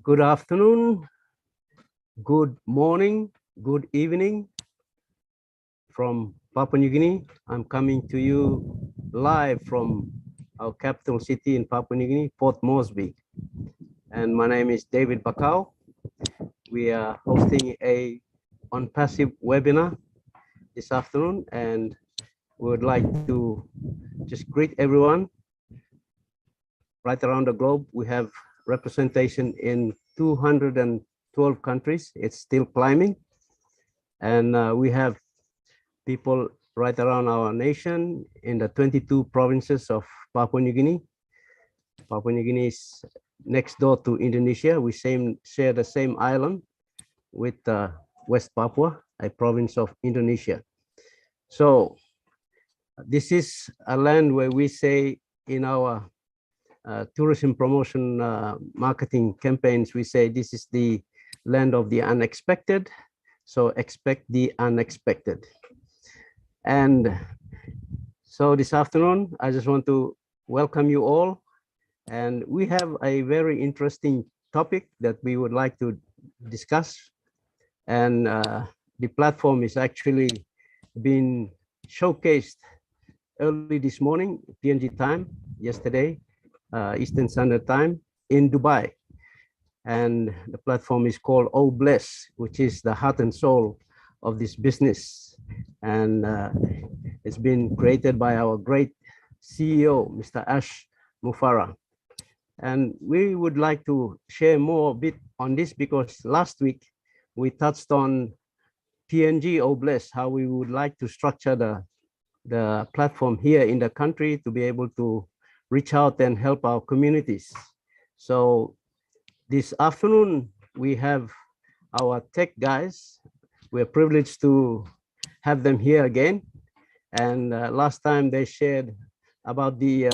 Good afternoon, good morning, good evening from Papua New Guinea. I'm coming to you live from our capital city in Papua New Guinea, Port Moresby. And my name is David Bakau. We are hosting a on passive webinar this afternoon, and we would like to just greet everyone right around the globe. We have representation in 212 countries. It's still climbing. And we have people right around our nation in the 22 provinces of Papua New Guinea. Papua New Guinea is next door to Indonesia. We share the same island with West Papua, a province of Indonesia. So this is a land where we say in our tourism promotion marketing campaigns, we say this is the land of the unexpected. So expect the unexpected. And so this afternoon, I just want to welcome you all. And we have a very interesting topic that we would like to discuss. And the platform is actually been showcased early this morning, PNG time, yesterday, Eastern Standard Time in Dubai. And the platform is called Oh Bless, which is the heart and soul of this business. And it's been created by our great CEO, Mr. Ash Mufare. And we would like to share more a bit on this because last week we touched on PNG Oh Bless, how we would like to structure the platform here in the country to be able to reach out and help our communities. So this afternoon, we have our tech guys. We're privileged to have them here again. And last time they shared about the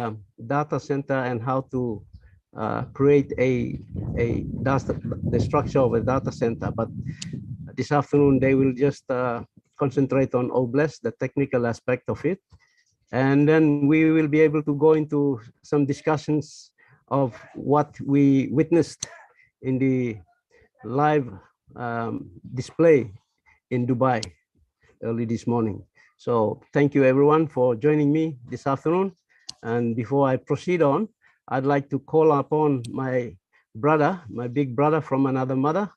data center and how to create the structure of a data center. But this afternoon, they will just concentrate on OBLES, the technical aspect of it. And then we will be able to go into some discussions of what we witnessed in the live display in Dubai early this morning. So thank you everyone for joining me this afternoon. And before I proceed on, I'd like to call upon my brother, my big brother from another mother.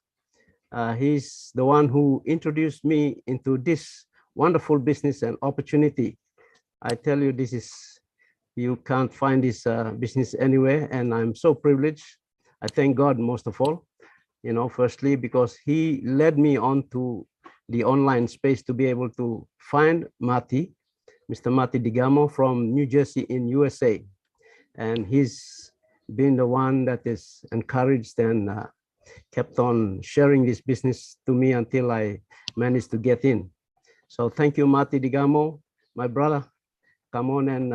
He's the one who introduced me into this wonderful business and opportunity. I tell you, you can't find this business anywhere, and I'm so privileged. I thank God most of all, firstly, because he led me on to the online space to be able to find Mati, Mr. Mati Digamo from New Jersey in USA. And he's been the one that is encouraged and kept on sharing this business to me until I managed to get in. So thank you, Mati Digamo, my brother. Come on and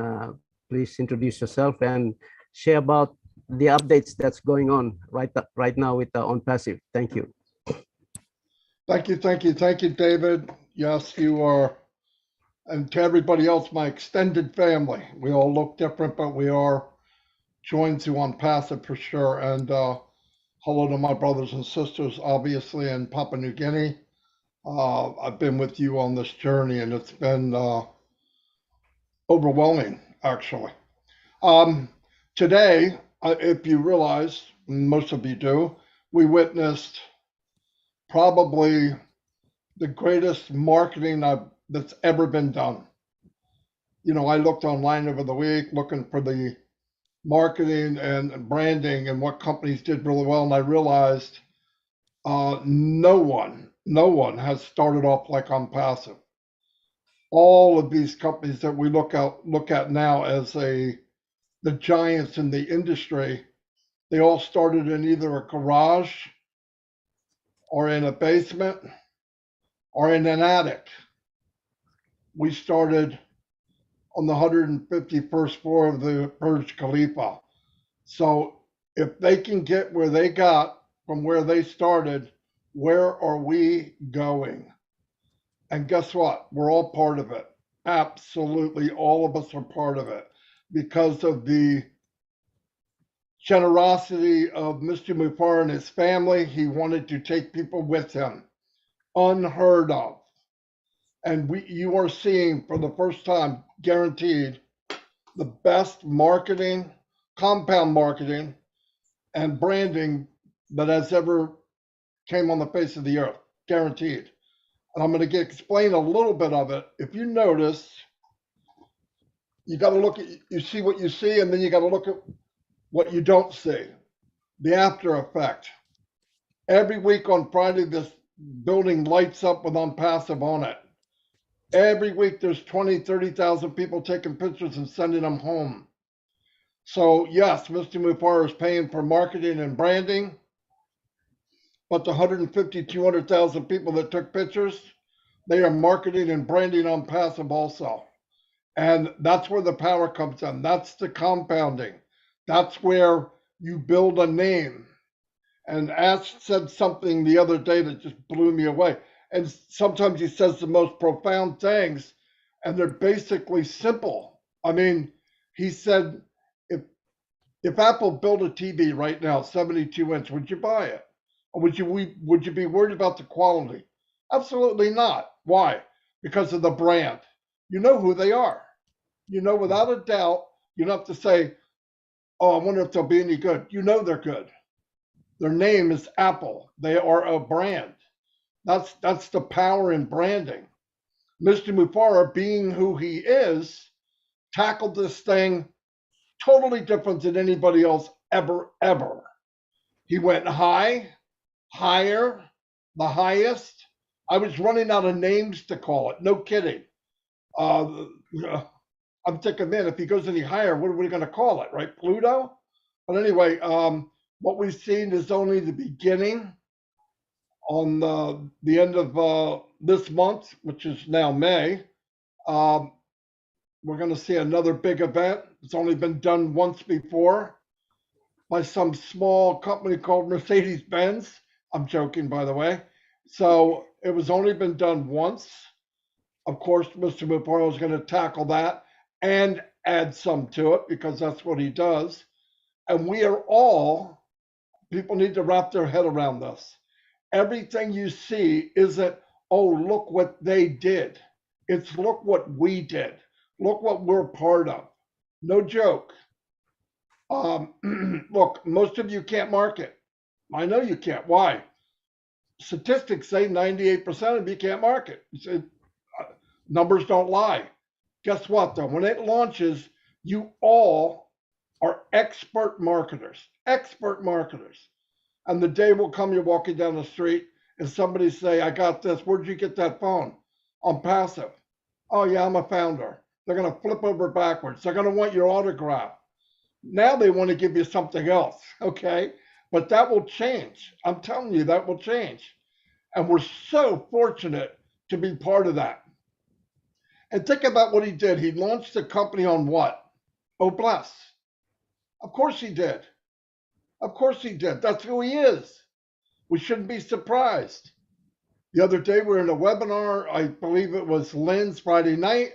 please introduce yourself and share about the updates that's going on right now with On Passive. Thank you. Thank you, David. Yes, you are, and to everybody else, my extended family. We all look different, but we are joined to On Passive for sure. And hello to my brothers and sisters, obviously, in Papua New Guinea. I've been with you on this journey, and it's been overwhelming, actually. Today, if you realize, most of you do, we witnessed probably the greatest marketing that's ever been done. I looked online over the week looking for the marketing and branding and what companies did really well, and I realized no one has started off like On Passive. All of these companies that we look at now as the giants in the industry, they all started in either a garage or in a basement or in an attic. We started on the 151st floor of the Burj Khalifa. So if they can get where they got from where they started, where are we going? And guess what? We're all part of it. Absolutely all of us are part of it because of the generosity of Mr. Mufare and his family. He wanted to take people with him, unheard of. And you are seeing for the first time, guaranteed, the best marketing, compound marketing, and branding that has ever came on the face of the earth, guaranteed. And I'm going to explain a little bit of it. If you notice, you got to look at, you see what you see, and then you got to look at what you don't see, the after effect. Every week on Friday, this building lights up with Unpassive on it. Every week there's 20, 30,000 people taking pictures and sending them home. So yes, Mr. Mufare is paying for marketing and branding, but the 150, 200,000 people that took pictures, they are marketing and branding Unpassive also. And that's where the power comes in. That's the compounding. That's where you build a name. And Ash said something the other day that just blew me away. And sometimes he says the most profound things, and they're basically simple. I mean, he said, if if Apple built a TV right now, 72-inch, would you buy it? Or would you be worried about the quality? Absolutely not. Why? Because of the brand. You know who they are. You know without a doubt. You don't have to say, "Oh, I wonder if they'll be any good." You know they're good. Their name is Apple. They are a brand. That's the power in branding. Mr. Mufare, being who he is, tackled this thing totally different than anybody else ever. He went higher, the highest. I was running out of names to call it. No kidding. Uh, I'm thinking, man, if he goes any higher, what are we going to call it, right? Pluto? But anyway, what we've seen is only the beginning. On the end of this month, which is now May, um, we're going to see another big event. It's only been done once before by some small company called Mercedes Benz. I'm joking, by the way. So it was only been done once. Of course, Mr. Mufare is going to tackle that and add some to it because that's what he does. And we are all, people need to wrap their head around this. Everything you see isn't, oh, look what they did. It's look what we did. Look what we're part of. No joke. Look, most of you can't market. I know you can't. Why? Statistics say 98% of you can't market. Numbers don't lie. Guess what, though? When it launches, you all are expert marketers. Expert marketers. And the day will come, you're walking down the street and somebody say, I got this. Where'd you get that phone? On Passive. Oh, yeah, I'm a founder. They're going to flip over backwards. They're going to want your autograph. Now they want to give you something else, okay? But that will change. I'm telling you, that will change. And we're so fortunate to be part of that. And think about what he did. He launched the company on what? Oh, bless. Of course he did. Of course he did. That's who he is. We shouldn't be surprised. The other day we were in a webinar. I believe it was Lynn's Friday night.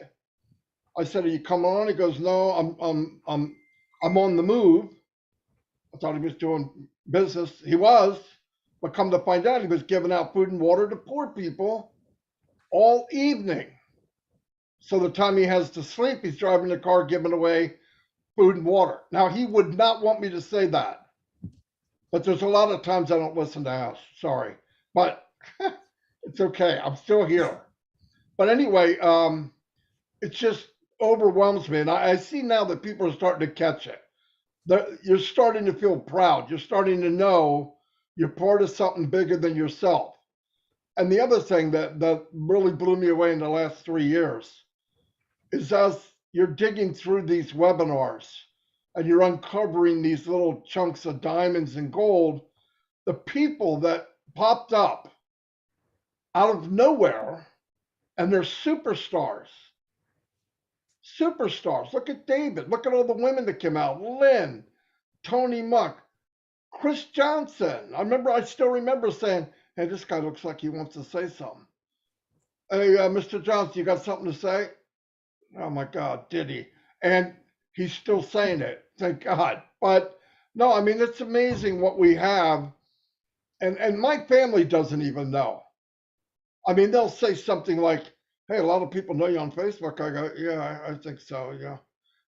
I said, "Are you coming on?" He goes, "No, I'm on the move." I thought he was doing business. He was, but come to find out, he was giving out food and water to poor people all evening. So the time he has to sleep, he's driving the car giving away food and water. Now, he would not want me to say that, but there's a lot of times I don't listen to Ash. Sorry, but it's okay. I'm still here. But anyway, it just overwhelms me, and I see now that people are starting to catch it. You're starting to feel proud. You're starting to know you're part of something bigger than yourself. And the other thing that really blew me away in the last 3 years is as you're digging through these webinars and you're uncovering these little chunks of diamonds and gold, the people that popped up out of nowhere, and they're superstars. Superstars. Look at David. Look at all the women that came out. Lynn, Tony Muck, Chris Johnson. I still remember saying, hey, this guy looks like he wants to say something. Hey, Mr. Johnson, you got something to say? Oh my God, did he? And he's still saying it. Thank God. But No, I mean, it's amazing what we have. And my family doesn't even know. I mean, they'll say something like, hey, a lot of people know you on Facebook. I go, yeah, I think so, yeah.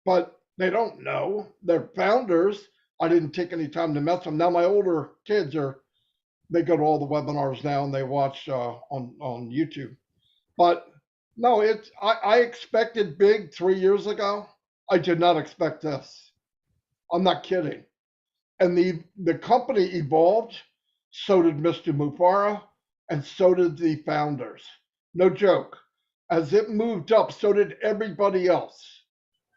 But they don't know. They're founders. I didn't take any time to mess them. Now my older kids they go to all the webinars now and they watch on YouTube. But no, I expected big 3 years ago. I did not expect this. I'm not kidding. And the company evolved. So did Mr. Mufara, and so did the founders. No joke. As it moved up, so did everybody else.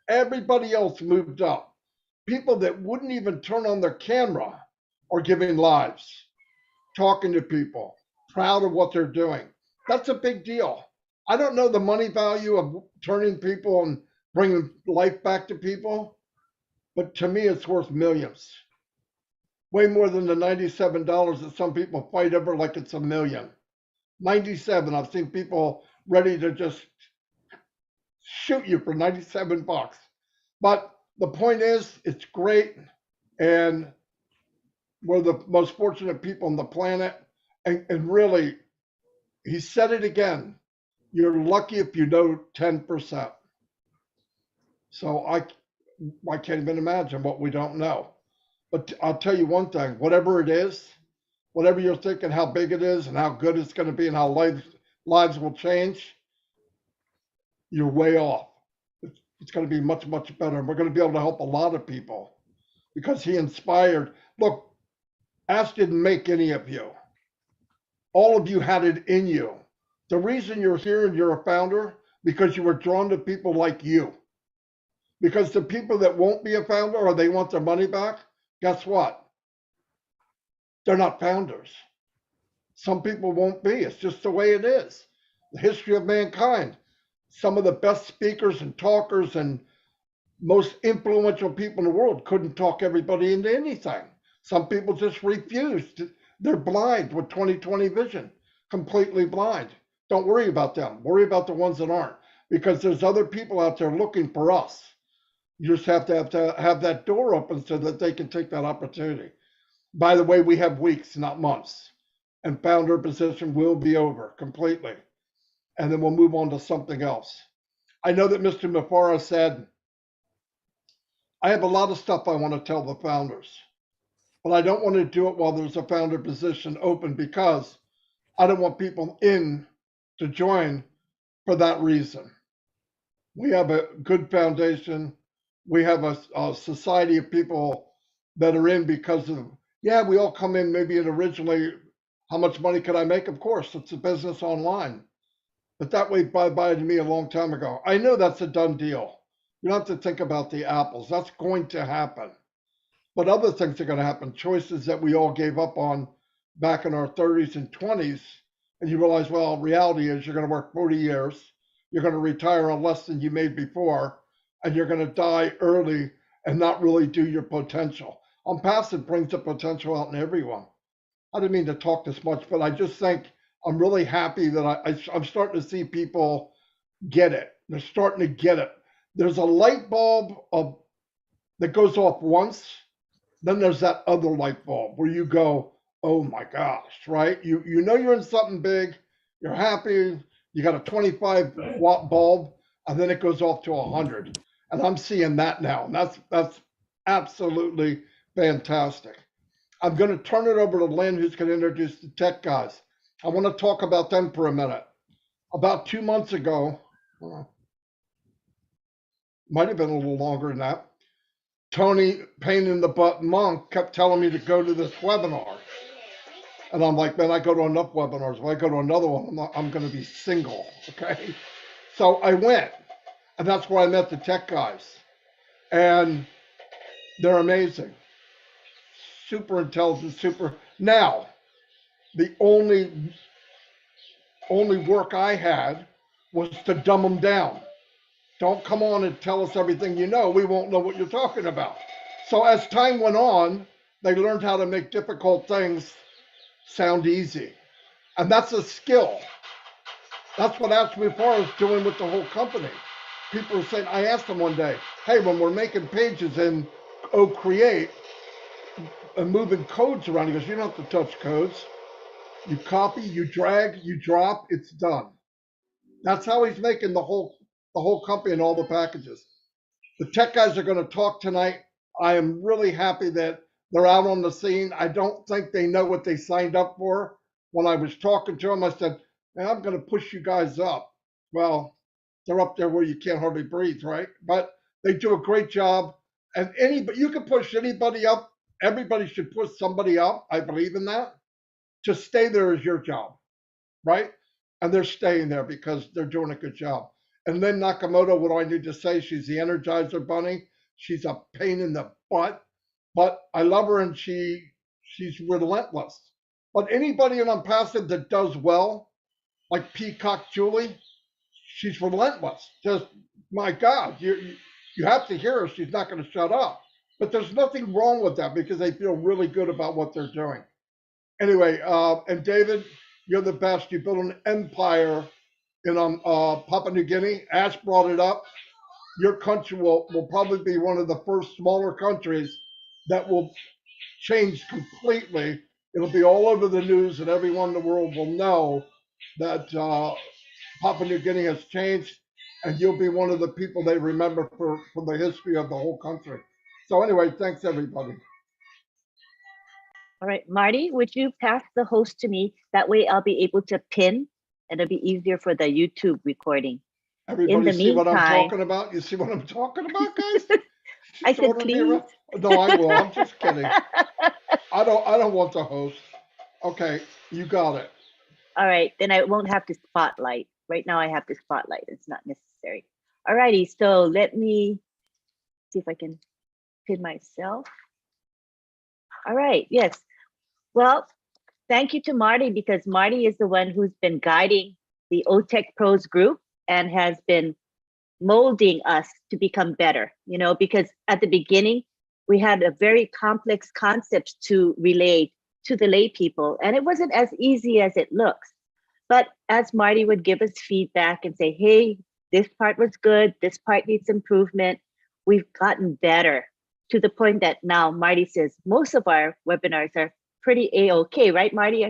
Everybody else moved up. People that wouldn't even turn on their camera are giving lives, talking to people, proud of what they're doing. That's a big deal. I don't know the money value of turning people and bringing life back to people, but to me, it's worth millions. Way more than the $97 that some people fight over like it's a million. 97, I've seen people ready to just shoot you for 97 bucks. But the point is, it's great. And we're the most fortunate people on the planet. And really, he said it again. You're lucky if you know 10%. So I can't even imagine what we don't know. But I'll tell you one thing, whatever it is, whatever you're thinking, how big it is and how good it's going to be and how lives will change, you're way off. It's going to be much, much better. And we're going to be able to help a lot of people because he inspired. Look, Ash didn't make any of you. All of you had it in you. The reason you're here and you're a founder, because you were drawn to people like you. Because the people that won't be a founder or they want their money back, guess what? They're not founders. Some people won't be. It's just the way it is. The history of mankind. Some of the best speakers and talkers and most influential people in the world couldn't talk everybody into anything. Some people just refused. They're blind with 20/20 vision, completely blind. Don't worry about them. Worry about the ones that aren't, because there's other people out there looking for us. You just have that door open so that they can take that opportunity. By the way, we have weeks, not months, and founder position will be over completely, and then we'll move on to something else. I know that Mr. Mufara said, I have a lot of stuff I want to tell the founders, but I don't want to do it while there's a founder position open because I don't want people in to join for that reason. We have a good foundation. We have a society of people that are in because of, yeah, we all come in maybe originally, how much money could I make? Of course, it's a business online. But that way bye-bye to me a long time ago. I know that's a done deal. You don't have to think about the apples. That's going to happen. But other things are going to happen, choices that we all gave up on back in our 30s and 20s. And you realize, well, reality is you're going to work 40 years, you're going to retire on less than you made before, and you're going to die early and not really do your potential. On passive brings the potential out in everyone. I didn't mean to talk this much, but I just think I'm really happy that I'm starting to see people get it. They're starting to get it. There's a light bulb that goes off once, then there's that other light bulb where you go, oh my gosh, right? You know you're in something big, you're happy, you got a 25-watt bulb, and then it goes off to 100. And I'm seeing that now. And that's absolutely fantastic. I'm going to turn it over to Lynn, who's going to introduce the tech guys. I want to talk about them for a minute. About 2 months ago, might have been a little longer than that, Tony, pain in the butt monk, kept telling me to go to this webinar. And I'm like, man, I go to enough webinars. If I go to another one, I'm going to be single. Okay. So I went, and that's where I met the tech guys. And they're amazing. Super intelligent, super. Now, the only work I had was to dumb them down. Don't come on and tell us everything you know. We won't know what you're talking about. So as time went on, they learned how to make difficult things sound easy. And that's a skill. That's what Ash Mufare is doing with the whole company. People are saying, I asked them one day, hey, when we're making pages in Create, and moving codes around. He goes, you don't have to touch codes. You copy, you drag, you drop, it's done. That's how he's making the whole company and all the packages. The tech guys are going to talk tonight. I am really happy that they're out on the scene. I don't think they know what they signed up for. When I was talking to them, I said, "Man, I'm going to push you guys up." Well, they're up there where you can't hardly breathe, right? But they do a great job. And you can push anybody up. Everybody should push somebody up. I believe in that. To stay there is your job, right? And they're staying there because they're doing a good job. And then Nakamoto, what do I need to say? She's the Energizer Bunny. She's a pain in the butt, but I love her and she's relentless. But anybody in Unpassive that does well, like Peacock Julie, she's relentless. Just my God, you have to hear her. She's not going to shut up. But there's nothing wrong with that because they feel really good about what they're doing. Anyway, and David, you're the best. You built an empire in Papua New Guinea. Ash brought it up. Your country will probably be one of the first smaller countries that will change completely. It'll be all over the news, and everyone in the world will know that Papua New Guinea has changed, and you'll be one of the people they remember for the history of the whole country. So anyway, thanks everybody. All right, Marty, would you pass the host to me? That way I'll be able to pin and it'll be easier for the YouTube recording. Everybody see what I'm talking about? You see what I'm talking about, guys? I said please. No, I will. I'm just kidding. I don't want to host. Okay, you got it. All right, then I won't have to spotlight. Right now I have to spotlight. It's not necessary. All righty, so let me see if I can pin myself. All right, yes. Well, thank you to Marty because Marty is the one who's been guiding the Otech Pros group and has been molding us to become better, because at the beginning, we had a very complex concept to relay to the lay people, and it wasn't as easy as it looks. But as Marty would give us feedback and say, hey, this part was good, this part needs improvement, we've gotten better to the point that now Marty says most of our webinars are pretty A-okay, right, Marty?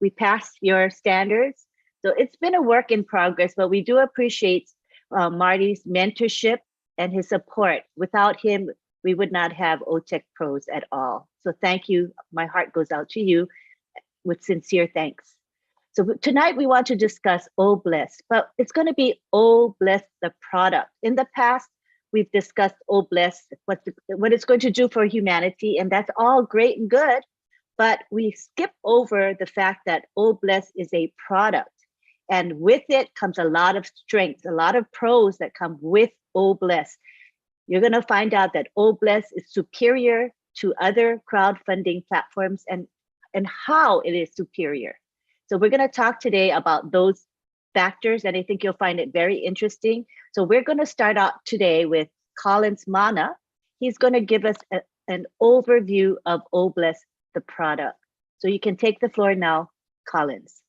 We passed your standards. So it's been a work in progress, but we do appreciate Marty's mentorship and his support. Without him, we would not have Otech Pros at all. So thank you. My heart goes out to you with sincere thanks. So tonight we want to discuss Oh Bless, but it's going to be Oh Bless the product. In the past, we've discussed Oh Bless, what it's going to do for humanity, and that's all great and good. But we skip over the fact that Oh Bless is a product. And with it comes a lot of strengths, a lot of pros that come with Oh Bless. You're going to find out that Oh Bless is superior to other crowdfunding platforms and how it is superior. So we're going to talk today about those factors, and I think you'll find it very interesting. So we're going to start out today with Collins Mana. He's going to give us an overview of Oh Bless, the product. So you can take the floor now, Collins.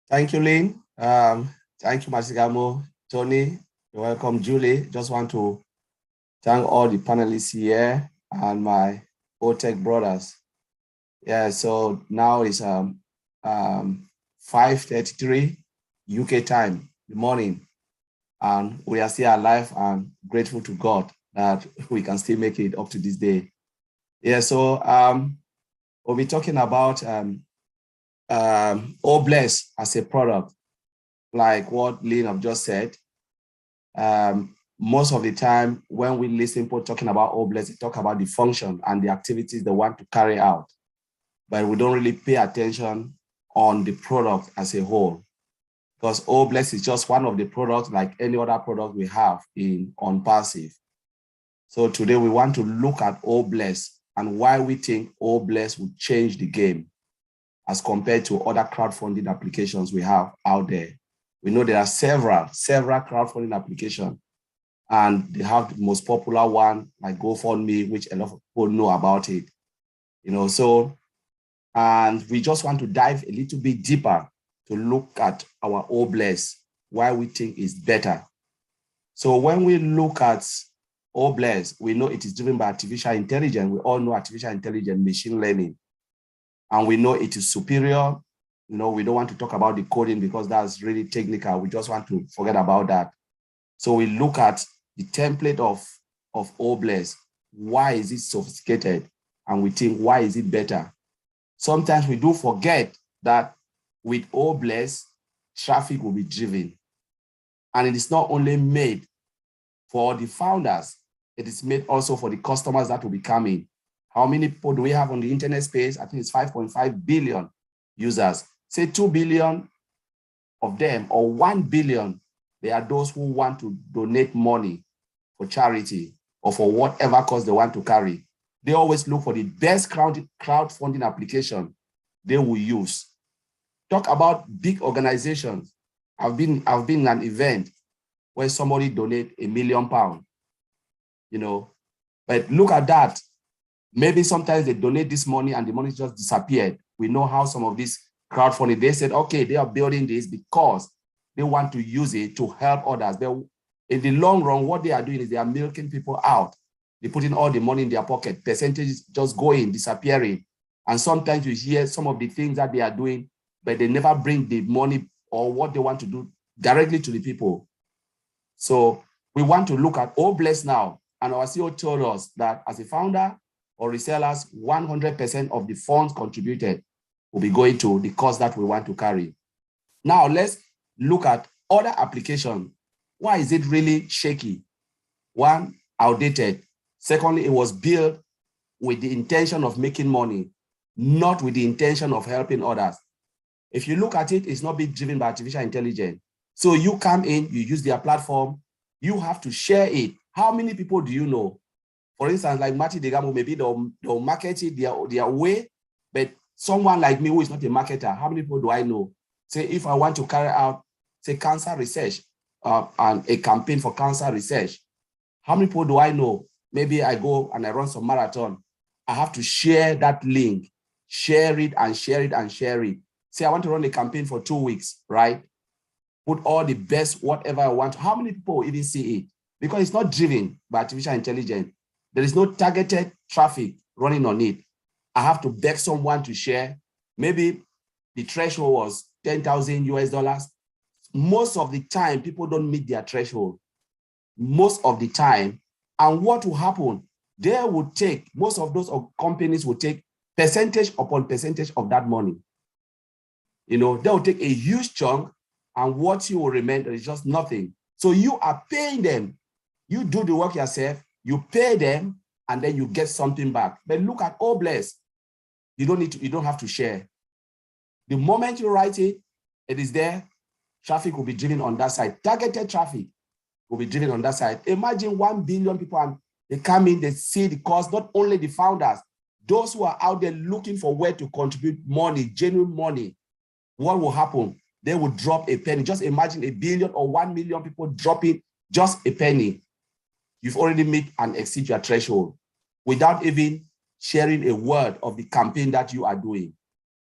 Thank you, Lynn. Thank you, Digamo, Tony. You're welcome, Julie. Just want to thank all the panelists here and my Otech brothers. Yeah, so now it's 5:33 UK time, the morning, and we are still alive and grateful to God that we can still make it up to this day. Yeah, so we'll be talking about Oh Bless as a product, like what Lynn have just said. Most of the time when we listen people talking about Oh Bless, they talk about the function and the activities they want to carry out, but we don't really pay attention on the product as a whole, because Oh Bless is just one of the products like any other product we have on Passive. So today we want to look at Oh Bless and why we think Oh Bless would change the game as compared to other crowdfunding applications we have out there. We know there are several crowdfunding applications, and they have the most popular one like GoFundMe, which a lot of people know about it. So, and we just want to dive a little bit deeper to look at our Oh Bless, why we think it's better. So when we look at Oblast, we know it is driven by artificial intelligence. We all know artificial intelligence, machine learning, and we know it is superior. You know, we don't want to talk about the coding because that's really technical. We just want to forget about that. So we look at the template of Oblast. Why is it sophisticated? And we think, why is it better? Sometimes we do forget that with Oblast, traffic will be driven. And it is not only made for the founders, it is made also for the customers that will be coming. How many people do we have on the internet space? I think it's 5.5 billion users. Say 2 billion of them, or 1 billion, they are those who want to donate money for charity or for whatever cause they want to carry. They always look for the best crowdfunding application they will use. Talk about big organizations. I've been in an event where somebody donate £1 million, you know, but look at that. Maybe sometimes they donate this money and the money just disappeared. We know how some of these crowdfunding, they said, okay, they are building this because they want to use it to help others. In the long run, what they are doing is they are milking people out. They're putting all the money in their pocket, percentages just going, disappearing. And sometimes you hear some of the things that they are doing, but they never bring the money or what they want to do directly to the people. So we want to look at Oblast now. And our CEO told us that as a founder or resellers, 100% of the funds contributed will be going to the cost that we want to carry. Now let's look at other applications. Why is it really shaky? One, outdated. Secondly, it was built with the intention of making money, not with the intention of helping others. If you look at it, it's not being driven by artificial intelligence. So you come in, you use their platform, you have to share it. How many people do you know? For instance, like Digamo, maybe they'll market it their way, but someone like me who is not a marketer, how many people do I know? Say, if I want to carry out, say, cancer research and a campaign for cancer research, how many people do I know? Maybe I go and I run some marathon. I have to share that link, share it and share it and share it. Say, I want to run a campaign for 2 weeks, right? Put all the best, whatever I want. How many people even see it? Because it's not driven by artificial intelligence. There is no targeted traffic running on it. I have to beg someone to share. Maybe the threshold was 10,000 US dollars. Most of the time, people don't meet their threshold. Most of the time. And what will happen? They will take, most of those companies will take percentage upon percentage of that money. You know, they will take a huge chunk, and what you will remain is just nothing. So you are paying them. You do the work yourself, you pay them, and then you get something back. But look at Oblast. You don't have to share. The moment you write it, it is there. Traffic will be driven on that side. Targeted traffic will be driven on that side. Imagine 1 billion people, and they come in, they see the cost, not only the founders, those who are out there looking for where to contribute money, genuine money. What will happen? They will drop a penny. Just imagine 1 billion or 1 million people dropping just a penny. You've already met and exceed your threshold without even sharing a word of the campaign that you are doing.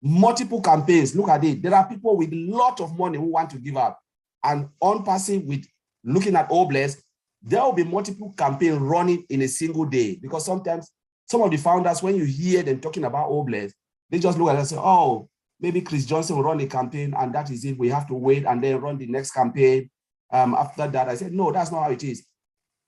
Multiple campaigns, look at it. There are people with a lot of money who want to give up. And on passing with looking at Oblast, there will be multiple campaigns running in a single day, because sometimes some of the founders, when you hear them talking about Oblast, they just look at it and say, oh, maybe Chris Johnson will run a campaign and that is it. We have to wait and then run the next campaign. After that, I said, no, that's not how it is.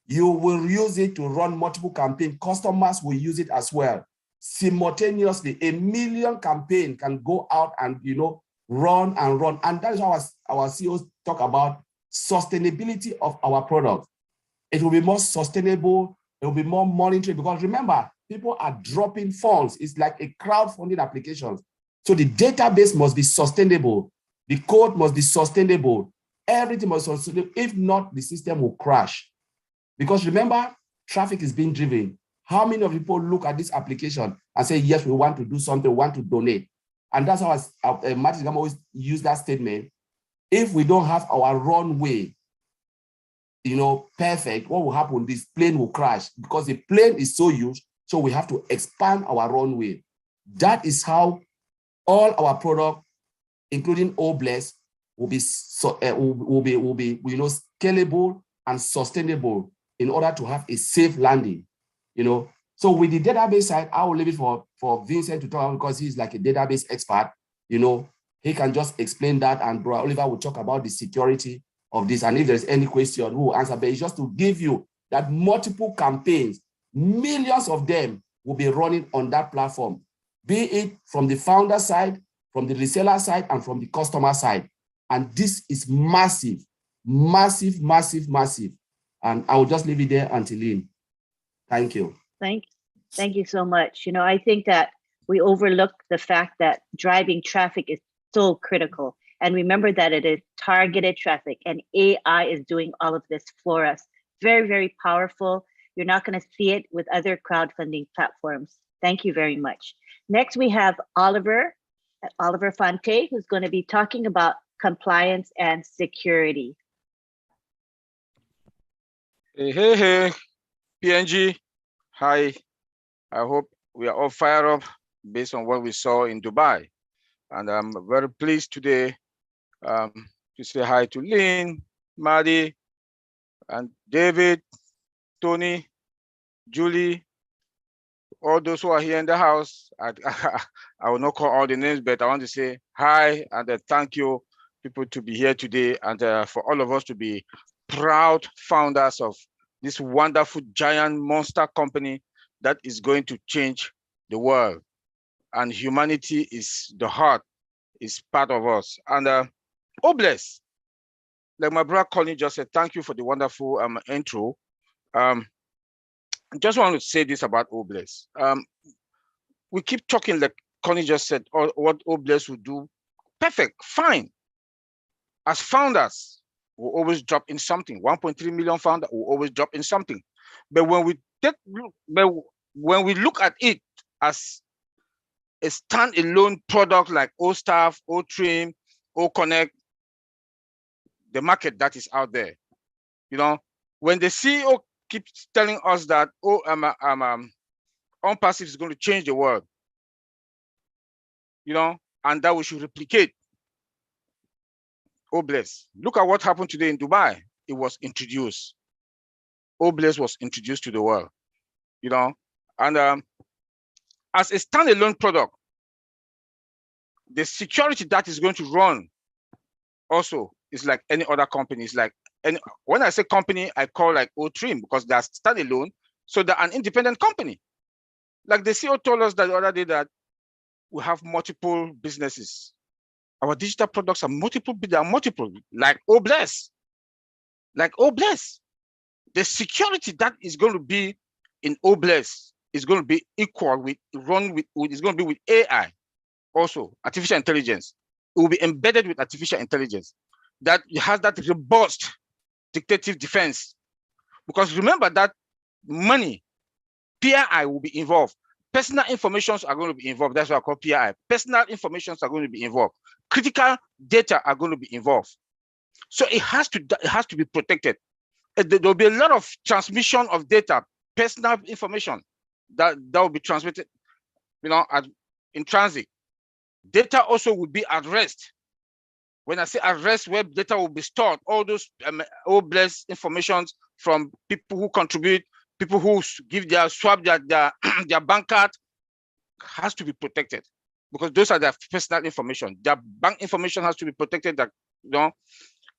You will use it to run multiple campaigns. Customers will use it as well. Simultaneously, 1 million campaign can go out and, you know, run and run. And that is how our CEOs talk about sustainability of our product. It will be more sustainable. It will be more monitoring, because remember, people are dropping funds. It's like a crowdfunding application. So the database must be sustainable. The code must be sustainable. Everything must be sustainable. If not, the system will crash. Because remember, traffic is being driven. How many of people look at this application and say, yes, we want to do something, we want to donate? And that's how Martin Digamo always use that statement. If we don't have our runway, you know, perfect, what will happen? This plane will crash, because the plane is so huge. So we have to expand our runway. That is how all our product, including Oblast, will be scalable and sustainable. in order to have a safe landing, So with the database side, I will leave it for Vincent to talk about, because he's like a database expert. He can just explain that, and Bro Oliver will talk about the security of this. And if there's any question, we will answer. But it's just to give you that multiple campaigns, millions of them will be running on that platform, be it from the founder side, from the reseller side, and from the customer side. And this is massive, massive, massive, massive. And I will just leave it there until in. Thank you. Thank you so much. I think that we overlook the fact that driving traffic is so critical. And remember that it is targeted traffic, and AI is doing all of this for us. Very, very powerful. You're not going to see it with other crowdfunding platforms. Thank you very much. Next, we have Oliver Fonte, who's going to be talking about compliance and security. Hey, PNG. Hi. I hope we are all fired up based on what we saw in Dubai. And I'm very pleased today to say hi to Lynn, Maddie, and David, Tony, Julie, all those who are here in the house. I will not call all the names, but I want to say hi and thank you, people, to be here today, and for all of us to be proud founders of this wonderful giant monster company that is going to change the world. And humanity is the heart, is part of us. And Obless, like my brother Connie just said, thank you for the wonderful intro. I just want to say this about Obless. We keep talking, like Connie just said, what Obless will do. Perfect, fine. As founders, we'll always drop in something. 1.3 million founders will always drop in something. But when we look at it as a standalone product like O-Staff, O-Trim, O-Connect, the market that is out there, when the CEO keeps telling us that OnPassive is going to change the world, and that we should replicate Obless. Look at what happened today in Dubai. It was introduced. Obless was introduced to the world, and as a standalone product, the security that is going to run also is like any other company. It's like, when I say company, I call like O-Trim, because they're standalone, so they're an independent company. Like the CEO told us that the other day that we have multiple businesses. Our digital products are multiple, like Obless. The security that is going to be in Obless is going to be equal with, is going to be with AI, also artificial intelligence. It will be embedded with artificial intelligence that has that robust dictative defense. Because remember that money, PII will be involved. Personal informations are going to be involved. That's what I call PII. Personal informations are going to be involved. Critical data are going to be involved. So it has to be protected. There will be a lot of transmission of data, personal information that will be transmitted, in transit. Data also will be at rest. When I say at rest, where data will be stored, all those Obless informations from people who contribute, people who give swap their their bank card, has to be protected, because those are their personal information. Their bank information has to be protected. That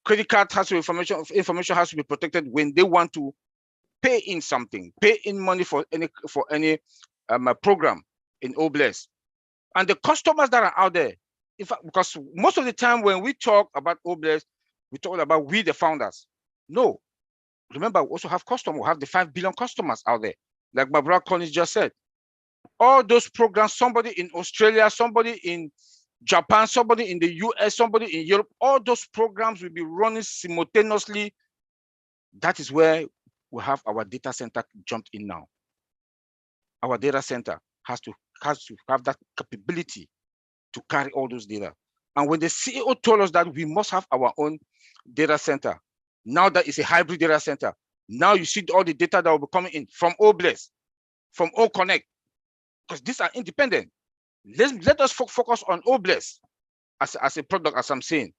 credit card has to information has to be protected when they want to pay in something, pay in money for any program in Obless. And the customers that are out there, in fact, because most of the time when we talk about Obless, we talk about we the founders. No, remember, we also have customers. We have the 5 billion customers out there, like my brother Collins just said. All those programs, somebody in Australia, somebody in Japan, somebody in the US, somebody in Europe, all those programs will be running simultaneously. That is where we have our data center jumped in now. Our data center has to have that capability to carry all those data. And when the CEO told us that we must have our own data center, now that it's a hybrid data center, now you see all the data that will be coming in from Obless, from O-Connect, because these are independent. Let us focus on Obless as a product, as I'm saying.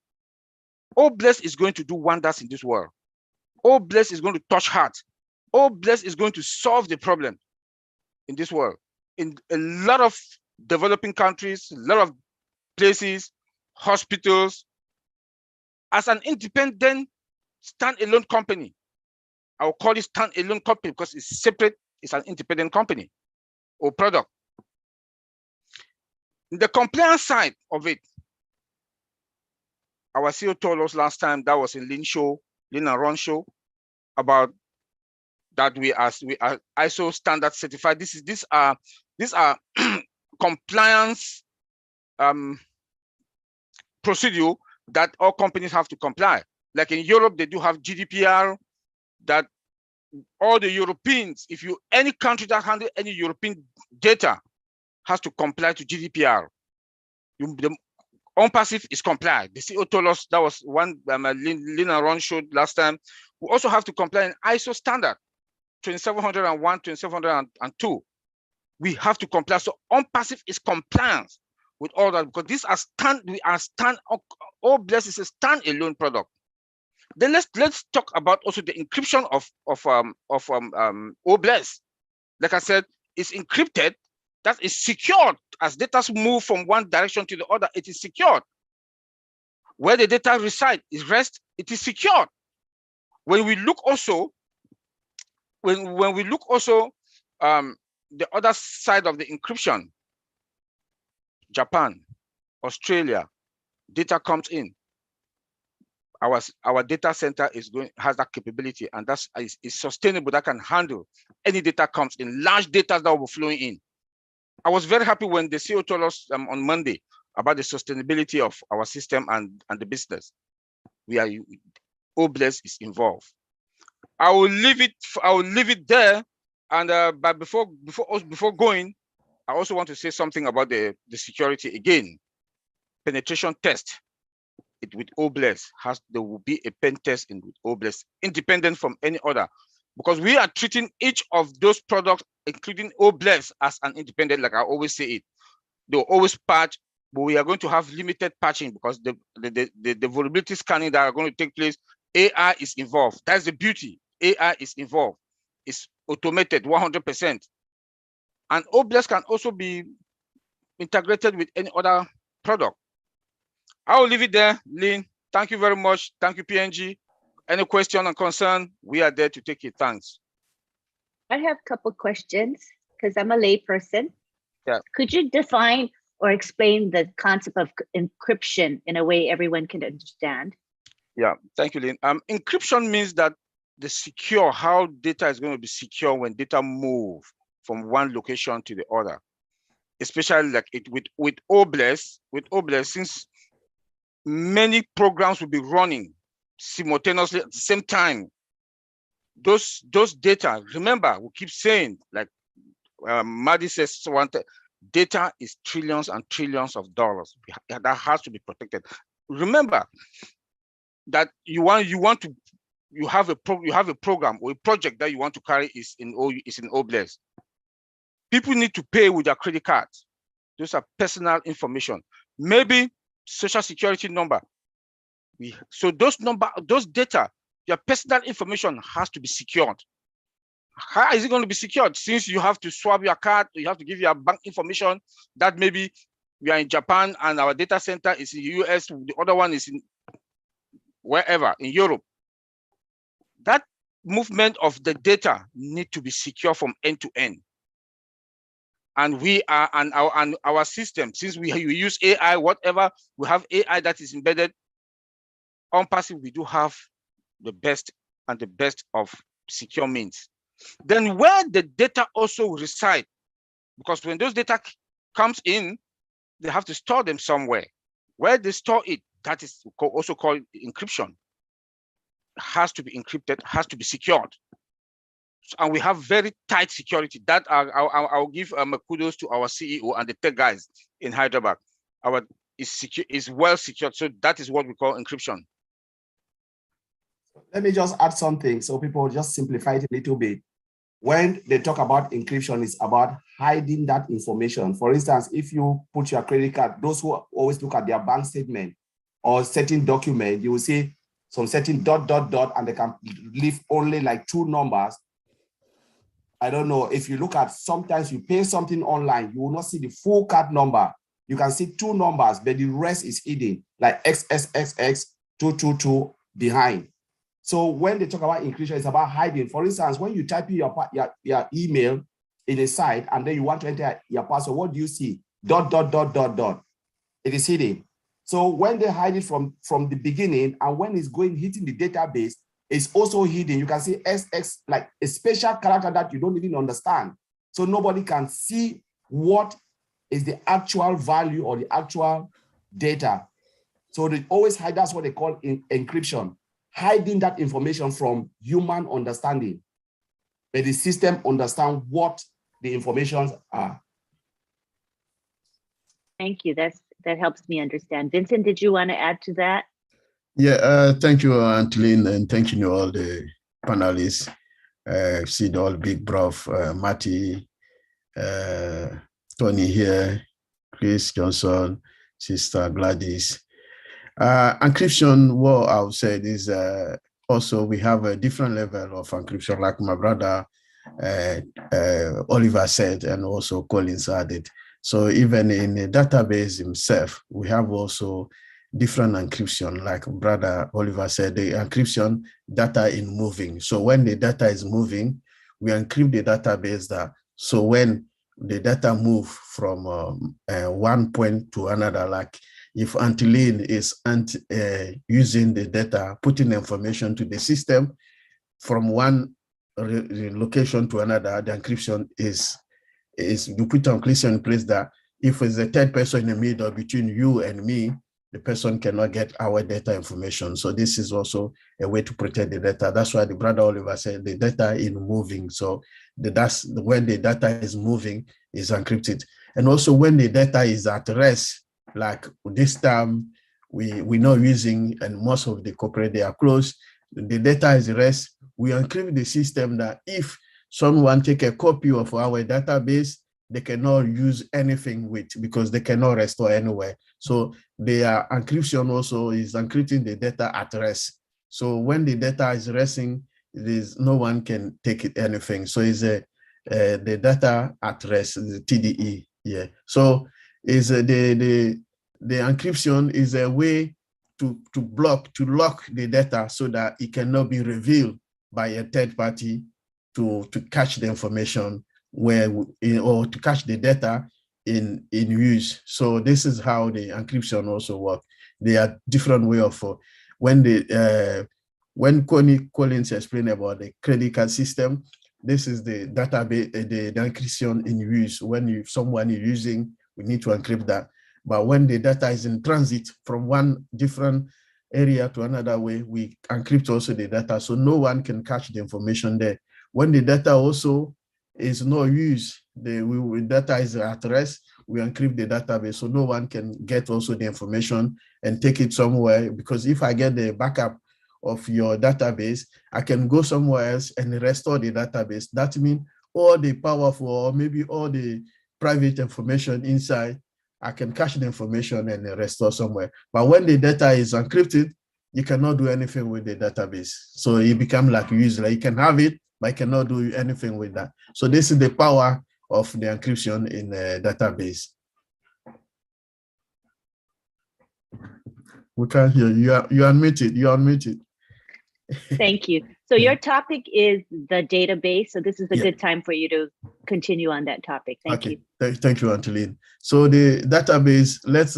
Obless is going to do wonders in this world. Obless is going to touch hearts. O-Bless is going to solve the problem in this world. In a lot of developing countries, a lot of places, hospitals, as an independent standalone company. I will call it standalone company because it's separate, it's an independent company or product. The compliance side of it, our CEO told us last time, that was in Lin and Ron show, about that we are ISO standard certified. These are compliance procedure that all companies have to comply. Like in Europe, they do have GDPR, that all the Europeans, any country that handles any European data has to comply to GDPR. The on-passive is complied. The CEO told us, that was one Lin and Ron showed last time. We also have to comply in ISO standard 2701, 2702. We have to comply. So on-passive is compliance with all that, because these are O-Bless is a standalone product. Then let's talk about also the encryption of O-Bless. Like I said, it's encrypted. That is secured. As data move from one direction to the other, it is secured. Where the data reside is rest, it is secured. When we look also, when we look also the other side of the encryption, Japan, Australia, data comes in. Our data center has that capability, and that is sustainable, that can handle any data comes in, large data that will be flowing in. I was very happy when the CEO told us on Monday about the sustainability of our system and the business. O-Bless is involved. I will leave it there. And but before going, I also want to say something about the security again. Penetration test. With O-Bless there will be a pen test with O-Bless, independent from any other, because we are treating each of those products, including O-Bless, as an independent. Like I always say it, they'll always patch, but we are going to have limited patching because the vulnerability scanning that are going to take place, AI is involved. That's the beauty. AI is involved. It's automated 100%. And O-Bless can also be integrated with any other product. I will leave it there, Lynn. Thank you very much. Thank you, PNG. Any question or concern, we are there to take it. Thanks. I have a couple questions because I'm a lay person. Yeah. Could you define or explain the concept of encryption in a way everyone can understand? Yeah, thank you, Lynn. Encryption means that how data is going to be secure when data move from one location to the other. Especially like it with O-Bless, since many programs will be running simultaneously at the same time. Those data, remember, we keep saying, like Madi says, data is trillions and trillions of dollars. That has to be protected. Remember that you have a program or a project that you want to carry is in O-Bless. People need to pay with their credit cards. Those are personal information. Maybe social security number. So those data, your personal information has to be secured. How is it going to be secured? Since you have to swap your card, you have to give your bank information, that maybe we are in Japan and our data center is in the US, the other one is in wherever, in Europe. That movement of the data need to be secure from end to end. And our system, since we use AI, whatever, we have AI that is embedded on passive, we do have the best of secure means. Then where the data also reside, because when those data comes in, they have to store them somewhere. Where they store it, that is also called encryption. It has to be encrypted, has to be secured. And we have very tight security. That I'll give kudos to our CEO and the tech guys in Hyderabad. Is well secured. So that is what we call encryption. Let me just add something so people just simplify it a little bit. When they talk about encryption, it's about hiding that information. For instance, if you put your credit card, those who always look at their bank statement or certain document, you will see some certain ... and they can leave only like 2 numbers. I don't know if you look at, sometimes you pay something online, you will not see the full card number. You can see 2 numbers, but the rest is hidden, like XXXX222 behind. So when they talk about encryption, it's about hiding. For instance, when you type in your email in a site and then you want to enter your password, what do you see? ... It is hidden. So when they hide it from the beginning, and when it's hitting the database, it's also hidden. You can see SX, like a special character that you don't even understand. So nobody can see what is the actual value or the actual data. So they always hide, that's what they call encryption, hiding that information from human understanding. But the system understands what the informations are. Thank you. That helps me understand. Vincent, did you want to add to that? Yeah, thank you, Antolin, and thank you to all the panelists. See the all big prof, Matty, Tony here, Chris Johnson, Sister Gladys. Encryption, what I've said is also we have a different level of encryption, like my brother Oliver said, and also Collins added. So even in the database himself, we have also different encryption, like brother Oliver said, the encryption data in moving. So when the data is moving, we encrypt the database that, so when the data move from one point to another, like if Antolin is using the data, putting information to the system from one location to another, the encryption is you put encryption in place that if it's a third person in the middle between you and me, the person cannot get our data information. So this is also a way to protect the data. That's why the brother Oliver said the data is moving. So that's when the data is moving is encrypted. And also when the data is at rest, like this time we're not using, and most of the corporate, they are closed, the data is at rest, we encrypt the system that if someone take a copy of our database, they cannot use anything with, because they cannot restore anywhere. So their encryption also is encrypting the data at rest. So when the data is resting, no one can take it anything. So it's the data at rest, the TDE. Yeah. So is the encryption is a way to lock the data so that it cannot be revealed by a third party to catch the information or to catch the data in use. So this is how the encryption also works. There are different way of when Collins explained about the credit card system. This is the database, the encryption in use. When someone is using, we need to encrypt that. But when the data is in transit from one different area to another way, we encrypt also the data, so no one can catch the information there. When the data also is not used, the data is at rest, we encrypt the database so no one can get also the information and take it somewhere. Because if I get the backup of your database, I can go somewhere else and restore the database. That means all the powerful or maybe all the private information inside, I can cache the information and restore somewhere. But when the data is encrypted, you cannot do anything with the database. So it becomes like useless. You can have it, but you cannot do anything with that. So this is the power of the encryption in the database. We can't hear you. You're unmuted. You're unmuted. Thank you. So your topic is the database. So this is a good time for you to continue on that topic. Thank you. Thank you, Antolin. So the database, let's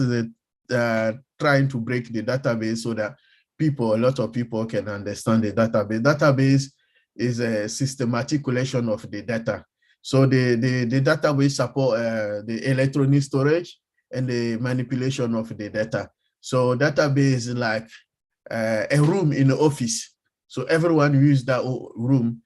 trying to break the database so that a lot of people can understand the database. Database is a systematic collection of the data. So the database support the electronic storage and the manipulation of the data. So database is like a room in the office. So everyone use that room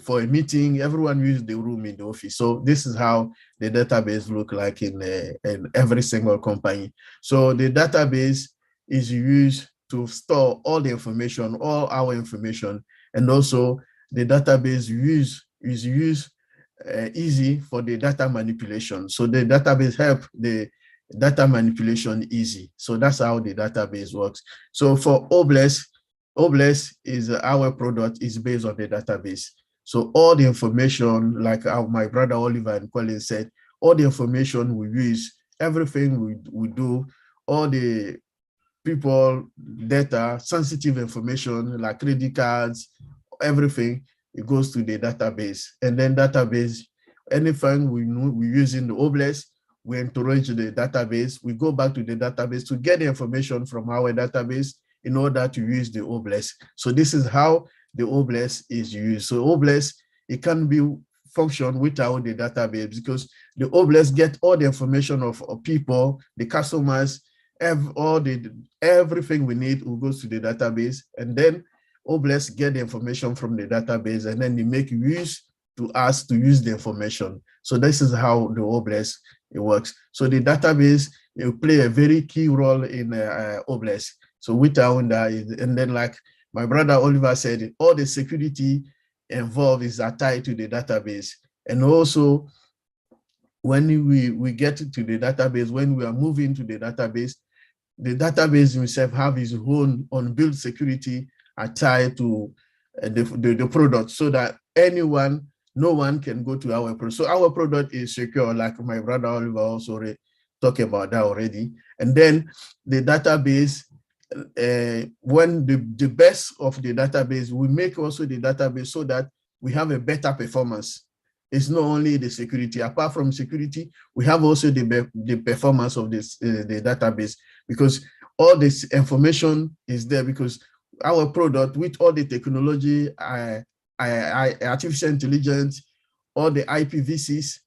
for a meeting. Everyone use the room in the office. So this is how the database look like in every single company. So the database is used to store all the information, all our information, and also the database is used easy for the data manipulation. So the database help the data manipulation easy. So that's how the database works. So for Obless is our product is based on the database. So all the information, like my brother Oliver and Colin said, all the information we use, everything we do, all the people data, sensitive information like credit cards, everything, it goes to the database. And then database, anything we use in the OBLES, we encourage the database. We go back to the database to get the information from our database in order to use the OBLES. So this is how the OBLES is used. So OBLES, it can be function without the database because the OBLES get all the information of people, the customers, everything we need will go to the database, and then OBLES get the information from the database, and then they make use to us to use the information. So this is how the OBLES it works. So the database will play a very key role in OBLES. So without that, and then like my brother Oliver said, all the security involved is tied to the database. And also when we get to the database, when we are moving to the database himself have his own on-build security tied to the product, so that no one can go to our product. So our product is secure, like my brother Oliver also talked about that already. And then the database, when the best of the database, we make also the database so that we have a better performance. It's not only the security. Apart from security, we have also the performance of this the database, because all this information is there, because our product with all the technology, artificial intelligence, all the IPv6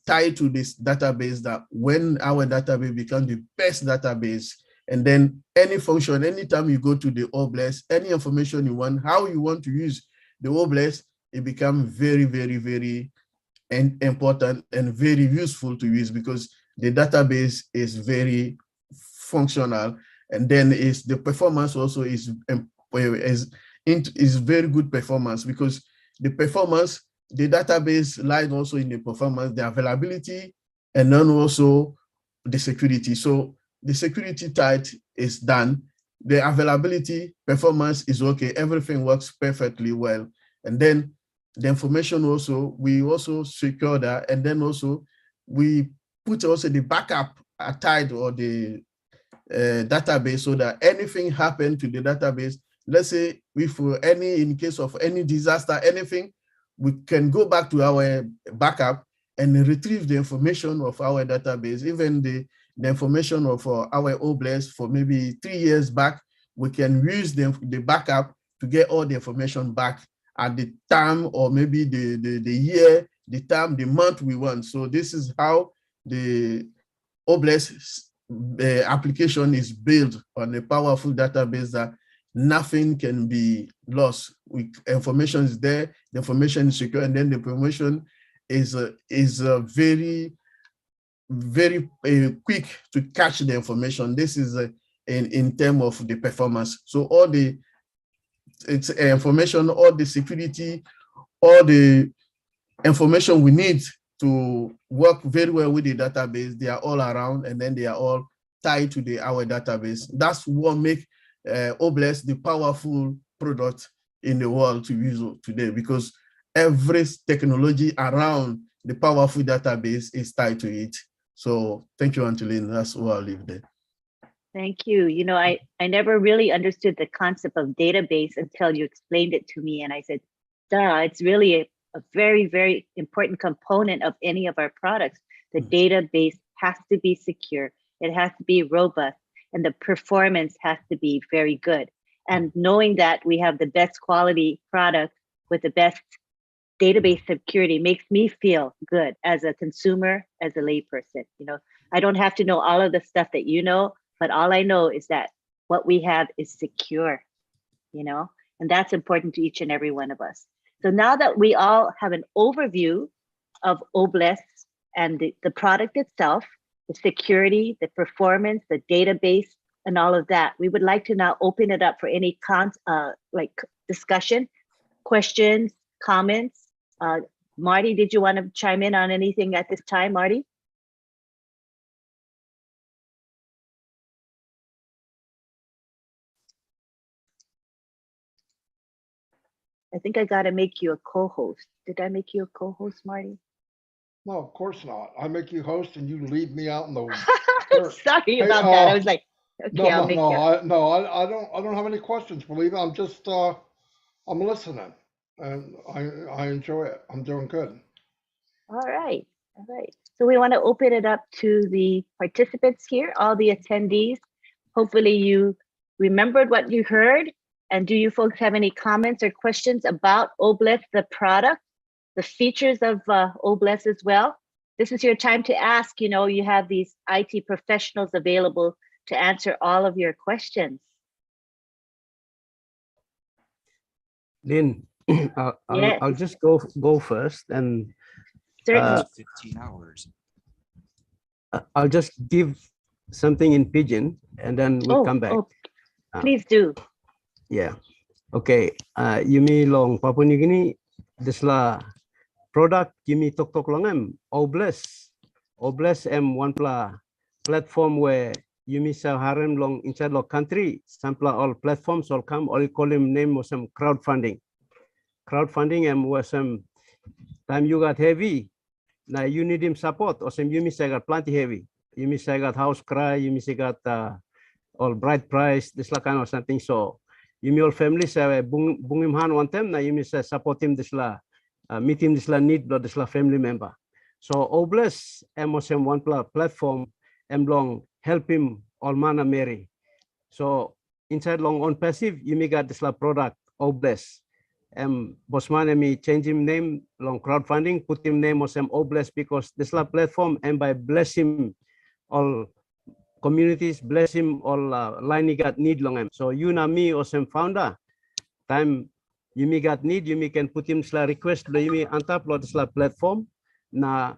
tied to this database, that when our database becomes the best database, and then any function, anytime you go to the OBLES, any information you want, how you want to use the OBLES, it becomes very, very, very important and very useful to use, because the database is very functional, and then the performance also is very good performance, because the performance, the database lies also in the performance, the availability, and then also the security. So the security type is done, the availability, performance is okay, everything works perfectly well, and then the information also, we also secure that, and then also we put also the backup tied or the database, so that anything happened to the database, let's say if in case of any disaster, anything, we can go back to our backup and retrieve the information of our database, even the information of our OBLES for maybe 3 years back. We can use the backup to get all the information back at the time, or maybe the year, the time, the month we want. So this is how the OBLES application is built on a powerful database that nothing can be lost. Information is there, the information is secure, and then the information is very, very quick to catch the information. This is in terms of the performance. So all the information, all the security, all the information we need to work very well with the database, they are all around, and then they are all tied to our database. That's what makes OBLES the powerful product in the world to use today, because every technology around the powerful database is tied to it. So thank you, Angeline. That's what I'll leave there. Thank you. You know, I never really understood the concept of database until you explained it to me. And I said, duh, it's really a very, very important component of any of our products. The database has to be secure. It has to be robust, and the performance has to be very good. And knowing that we have the best quality product with the best database security makes me feel good as a consumer, as a layperson. You know, I don't have to know all of the stuff that you know, but all I know is that what we have is secure, you know, and that's important to each and every one of us. So now that we all have an overview of OBLES and the product itself, the security, the performance, the database, and all of that, we would like to now open it up for any discussion, questions, comments. Marty, did you want to chime in on anything at this time, Marty? I think I got to make you a co-host. Did I make you a co-host, Marty? No, of course not. I make you host and you leave me out in the dirt. Sorry Hey, about that. I was like, okay, no, I'll no, make no, you. I don't have any questions. Believe it. I'm just, I'm listening, and I enjoy it. I'm doing good. All right. All right. So we want to open it up to the participants here, all the attendees. Hopefully you remembered what you heard. And do you folks have any comments or questions about Obless, the product, the features of Obless as well? This is your time to ask. You know, you have these IT professionals available to answer all of your questions. Lynn, Yes, I'll just go first, and certainly. 15 hours. I'll just give something in Pidgin, and then we come back. Please do. Yeah. Okay. Yumi long Papua New Guinea. This la product Yumi tok long Obless. Obless one platform where Yumi harem long inside the country. Sampla all platforms all come. All call him name was some crowdfunding. Crowdfunding was some time you got heavy. Now you need him support or some Yumi say got plenty heavy. Yumi say got house cry. Yumi say got all bright price. This la kind of something. So Yumi all family say bung him hand one time. Now Yumi say support him this la meet him this la need blood this la family member. So Obless was one platform long help him all mana Mary. So inside long on passive Yumi got this la product Obless. Bosman me change him name long crowdfunding, put him name was Obless because this la platform and by bless him all communities, bless him all line he got need long him. So you na me or some founder time you me got need, you me can put him sla request lo you me antap lo this la platform na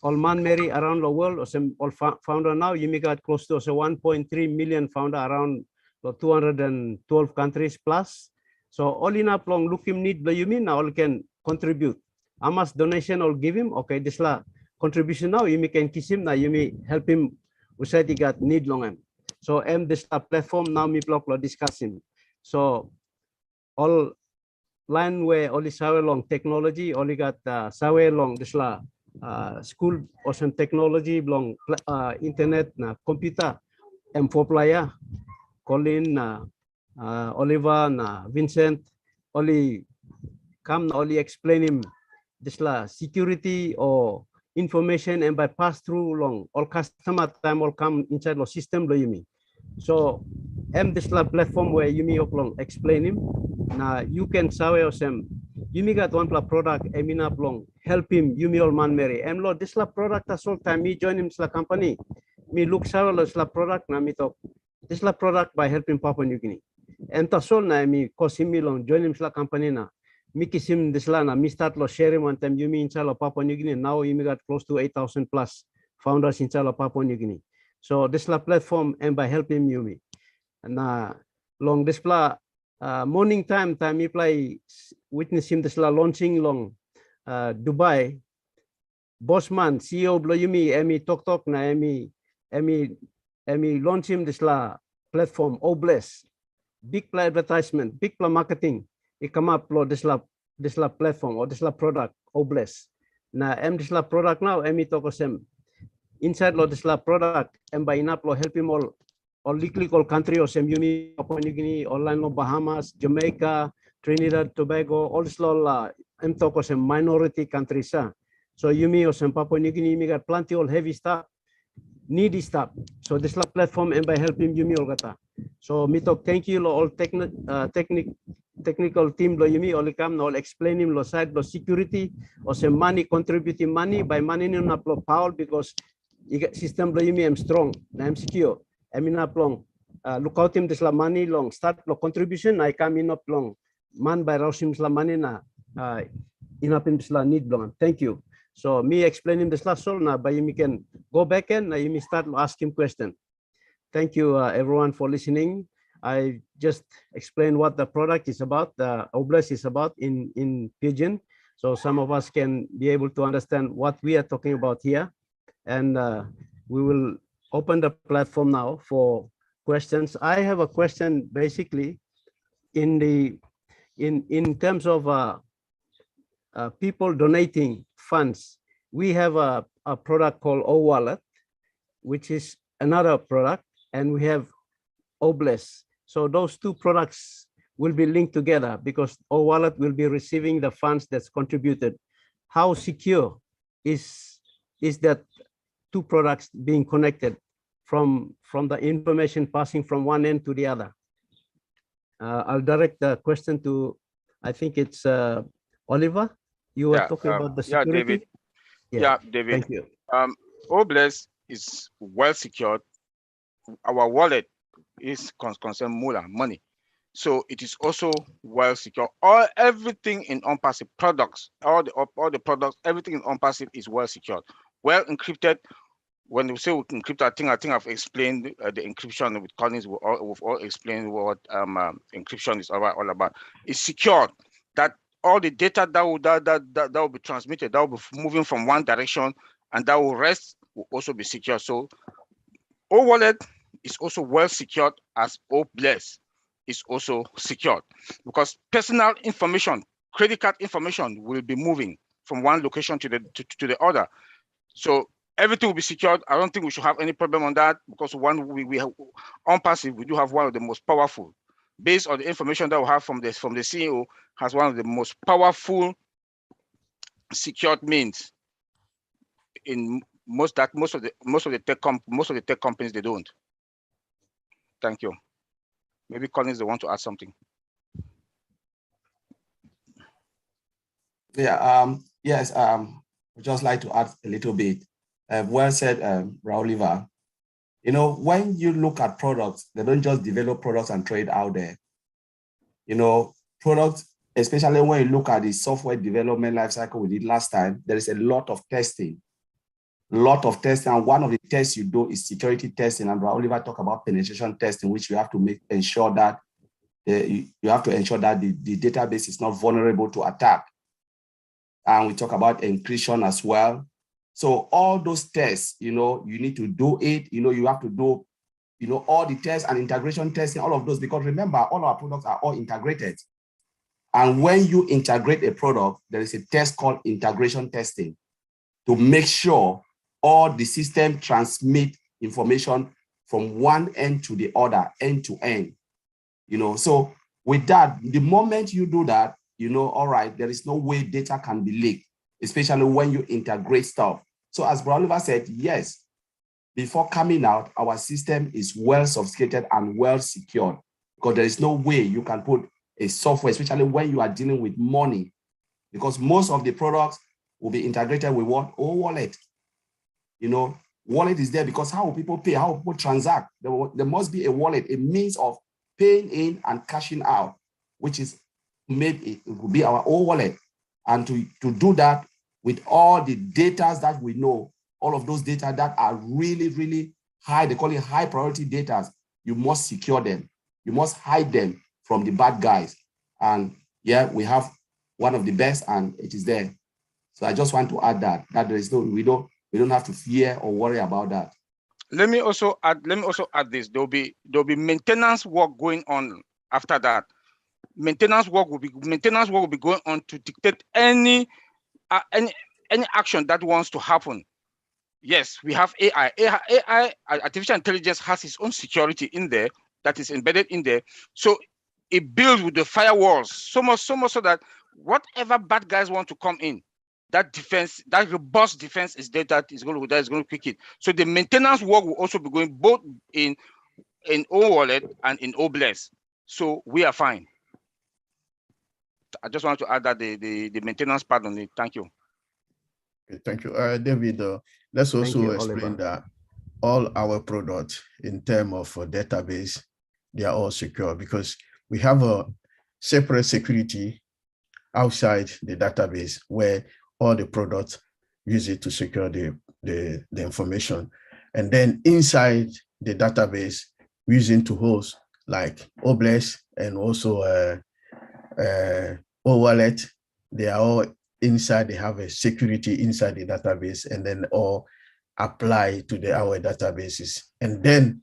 all man Mary around the world or some all founder now you me got close to 1.3 million founder around 212 countries plus. So all in up long look him need you mean now all can contribute. Amas donation or give him okay this la contribution now you me can kiss him now you me help him he got need long him. So this la platform now me block lo discuss him. So all line where only sawe long technology only got sawe long this la school or some technology long internet na computer M4 player Colin Oliver na Vincent only come only explain him this la security or information and by pass through long all customer time all come inside the system lo you mean. So this la platform where you me long explain him na you can sawe or some you me got one product emina long help him you me all man Mary lo this la product as all time me join him la company me look sawe la product na me talk this la product by helping Papua New Guinea and tasol na me cause him long join him la company na me kiss him this la na me start lo share him one time you me inside Papua New Guinea now you me got close to 8,000 plus founders inside Papua New Guinea. So this la platform and by helping you me na long this la morning time me play witness him this la launching long Dubai Bossman CEO blow you me emi talk na emi launch him this la platform Obless big play advertisement big play marketing it come up lo this la platform or this la product Obless na this la product now emi talk sem inside lo this la product and by enough lo help him all click all country or some uni Papua New Guinea online lo Bahamas Jamaica Trinidad Tobago all this lo em talk or some minority countries so you me or some Papua New Guinea me got plenty all heavy stuff needy stuff so this la platform and by helping you me all gata so me talk thank you lo all technical team lo you me all come all explain him lo side lo security or some money contributing money by money no na power because system lo you me am strong na am secure I mean up long look out him this la money long start lo contribution I come in up long man by him la money na in up him this la need long thank you. So me explaining this last soul now, but you can go back and you may start asking question. Thank you everyone for listening. I just explained what the product is about, the Obless is about in Pidgin. So some of us can be able to understand what we are talking about here. And we will open the platform now for questions. I have a question basically in in terms of people donating funds, we have a product called O-Wallet, which is another product, and we have O-Bless. So those two products will be linked together because O-Wallet will be receiving the funds that's contributed. How secure is that two products being connected from the information passing from one end to the other? I'll direct the question to, I think it's Oliver. You were talking about the security. Yeah, David. Yeah, David. Thank you. O-Bless is well secured. Our wallet is concerned Mula money, so it is also well secure. Everything in OnPassive products, all the products, everything in OnPassive is well secured, well encrypted. When we say we encrypt, I think I've explained the encryption with Collins. We've all explained what encryption is all about. It's secured. That all the data that will be transmitted, that will be moving from one direction, and that will rest will also be secure. So O-Wallet is also well secured, as O-Bless is also secured, because personal information, credit card information will be moving from one location to the other. So everything will be secured. I don't think we should have any problem on that, because we have OnPassive, we do have one of the most powerful, based on the information that we have from the CEO, has one of the most powerful secured means in most of the tech companies they don't. Thank you. Maybe Collins, they want to add something. Yeah. Yes. I'd just like to add a little bit. Well said, Rauliva. You know, when you look at products, they don't just develop products and trade out there. You know, products, especially when you look at the software development lifecycle we did last time, there is a lot of testing. And one of the tests you do is security testing. And Oliver talked about penetration testing, which you have to ensure that the database is not vulnerable to attack. And we talk about encryption as well. So all those tests, you know, you need to do it. You know, you have to do, you know, all the tests and integration testing, all of those, because remember, all our products are all integrated. And when you integrate a product, there is a test called integration testing to make sure all the system transmit information from one end to the other, end to end. You know, so with that, the moment you do that, you know, all right, there is no way data can be leaked, especially when you integrate stuff. So as Oliver said, yes, before coming out, our system is well sophisticated and well secured, because there is no way you can put a software, especially when you are dealing with money, because most of the products will be integrated with what? O-Wallet. You know, wallet is there because how will people pay? How will people transact? There must be a wallet, a means of paying in and cashing out, which is maybe it will be our O-Wallet. And to do that with all the data that we know, all of those data that are really, really high, they call it high priority data, you must secure them. You must hide them from the bad guys. And yeah, we have one of the best, and it is there. So I just want to add that there is no, we don't have to fear or worry about that. Let me also add this. There'll be maintenance work going on after that. Maintenance work will be going on to dictate any action that wants to happen. Yes, we have AI. AI, artificial intelligence, has its own security in there that is embedded in there. So it builds with the firewalls so much so that whatever bad guys want to come in, that defense, that robust defense is there, that is going to quick it. So the maintenance work will also be going both in O-Wallet and in O-Bless. So we are fine. I just want to add that the maintenance part on it. Thank you. Thank you. David, let's also explain that all our products in terms of database, they are all secure, because we have a separate security outside the database where all the products use it to secure the information. And then inside the database, using tools like O-Bless and also O-Wallet, they are all inside, they have a security inside the database, and then all apply to our databases. And then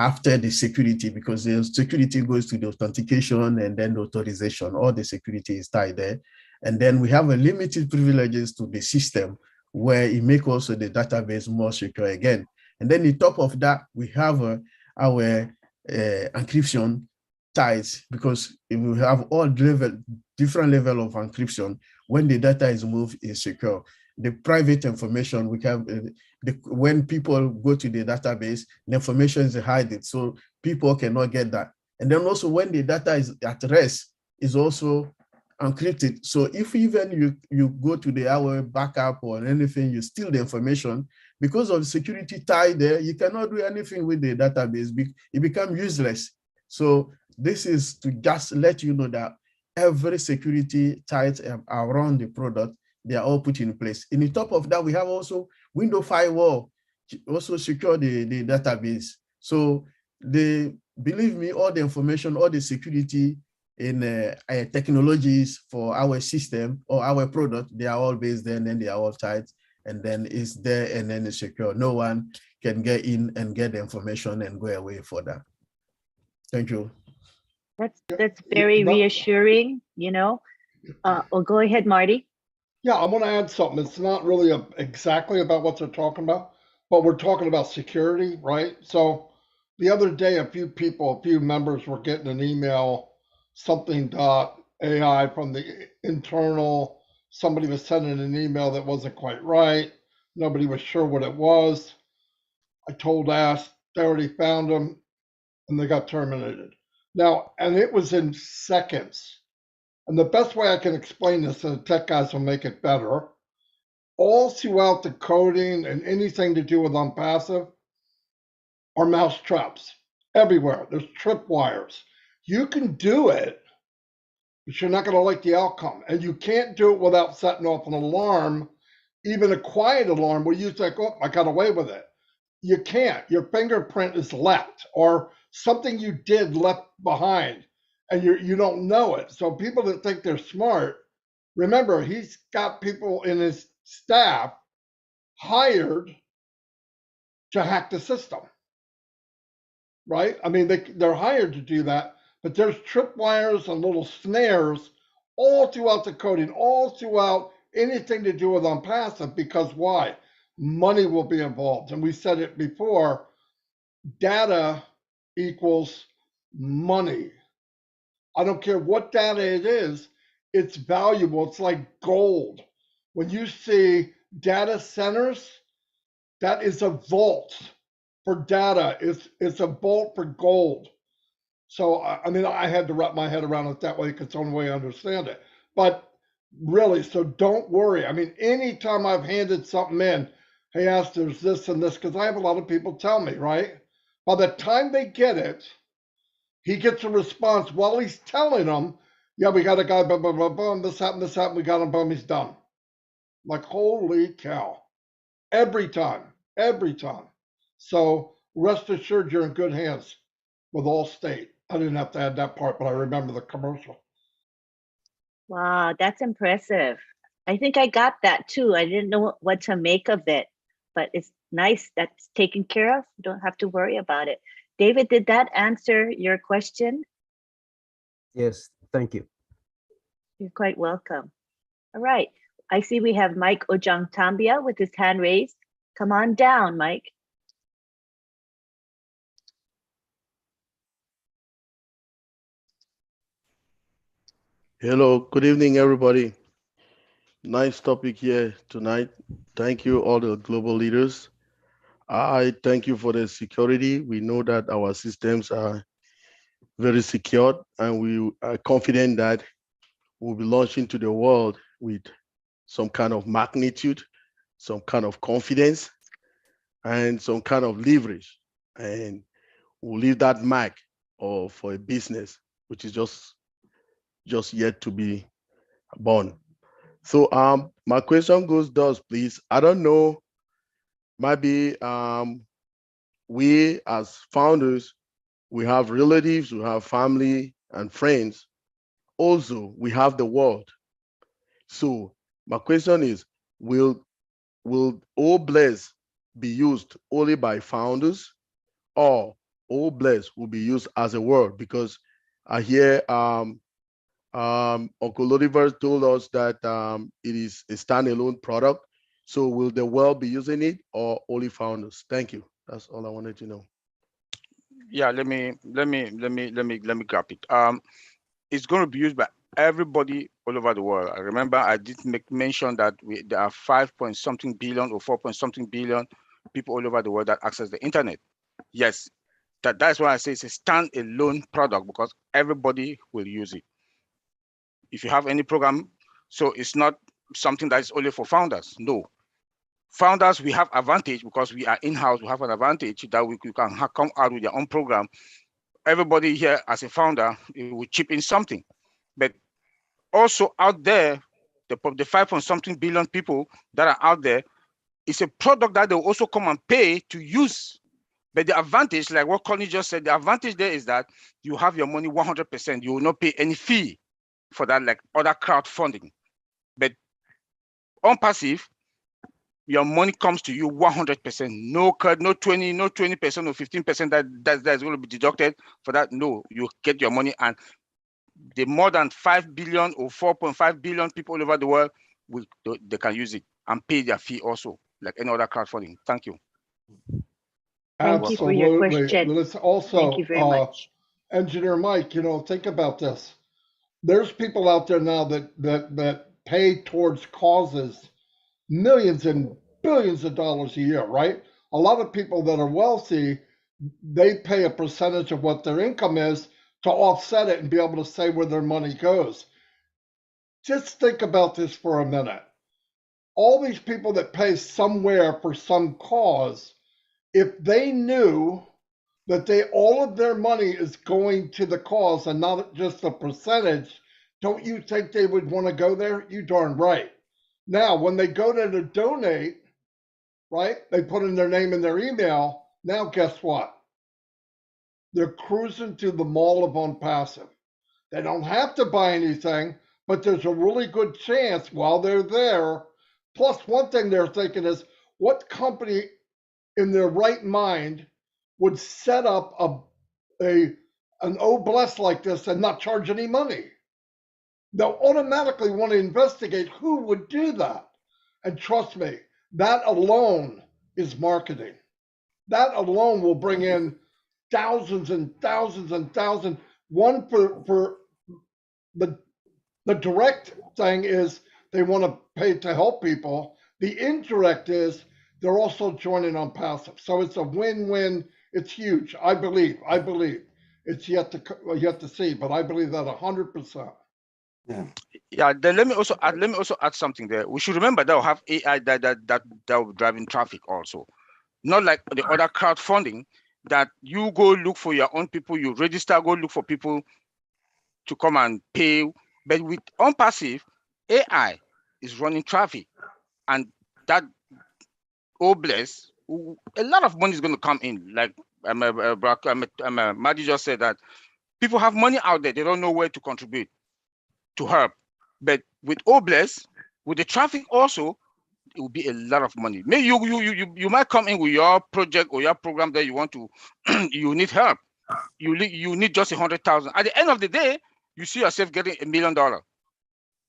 after the security, because the security goes to the authentication and then the authorization. All the security is tied there. And then we have a limited privileges to the system where it makes also the database more secure again. And then on top of that, we have our encryption ties, because if we have all different level of encryption, when the data is moved, is secure. The private information we have, when people go to the database, the information is hidden, so people cannot get that. And then also when the data is at rest, is also encrypted. So if even you go to our backup or anything, you steal the information, because of security tie there, you cannot do anything with the database. It becomes useless. So this is to just let you know that every security ties around the product, they are all put in place. In the top of that, we have also window firewall, also secure the database. So believe me, all the information, all the security in technologies for our system or our product, they are all based there, and then they are all tied, and then it's there, and then it's secure. No one can get in and get the information and go away for that. Thank you. That's very reassuring, you know. Well, go ahead, Marty. Yeah, I want to add something. It's not really exactly about what they're talking about, but we're talking about security, right? So the other day, a few members were getting an email, something.ai from the internal. Somebody was sending an email that wasn't quite right. Nobody was sure what it was. I told Ash, they already found them, and they got terminated. Now, and it was in seconds. And the best way I can explain this, and the tech guys will make it better, all throughout the coding and anything to do with OnPassive are mouse traps everywhere. There's tripwires. You can do it, but you're not going to like the outcome. And you can't do it without setting off an alarm, even a quiet alarm where you think, oh, I got away with it. You can't. Your fingerprint is left, or something you did left behind, and you don't know it. So people that think they're smart, remember, he's got people in his staff hired to hack the system, right? I mean, they're hired to do that, but there's tripwires and little snares all throughout the coding, all throughout anything to do with OnPassive, because why? Money will be involved. And we said it before, data equals money. I don't care what data it is, it's valuable. It's like gold. When you see data centers, that is a vault for data. It's a vault for gold. So, I mean, I had to wrap my head around it that way because it's the only way I understand it. But really, so don't worry. I mean, anytime I've handed something in, hey, Ash, there's this and this, because I have a lot of people tell me, right? By the time they get it, he gets a response while he's telling them, yeah, we got a guy, blah, blah, blah, blah, this happened, we got him, boom, he's done. Like, holy cow. Every time. So rest assured you're in good hands with Allstate. I didn't have to add that part, but I remember the commercial. Wow, that's impressive. I think I got that too. I didn't know what to make of it, but it's nice that's taken care of. You don't have to worry about it. David, did that answer your question? Yes, thank you. You're quite welcome. All right. I see we have Mike Ojangtambia with his hand raised. Come on down, Mike. Hello, good evening, everybody. Nice topic here tonight. Thank you, all the global leaders. I thank you for the security. We know that our systems are very secured, and we are confident that we'll be launching to the world with some kind of magnitude, some kind of confidence, and some kind of leverage. And we'll leave that mark for a business, which is just yet to be born. So my question goes thus, please. I don't know, maybe we as founders, we have relatives, we have family and friends. Also, we have the world. So my question is, will OBless be used only by founders, or Obless will be used as a word, because I hear Uncle Oliver told us that it is a standalone product. So will the world be using it, or only founders? Thank you. That's all I wanted to know. Yeah, let me grab it. It's going to be used by everybody all over the world. I remember I did make mention that there are 5 point something billion or 4 point something billion people all over the world that access the internet. Yes, that's why I say it's a standalone product, because everybody will use it. If you have any program, so it's not something that is only for founders. No, founders, we have advantage because we are in-house. We have an advantage that we can come out with your own program. Everybody here as a founder, it will chip in something. But also out there, the 5 point something billion people that are out there, it's a product that they'll also come and pay to use. But the advantage, like what Connie just said, the advantage there is that you have your money 100%. You will not pay any fee for that, like other crowdfunding. But on passive, your money comes to you 100%. No cut, no 20% or 15% that's going to be deducted for that. No, you get your money, and the more than 5 billion or 4.5 billion people all over the world, they can use it and pay their fee also, like any other crowdfunding. Thank you. Thank you for your Absolutely. question. Let's Thank also, you very much. Engineer Mike, think about this. There's people out there now that pay towards causes millions and billions of dollars a year, right? A lot of people that are wealthy, they pay a percentage of what their income is to offset it and be able to say where their money goes. Just think about this for a minute. All these people that pay somewhere for some cause, if they knew that all of their money is going to the cause and not just a percentage, don't you think they would want to go there? You darn right. Now, when they go there to donate, right, they put in their name and their email. Now, guess what? They're cruising to the mall of Unpassive. They don't have to buy anything, but there's a really good chance while they're there. Plus, one thing they're thinking is, what company in their right mind would set up an OBLES like this and not charge any money? They'll automatically want to investigate who would do that. And trust me, that alone is marketing. That alone will bring in thousands and thousands and thousands. One for the direct thing is they want to pay to help people. The indirect is they're also joining on passive. So it's a win-win. It's huge. I believe. It's yet to see, but I believe that 100%. Yeah. Then let me also add something there. We should remember that we'll have AI that will be driving traffic also. Not like the other crowdfunding that you go look for your own people, you register, go look for people to come and pay. But with Unpassive, AI is running traffic, and that OBLES, a lot of money is going to come in. Like Maddie just said that people have money out there, they don't know where to contribute to help. But with OBLES, with the traffic also, it will be a lot of money. Maybe you might come in with your project or your program that you want to, you need help. You need just 100,000. At the end of the day, you see yourself getting $1 million,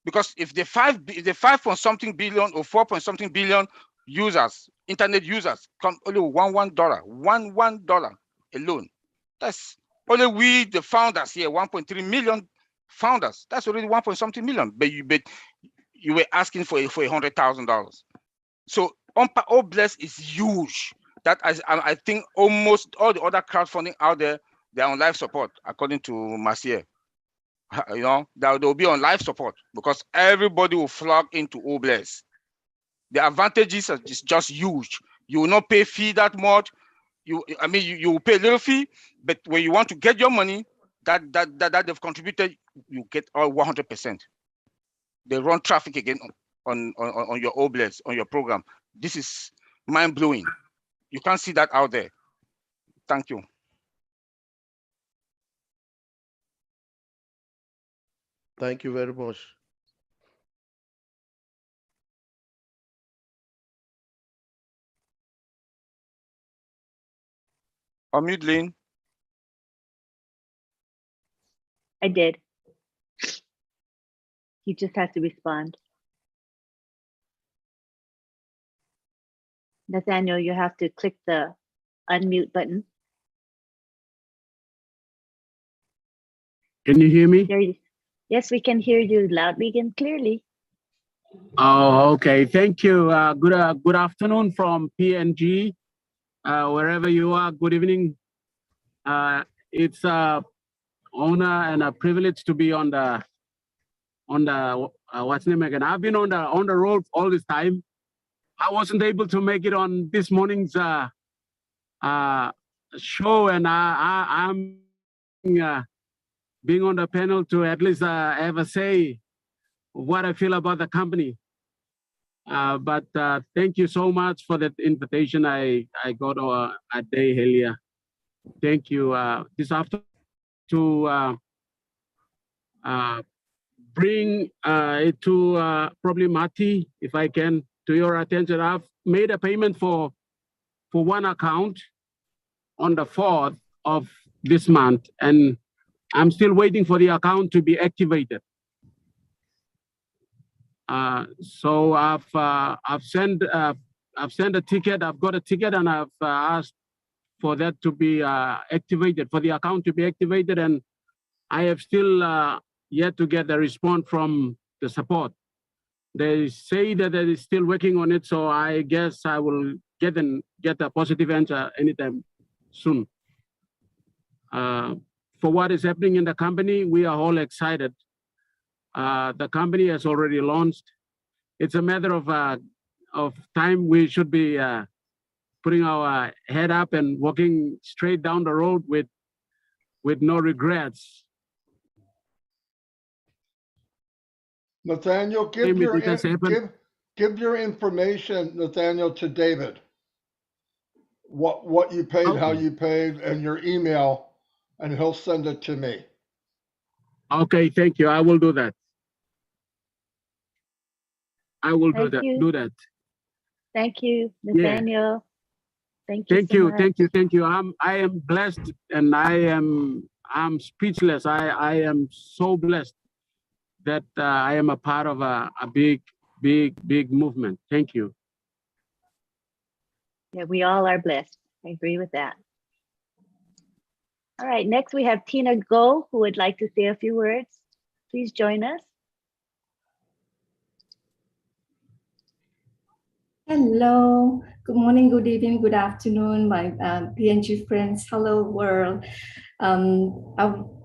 because if the 5 point something billion or 4 point something billion users, internet users, come only $1 alone, that's only we the founders here, 1.3 million founders. That's already 1 point something million. But you were asking for $100,000. So OBLES is huge. That I think almost all the other crowdfunding out there, they're on life support, according to Marcia. They'll be on life support because everybody will flock into OBLES. The advantages are just huge. You will not pay fee that much. You will pay a little fee, but when you want to get your money that they've contributed, you get all 100%. They run traffic again on your OBLES, on your program. This is mind-blowing. You can't see that out there. Thank you. Thank you very much. Unmute, Lynn. I did. He just has to respond. Nathaniel, you have to click the unmute button. Can you hear me? There you, yes, we can hear you loudly and clearly. Oh, okay. Thank you. Good afternoon from PNG, wherever you are. Good evening. It's a honor and a privilege to be on the what's the name again? I've been on the road all this time. I wasn't able to make it on this morning's show, and I'm being on the panel to at least have a say what I feel about the company. But thank you so much for that invitation. I got a day earlier. Thank you. This afternoon to bring it to probably Mati, if I can, to your attention. I've made a payment for one account on the 4th of this month, and I'm still waiting for the account to be activated. So I've sent a ticket. I've got a ticket, and I've asked for that to be activated, for the account to be activated, and I have still yet to get a response from the support. They say that they're still working on it, so I guess I will get a positive answer anytime soon. For what is happening in the company, we are all excited. The company has already launched. It's a matter of time. We should be putting our head up and walking straight down the road with no regrets. Nathaniel, give your information, Nathaniel, to David. What you paid, how you paid, and your email, and he'll send it to me. Okay, thank you. I will do that. I will do that. Thank you, Nathaniel. Yeah. Thank you. Thank you. I am blessed, and I'm speechless. I am so blessed that I am a part of a big movement. Thank you. Yeah, we all are blessed. I agree with that. All right, next we have Tina Go, who would like to say a few words. Please join us. Hello, good morning, good evening, good afternoon, my PNG friends. Hello, world.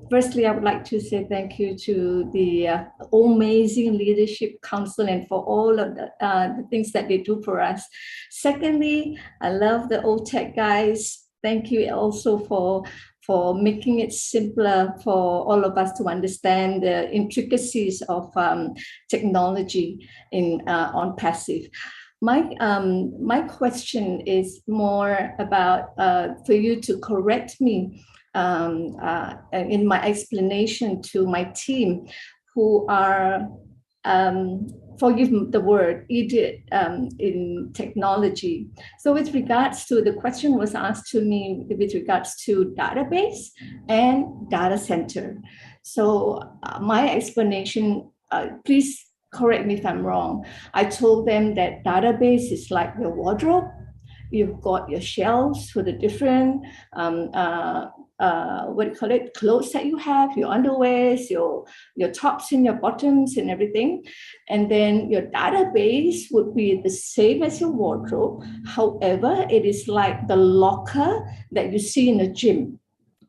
Firstly, I would like to say thank you to the amazing leadership council and for all of the things that they do for us. Secondly, I love the Otech guys. Thank you also for making it simpler for all of us to understand the intricacies of technology on passive. My question is more about for you to correct me in my explanation to my team, who are, forgive the word, idiot in technology. So with regards to, the question was asked to me with regards to database and data center. So my explanation, please correct me if I'm wrong. I told them that database is like your wardrobe. You've got your shelves for the different clothes that you have, your underwears, your tops and your bottoms and everything. And then your database would be the same as your wardrobe. However, it is like the locker that you see in a gym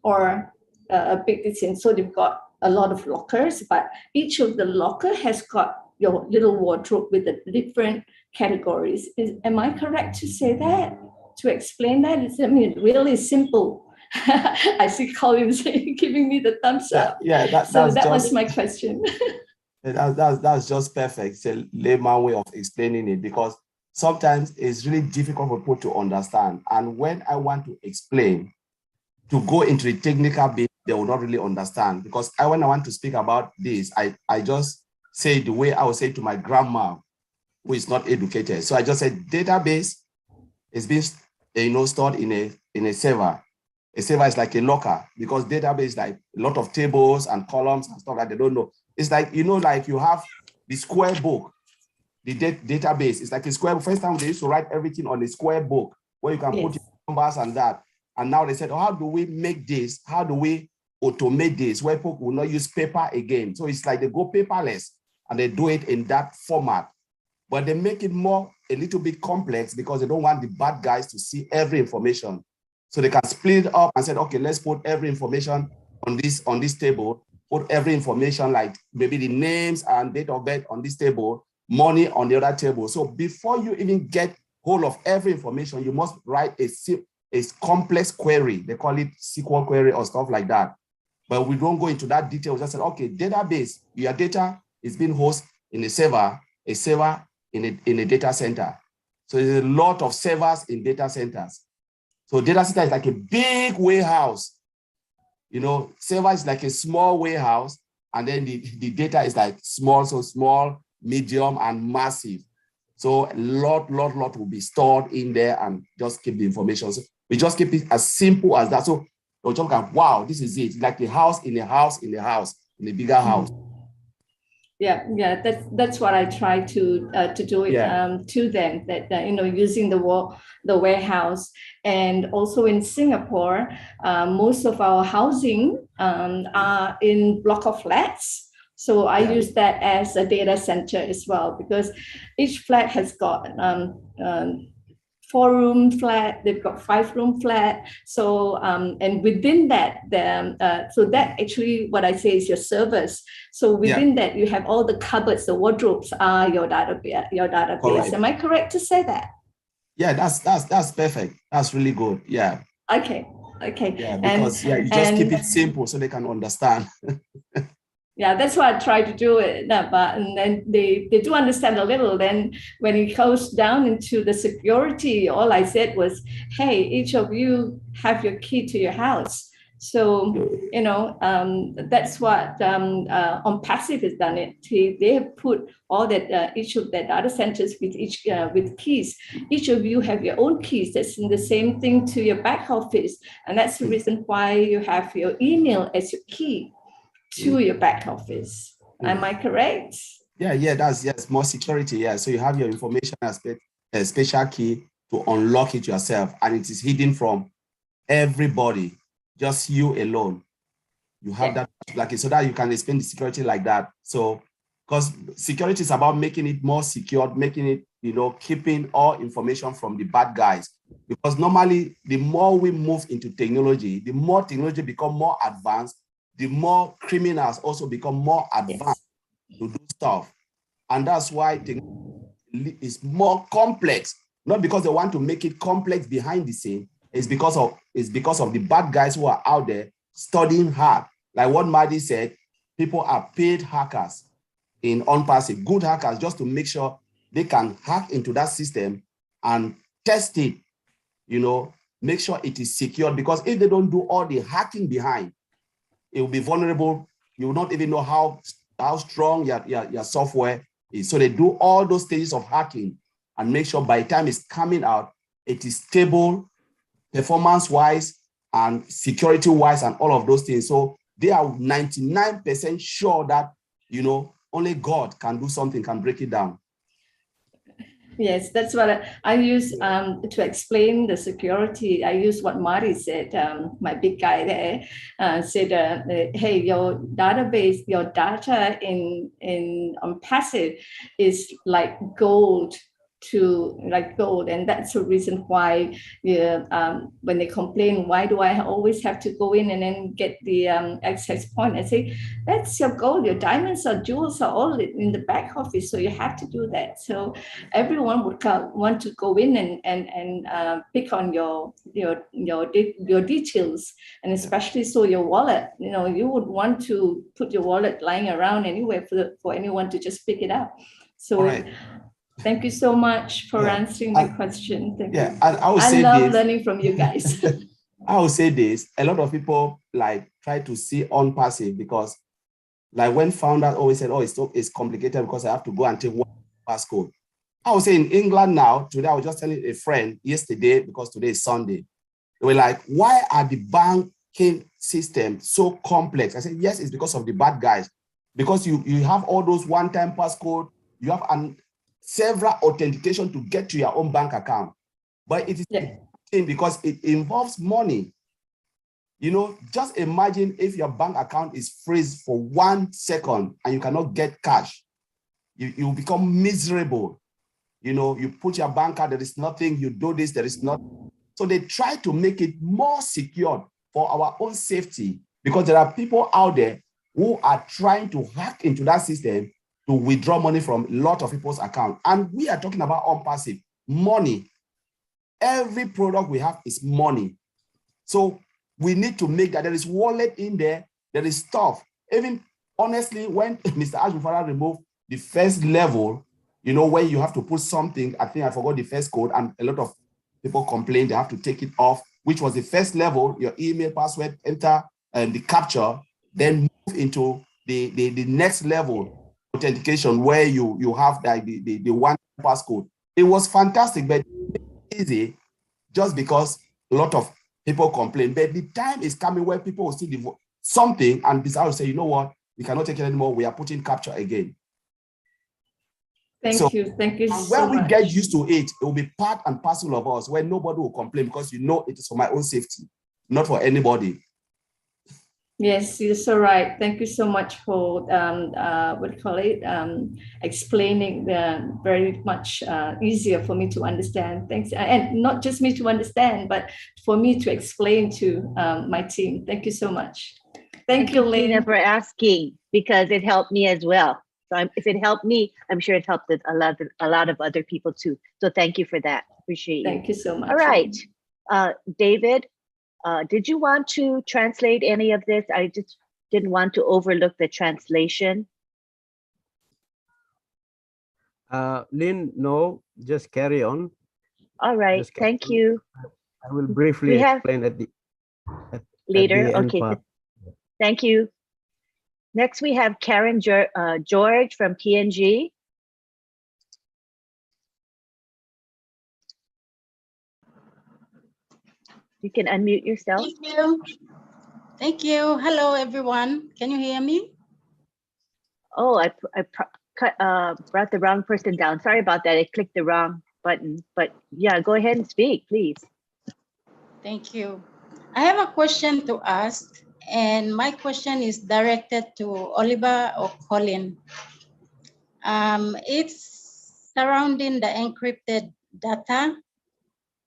or a big distance. So they've got a lot of lockers, but each of the locker has got your little wardrobe with the different categories. Am I correct to say that? To explain that? It's, I mean, really simple. I see Colin giving me the thumbs up. Yeah, that was my question. That's just perfect. It's a layman way of explaining it, because sometimes it's really difficult for people to understand. And when I want to explain, to go into the technical bit, they will not really understand. Because when I want to speak about this, I just say the way I would say to my grandma, who is not educated. So I just said database is being stored in a server. A server is like a locker, because database is like a lot of tables and columns and stuff that they don't know. It's like, you know, like you have the square book, the database. It's like a square book. First time they used to write everything on a square book where you can put your numbers and that. And now they said, oh, how do we make this? How do we automate this where people will not use paper again? So it's like they go paperless and they do it in that format. But they make it a little bit complex because they don't want the bad guys to see every information. So they can split it up and say, okay, let's put every information on this table, put every information like maybe the names and date of birth on this table, money on the other table. So before you even get hold of every information, you must write a complex query. They call it SQL query or stuff like that. But we don't go into that detail. We just said, okay, database, your data is being hosted in a server in a data center. So there's a lot of servers in data centers. So data center is like a big warehouse. You know, server is like a small warehouse, and then the data is like small, so small, medium, and massive. So a lot will be stored in there and just keep the information. So we just keep it as simple as that. So you're talking, wow, this is it. Like a house in a house in a house, in a bigger house. Yeah, that's what I try to do it to them, that you know, using the warehouse. And also in Singapore, most of our housing are in block of flats. So I use that as a data center as well, because each flat has got 4-room flat, they've got 5-room flat. So, and within that, so that actually what I say is your servers. So within that, you have all the cupboards, the wardrobes are your database. Correct. Am I correct to say that? Yeah, that's perfect. That's really good. Yeah. Okay. Yeah, because you just keep it simple so they can understand. Yeah, that's what I try to do it. But and then they do understand a little. Then when it goes down into the security, all I said was, hey, each of you have your key to your house. So, you know, that's what on Passive has done it. They have put all that, each of their data centers with keys. Each of you have your own keys. That's in the same thing to your back office. And that's the reason why you have your email as your key to your back office. Am I correct? Yeah, that's more security. Yeah, so you have your information as a special key to unlock it yourself, and it is hidden from everybody, just you alone. You have that like so that you can explain the security like that. So, because security is about making it more secure, making it, you know, keeping all information from the bad guys. Because normally, the more we move into technology, the more technology become more advanced, the more criminals also become more advanced to do stuff. And that's why technology is more complex, not because they want to make it complex behind the scene. It's because of the bad guys who are out there studying hard. Like what Madi said, people are paid hackers in OnPassive, good hackers, just to make sure they can hack into that system and test it, you know, make sure it is secure. Because if they don't do all the hacking behind, it will be vulnerable. You will not even know how strong your software is. So they do all those stages of hacking and make sure by the time it's coming out, it is stable, performance-wise and security-wise and all of those things. So they are 99% sure that, you know, only God can do something, can break it down. Yes, that's what I use to explain the security. I use what Marty said, my big guy there, said, hey, your database, your data on Passive is like gold and that's the reason why when they complain, why do I always have to go in and then get the access point? I say, that's your gold, your diamonds or jewels are all in the back office, so you have to do that. So everyone would want to go in and pick on your details, and especially so your wallet, you know, you would want to put your wallet lying around anywhere for anyone to just pick it up. So thank you so much for answering my question. Thank you. And I love learning from you guys. I will say this, a lot of people like try to see OnPassive because like when founders always said, oh, it's complicated because I have to go and take one passcode. I would say in England now, today I was just telling a friend yesterday, because today is Sunday, They were like, why are the banking system so complex? I said, yes, it's because of the bad guys. Because you have all those one-time passcode, you have several authentication to get to your own bank account. But it is because it involves money. You know, just imagine if your bank account is freeze for 1 second and you cannot get cash. You become miserable. You know, you put your bank card, there is nothing, you do this, there is nothing. So they try to make it more secure for our own safety, because there are people out there who are trying to hack into that system to withdraw money from a lot of people's accounts. And we are talking about unpassive money. Every product we have is money. So we need to make that there is wallet in there, there is stuff. Even honestly, when Mr. Ash Mufare removed the first level, you know, where you have to put something, I think I forgot the first code, and a lot of people complain they have to take it off, which was the first level, your email, password, enter, and the capture, then move into the next level authentication where you have the one passcode. It was fantastic, but easy just because a lot of people complain. But the time is coming where people will see something and decide to say, you know what, we cannot take it anymore. We are putting capture again. Thank you so when much. we get used to it, it will be part and parcel of us, where nobody will complain, because you know it is for my own safety, not for anybody. Yes, you're so right. Thank you so much for what do you call it? Explaining very much easier for me to understand. Thanks, and not just me to understand, but for me to explain to my team. Thank you so much. Thank you, Lynn, Tina, for asking, because it helped me as well. So if it helped me, I'm sure it helped a lot of other people too. So thank you for that. Appreciate you. Thank you so much. All right, David. Did you want to translate any of this? I just didn't want to overlook the translation. Lynn, no, just carry on. All right, thank you. I will briefly explain at the later. End Okay, part. Thank you. Next, we have Karen George from PNG. You can unmute yourself. Thank you. Thank you. Hello, everyone. Can you hear me? Oh, I brought the wrong person down. Sorry about that. I clicked the wrong button. But yeah, go ahead and speak, please. Thank you. I have a question to ask, and my question is directed to Oliver or Colin. It's surrounding the encrypted data,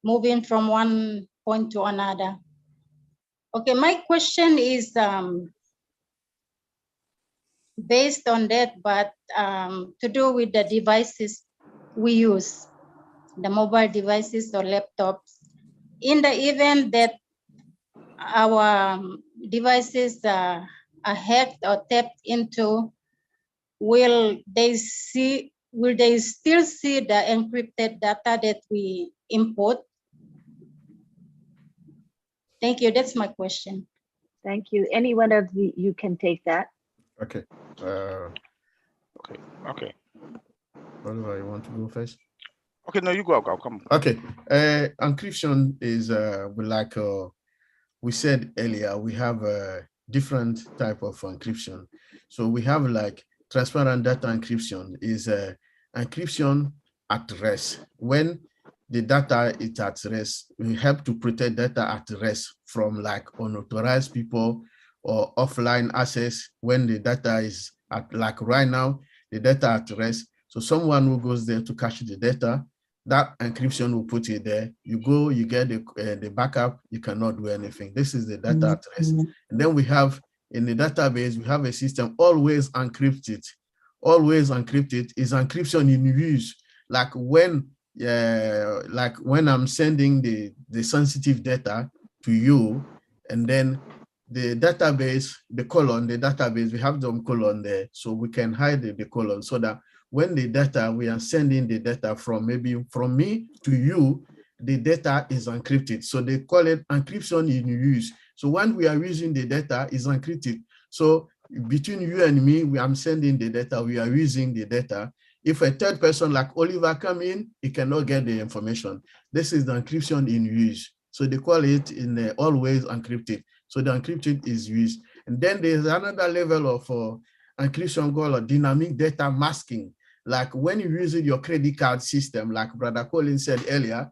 moving from one point to another. Okay, my question is based on that, but to do with the devices we use, the mobile devices or laptops. In the event that our devices are hacked or tapped into, will they still see the encrypted data that we import? Thank you. That's my question. Thank you. Any one of you can take that. Okay. Okay. Oliver, you want to go first? Okay, no, you go. I'll come. Okay. Encryption is like we said earlier, we have a different type of encryption. So we have like transparent data encryption is encryption at rest. When the data is at rest, we help to protect data at rest from like unauthorized people or offline access. When the data is at, like right now, the data at rest. So someone who goes there to cache the data, that encryption will put it there. You go, you get the backup, you cannot do anything. This is the data at rest. And then we have in the database, we have a system always encrypted. Always encrypted is encryption in use. Like when I'm sending the sensitive data to you, and then the database, the database, we have the colon there, so we can hide the colon so that when the data, we are sending the data from maybe from me to you, the data is encrypted. So they call it encryption in use. So when we are using the data, is encrypted. So between you and me, I'm sending the data, we are using the data. If a third person like Oliver come in, he cannot get the information. This is the encryption in use. So they call it in always encrypted. So the encrypted is used. And then there's another level of encryption called dynamic data masking. Like when you use your credit card system, like Brother Colin said earlier,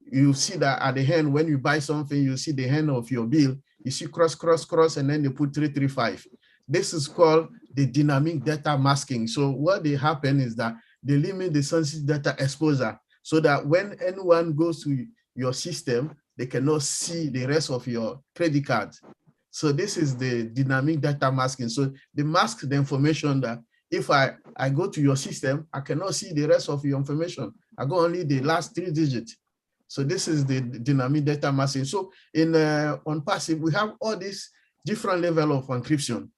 you see that at the end, when you buy something, you see the end of your bill, you see cross, cross, cross, and then they put 335. This is called the dynamic data masking. So what they happen is that they limit the sensitive data exposure so that when anyone goes to your system, they cannot see the rest of your credit card. So this is the dynamic data masking. So they mask the information that if I go to your system, I cannot see the rest of your information. I go only the last 3 digits. So this is the dynamic data masking. So in on passive, we have all these different level of encryption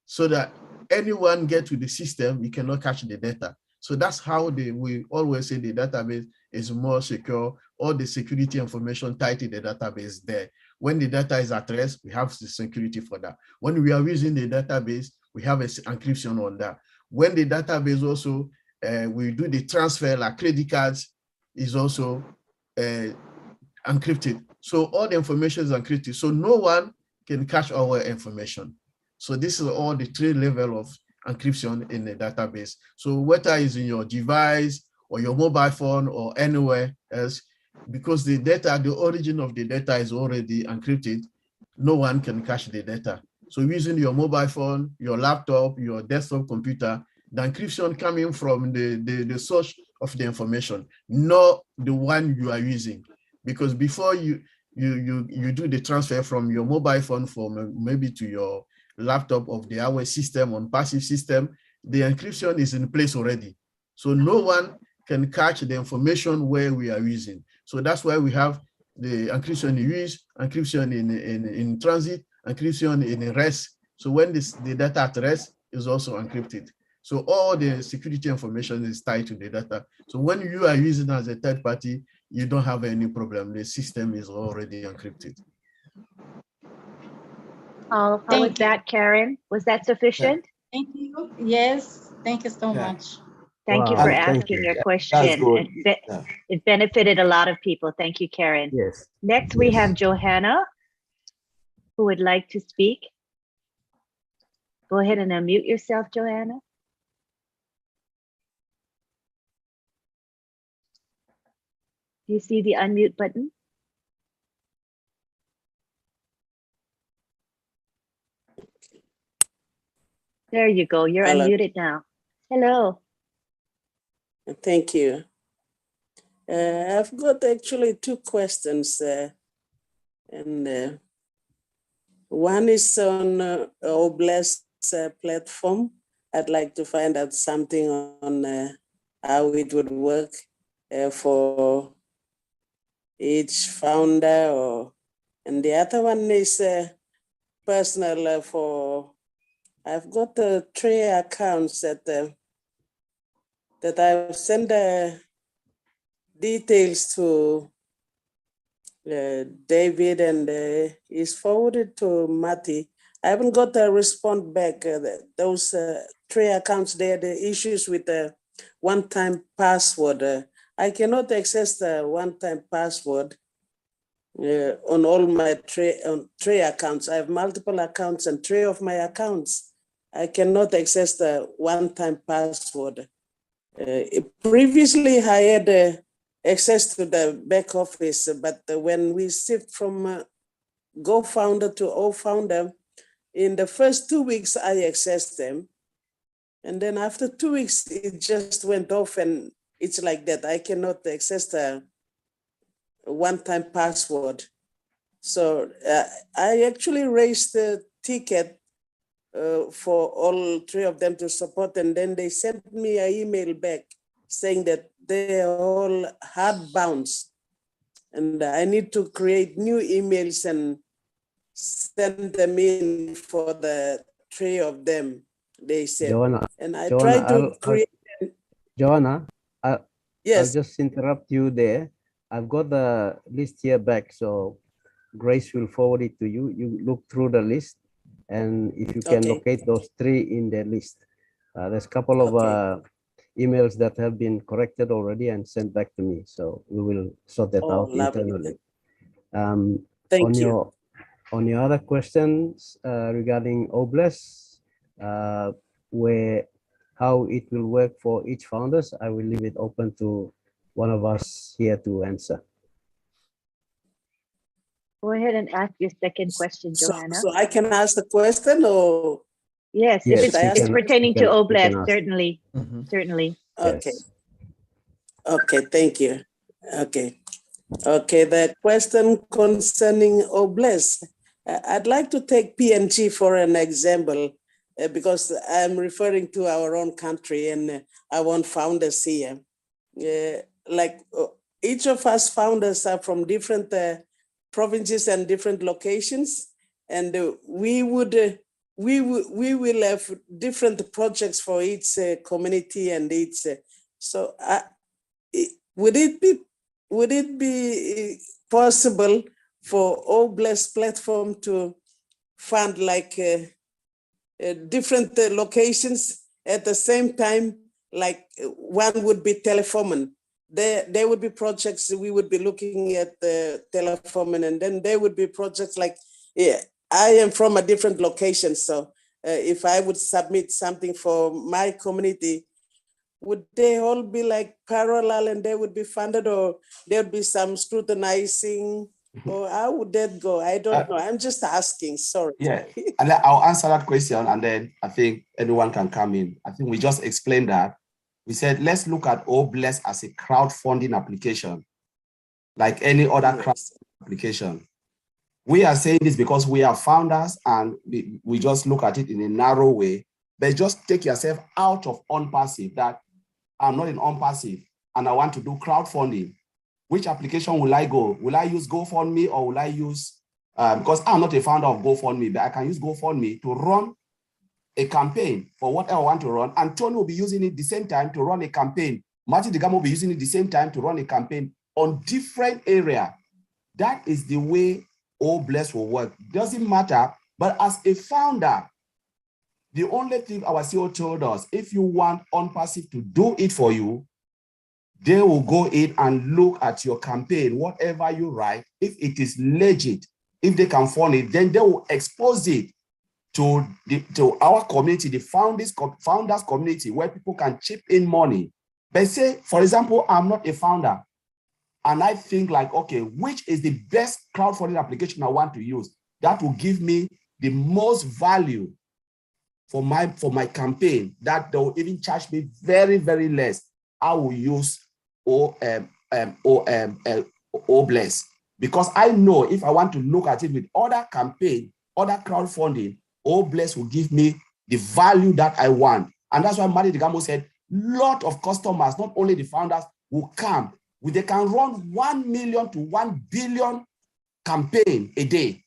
so that anyone get to the system, you cannot catch the data. So that's how we always say the database is more secure. All the security information tied to the database there. When the data is at rest, we have the security for that. When we are using the database, we have an encryption on that. When the database also, we do the transfer, like credit cards is also encrypted. So all the information is encrypted. So no one can catch our information. So this is all the 3 levels of encryption in the database. So whether it's in your device or your mobile phone or anywhere else, because the data, the origin of the data is already encrypted, no one can cache the data. So using your mobile phone, your laptop, your desktop computer, the encryption coming from the source of the information, not the one you are using. Because before you do the transfer from your mobile phone from maybe to your laptop of the our system on passive system, the encryption is in place already. So no one can catch the information where we are using. So that's why we have the encryption in use, encryption in transit, encryption in rest. So when the data at rest is also encrypted. So all the security information is tied to the data. So when you are using as a third party, you don't have any problem. The system is already encrypted. How was Thank you. that, Karen? Was that sufficient? Thank you. Yes, thank you so Yeah. much. Thank you Wow, for thank asking you. your That's question. good. It benefited a lot of people. Thank you, Karen. Yes. Next, we Yes. have Johanna, who would like to speak. Go ahead and unmute yourself, Johanna. Do you see the unmute button? There you go. You're Hello. unmuted now. Hello. Thank you. I've got actually 2 questions, and one is on Oblast platform. I'd like to find out something on how it would work for each founder, and the other one is personal for. I've got 3 accounts that I've sent details to David, and he's forwarded to Matty. I haven't got a response back. Those 3 accounts there, the issues with the one-time password. I cannot access the one-time password on all my 3 accounts. I have multiple accounts, and 3 of my accounts, I cannot access the one-time password. Previously, I had access to the back office, but when we shift from Go Founder to O Founder, in the first 2 weeks, I accessed them. And then after 2 weeks, it just went off, and it's like that. I cannot access the one-time password. So I actually raised the ticket for all 3 of them to support, and then they sent me an email back saying that they are all hard bounds, and I need to create new emails and send them in for the 3 of them, they said. Joanna, And I Joanna, tried to create. Joanna, I'll Yes. just interrupt you there. I've got the list here back, so Grace will forward it to you. You look through the list, and if you can Okay. locate those 3 in the list. There's a couple of emails that have been corrected already and sent back to me, so we will sort that Oh, out lovely. internally. Thank on you. your other questions regarding Obless, where how it will work for each founders, I will leave it open to one of us here to answer. Go ahead and ask your second question, So, Johanna. so I can ask the question, or Yes, if Yes, should I ask? it's pertaining to you Oblast, can ask. certainly, certainly. Okay. Yes. Okay. Thank you. Okay. Okay. The question concerning Oblast, I'd like to take PNG for an example, because I'm referring to our own country, and I want founders here. Each of us founders are from different provinces and different locations, and we will have different projects for each community and each. So would it be possible for Oblast platform to fund different locations at the same time? Like one would be Telefomen. There would be projects we would be looking at the Telefomen, and then there would be projects like, I am from a different location, so if I would submit something for my community, would they all be like parallel and they would be funded, or there would be some scrutinizing, or how would that go? I don't know. I'm just asking. Sorry. Yeah, and I'll answer that question, and then I think anyone can come in. I think we just explained that. We said, let's look at Oblast as a crowdfunding application, like any other crowdfunding application. We are saying this because we are founders and we just look at it in a narrow way, but just take yourself out of on-passive, that I'm not in on-passive and I want to do crowdfunding. Which application will I go? Will I use GoFundMe, or will I use, because I'm not a founder of GoFundMe, but I can use GoFundMe to run a campaign for whatever I want to run. And Tony will be using it the same time to run a campaign. Martin Digamo will be using it the same time to run a campaign on different area. That is the way Oblast will work. Doesn't matter, but as a founder, the only thing our CEO told us, if you want on-passive to do it for you, they will go in and look at your campaign, whatever you write. If it is legit, if they can fund it, then they will expose it to our community, the founders community, where people can chip in money. But say, for example, I'm not a founder, and I think like, okay, which is the best crowdfunding application I want to use that will give me the most value for my campaign, that they'll even charge me very, very less. I will use Oblast, because I know if I want to look at it with other campaign, other crowdfunding, Oblast will give me the value that I want. And that's why Martin Digamo said, lot of customers, not only the founders, will come. They can run 1 million to 1 billion campaign a day.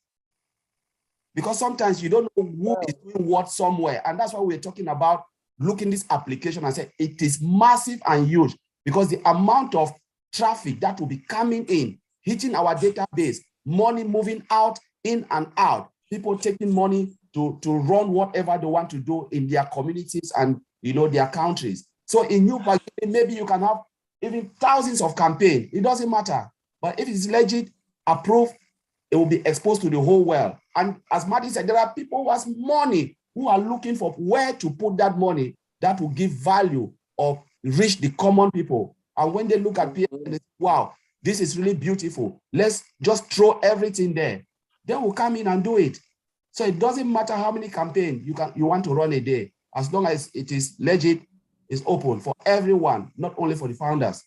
Because sometimes you don't know who is doing what somewhere. And that's why we're talking about looking this application and say it is massive and huge, because the amount of traffic that will be coming in, hitting our database, money moving out, in and out, people taking money to run whatever they want to do in their communities and their countries. So in New Pakistan, maybe you can have even thousands of campaigns. It doesn't matter. But if it's legit, approved, it will be exposed to the whole world. And as Martin said, there are people who has money, who are looking for where to put that money that will give value or reach the common people. And when they look at people, they say, wow, this is really beautiful. Let's just throw everything there. They will come in and do it. So it doesn't matter how many campaigns you want to run a day, as long as it is legit, it's open for everyone, not only for the founders.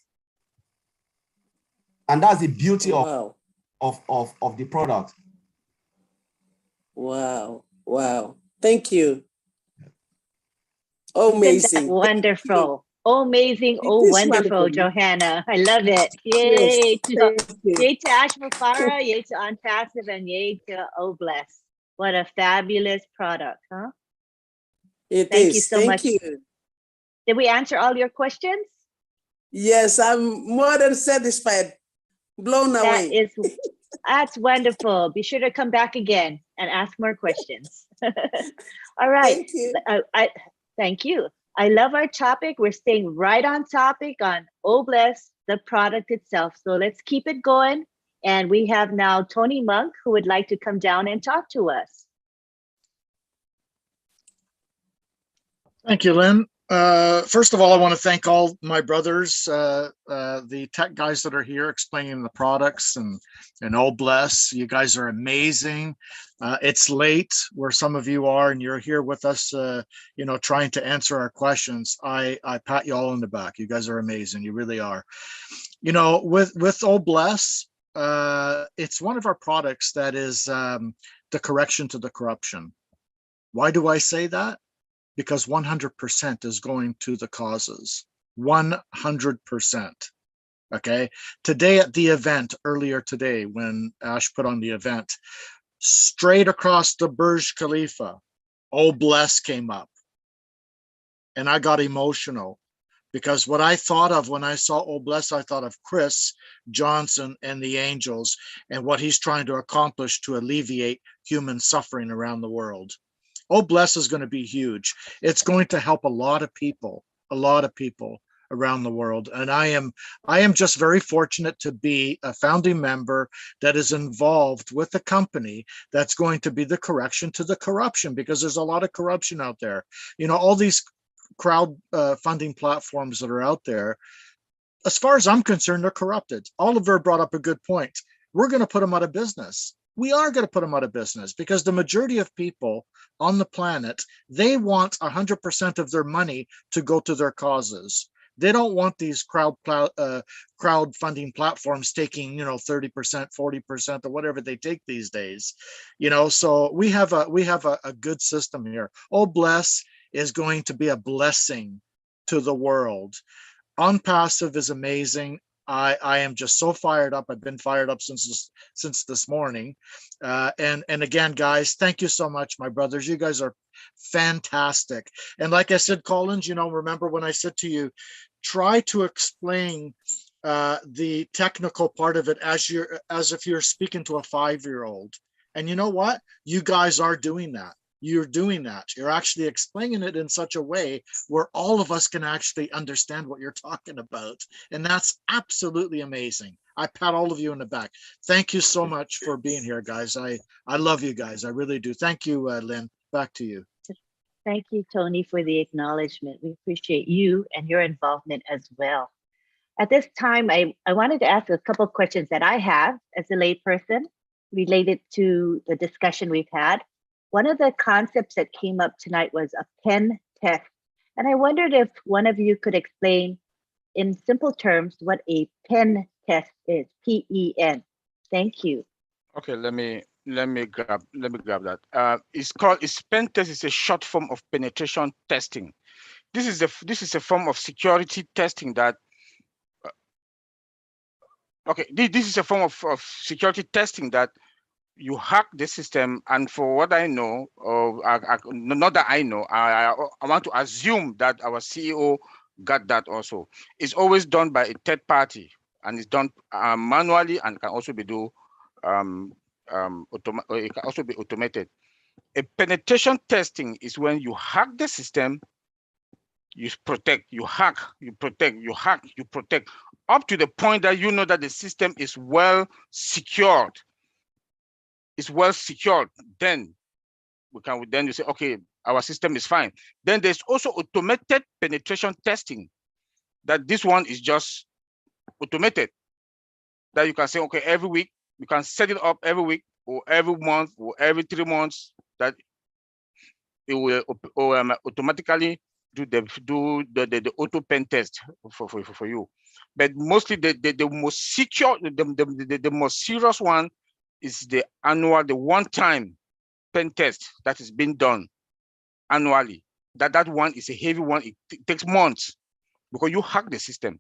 And that's the beauty of the product. Wow. Wow. Thank you. Amazing. Wonderful. Amazing. Oh, wonderful, wonderful. Johanna. I love it. Yes, Yay. thank Yay to Ash Mufare, yay to Unpassive, and yay to Oblast. What a fabulous product, huh? Thank you so much. You. Did we answer all your questions? Yes, I'm more than satisfied. Blown away. That's wonderful. Be sure to come back again and ask more questions. All right. Thank you. Thank you. I love our topic. We're staying right on topic on Oblast, the product itself. So let's keep it going. And we have now Tony Monk, who would like to come down and talk to us. Thank you, Lynn. First of all, I want to thank all my brothers, the tech guys that are here explaining the products, and oh bless, you guys are amazing. It's late where some of you are, and you're here with us, trying to answer our questions. I pat you all on the back. You guys are amazing. You really are. With oh bless, it's one of our products that is the correction to the corruption. Why do I say that? Because 100% is going to the causes, 100%. Okay. Today at the event, earlier today, when Ash put on the event, straight across the Burj Khalifa, oh bless came up. And I got emotional because what I thought of when I saw oh bless, I thought of Chris Johnson and the angels and what he's trying to accomplish to alleviate human suffering around the world. Oh bless is going to be huge. It's going to help a lot of people around the world. And I am just very fortunate to be a founding member that is involved with a company that's going to be the correction to the corruption, because there's a lot of corruption out there. All these crowd funding platforms that are out there, as far as I'm concerned, they're corrupted. Oliver brought up a good point. We're going to put them out of business. We are going to put them out of business because the majority of people on the planet, they want 100% of their money to go to their causes. They don't want these crowdfunding platforms taking, 30%, 40%, or whatever they take these days. So we have a good system here. Oh bless is going to be a blessing to the world. OnPassive is amazing. I am just so fired up. I've been fired up since this morning. And again, guys, thank you so much, my brothers. You guys are fantastic. And like I said, Collins, remember when I said to you, try to explain the technical part of it as if you're speaking to a 5-year-old. And you know what? You guys are doing that. You're doing that. You're actually explaining it in such a way where all of us can actually understand what you're talking about. And that's absolutely amazing. I pat all of you in the back. Thank you so much for being here, guys. I love you guys. I really do. Thank you, Lynn. Back to you. Thank you, Tony, for the acknowledgement. We appreciate you and your involvement as well. At this time, I wanted to ask a couple of questions that I have as a layperson related to the discussion we've had. One of the concepts that came up tonight was a pen test. And I wondered if one of you could explain in simple terms what a pen test is, P-E-N. Thank you. Okay, let me grab that. It's pen test is a short form of penetration testing. This is a form of security testing that this is a form of security testing that you hack the system, and for what I know, not that I know, I want to assume that our CEO got that also. It's always done by a third party, and it's done manually, and can also be it can also be automated. A penetration testing is when you hack the system, you protect, you hack, you protect, you hack, you protect, up to the point that you know that the system is well secured. Is well secured, then you say, okay, our system is fine. Then there's also automated penetration testing, that this one is just automated, that you can say, okay, every week, you can set it up every week or every month or every 3 months, that it will automatically do the auto pen test for you. But mostly the most secure, the most serious one is the one-time pen test that is being done annually. That one is a heavy one. It takes months because you hack the system.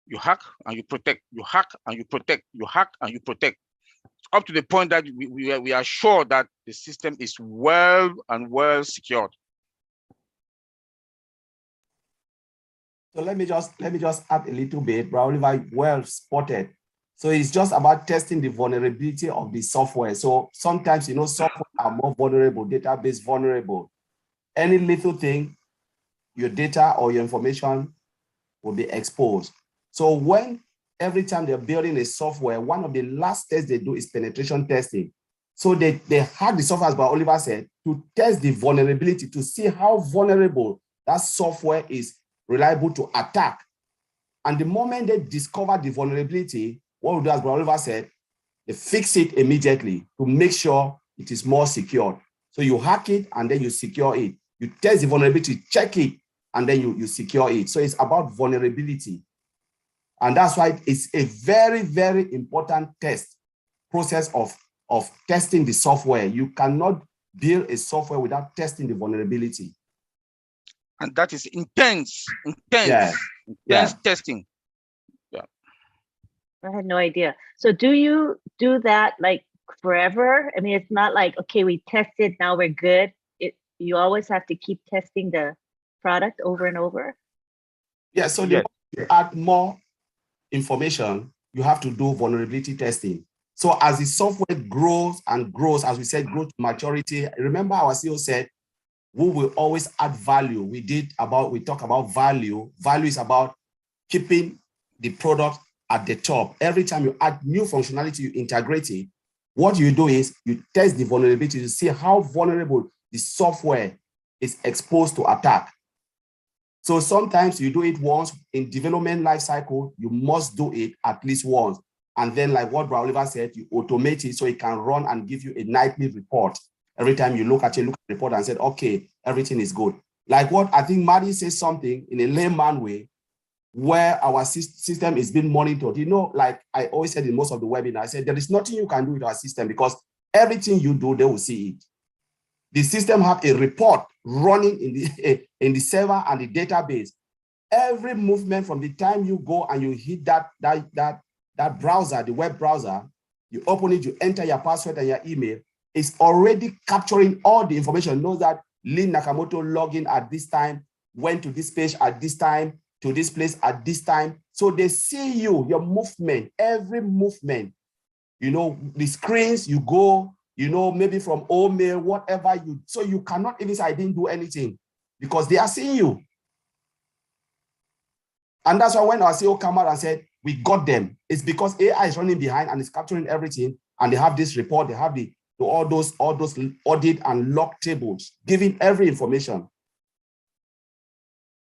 You hack and you protect. You hack and you protect. You hack and you protect, up to the point that we are sure that the system is well secured. So let me just add a little bit, Oliver, well spotted. So it's just about testing the vulnerability of the software. So sometimes, software are more vulnerable, database vulnerable. Any little thing, your data or your information will be exposed. So when every time they're building a software, one of the last tests they do is penetration testing. So they had the software, as Oliver said, to test the vulnerability, to see how vulnerable that software is reliable to attack. And the moment they discover the vulnerability, what we do, as Oliver said, they fix it immediately to make sure it is more secure. So you hack it and then you secure it. You test the vulnerability, check it, and then you secure it. So it's about vulnerability. And that's why it's a very, very important process of testing the software. You cannot build a software without testing the vulnerability. And that is intense testing. Yeah. I had no idea. So do you do that like forever? I mean, it's not like, okay, we tested, now we're good. You always have to keep testing the product over and over? Yeah, so you add more information, you have to do vulnerability testing. So as the software grows and grows, as we said, grow to maturity, remember our CEO said, we will always add value. We talk about value. Value is about keeping the product at the top. Every time you add new functionality, you integrate it. What you do is you test the vulnerability to see how vulnerable the software is exposed to attack. So sometimes you do it once in development lifecycle, you must do it at least once. And then like what Oliver said, you automate it so it can run and give you a nightly report. Every time you look at the report and said, okay, everything is good. Like what I think Maddie says something in a layman way, where our system is being monitored. You know, like I always said in most of the webinar, I said, there is nothing you can do with our system because everything you do, they will see it. The system have a report running in the server and the database. Every movement from the time you go and you hit that browser, the web browser, you open it, you enter your password and your email, it's already capturing all the information. Knows that Lynn Nakamoto logged in at this time, went to this page at this time, to this place at this time. So they see you, your movement, every movement. You know, the screens you go, you know, maybe from old mail, whatever you, so you cannot even say I didn't do anything because they are seeing you. And that's why when our CEO came out and said, we got them, it's because AI is running behind and it's capturing everything. And they have this report, they have all those audit and log tables, giving every information.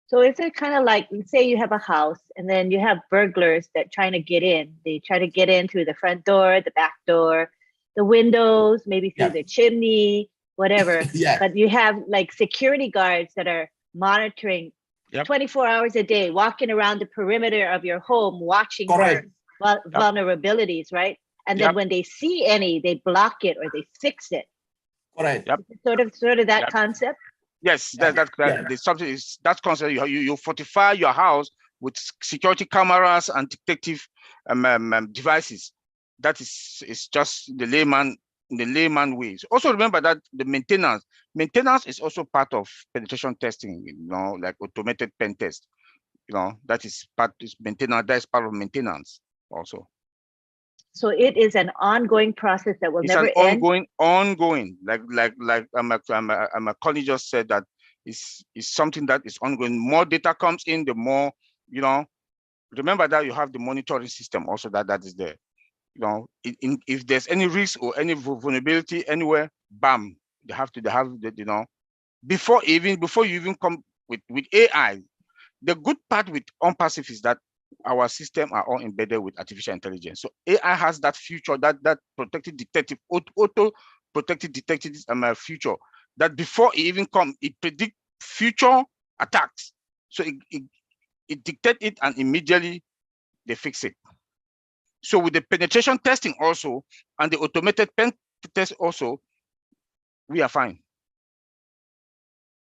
So is it kind of like, say you have a house and then you have burglars that trying to get in. They try to get in through the front door, the back door, the windows, maybe through the chimney, whatever. But you have like security guards that are monitoring 24 hours a day, walking around the perimeter of your home, watching for vulnerabilities, right? And then when they see any, they block it or they fix it. Correct. Sort of that concept. Yes, that concept. You fortify your house with security cameras and detective devices. That is just the layman ways. Also remember that the maintenance is also part of penetration testing. You know, like automated pen test. You know, that is maintenance. That is part of maintenance also. So it is an ongoing process that will never end. Ongoing. Like my colleague just said that is something that is ongoing. More data comes in, the more, you know. Remember that you have the monitoring system also that is there. You know, if there's any risk or any vulnerability anywhere, bam, they have the, you know, before you even come with AI. The good part with OnPassive is that our system are all embedded with artificial intelligence. So AI has that feature, that protected detective, auto protected detective feature, that before it even come, it predict future attacks. So it dictate it and immediately they fix it. So with the penetration testing also and the automated pen test also, we are fine.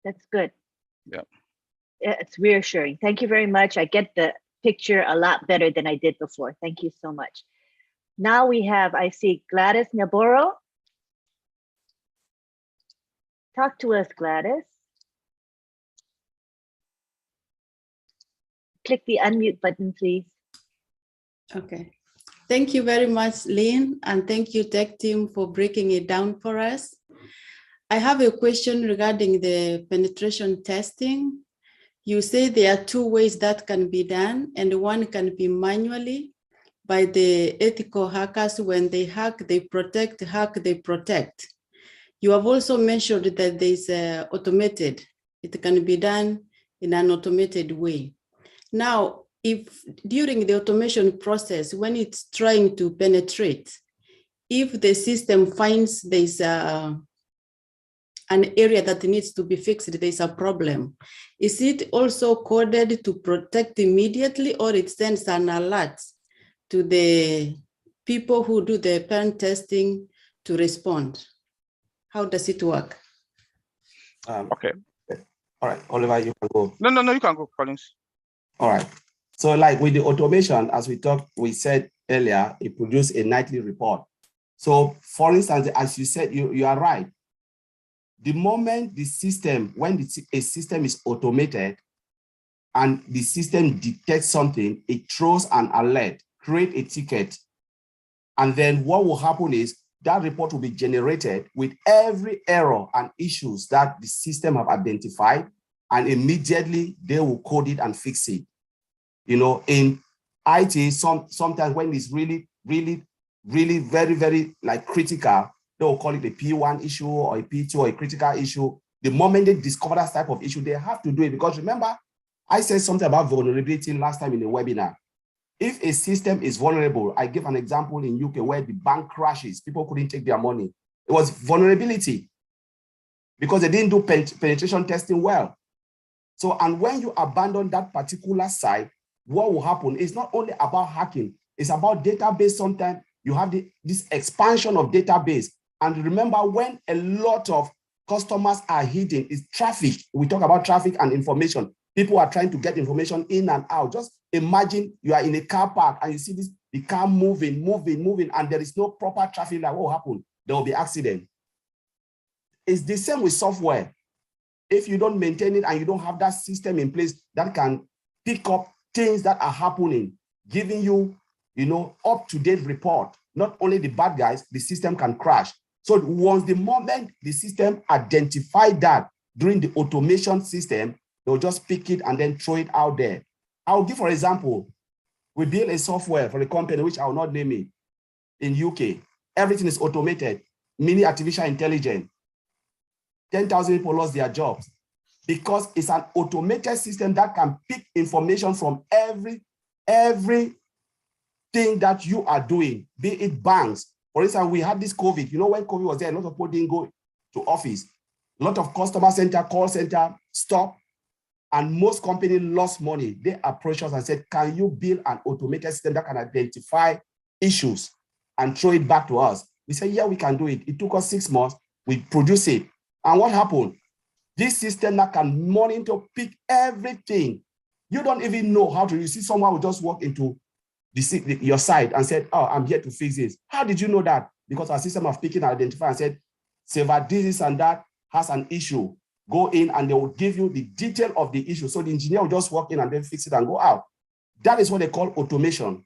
That's good. Yeah. It's reassuring. Thank you very much. I get the picture a lot better than I did before. Thank you so much. Now I see Gladys Navarro. Talk to us, Gladys. Click the unmute button, please. Okay. Thank you very much, Lynn, and thank you, Tech Team, for breaking it down for us. I have a question regarding the penetration testing. You say there are two ways that can be done, and one can be manually by the ethical hackers. When they hack, they protect, hack, they protect. You have also mentioned that there's automated. It can be done in an automated way. Now, if during the automation process, when it's trying to penetrate, if the system finds there's an area that needs to be fixed, there's a problem, is it also coded to protect immediately, or it sends an alert to the people who do the pen testing to respond? How does it work? Okay. All right, Oliver, you can go. No, you can go, Collins. All right. So like with the automation, as we said earlier, it produced a nightly report. So for instance, as you said, you are right. The moment the system, when a system is automated and the system detects something, it throws an alert, create a ticket. And then what will happen is that report will be generated with every error and issues that the system have identified, and immediately they will code it and fix it. You know, in IT, sometimes when it's really very, very like critical, they will call it a P1 issue or a P2 or a critical issue. The moment they discover that type of issue, they have to do it, because remember, I said something about vulnerability last time in the webinar. If a system is vulnerable, I gave an example in UK where the bank crashes, people couldn't take their money. It was vulnerability because they didn't do penetration testing well. So, and when you abandon that particular site, what will happen is not only about hacking, it's about database. Sometimes you have this expansion of database. And remember, when a lot of customers are hitting, is traffic. We talk about traffic and information. People are trying to get information in and out. Just imagine you are in a car park and you see the car moving, and there is no proper traffic. Like, what will happen? There will be accident. It's the same with software. If you don't maintain it and you don't have that system in place that can pick up things that are happening, giving you, up-to-date report, not only the bad guys, the system can crash. So once the moment the system identified that during the automation system, they'll just pick it and then throw it out there. I'll give, for example, we built a software for a company, which I will not name it, in UK. Everything is automated, mini artificial intelligence. 10,000 people lost their jobs because it's an automated system that can pick information from everything that you are doing, be it banks. For instance, we had this COVID. You know, when COVID was there, a lot of people didn't go to office. A lot of customer center, call center stopped, and most companies lost money. They approached us and said, can you build an automated system that can identify issues and throw it back to us? We said, yeah, we can do it. It took us 6 months. We produced it. And what happened? This system that can monitor, pick everything. You don't even know how to. You see someone will just walk into your site and said, oh, I'm here to fix this. How did you know that? Because our system of picking and identify and said, Seva, this and that has an issue. Go in and they will give you the detail of the issue. So the engineer will just walk in and then fix it and go out. That is what they call automation.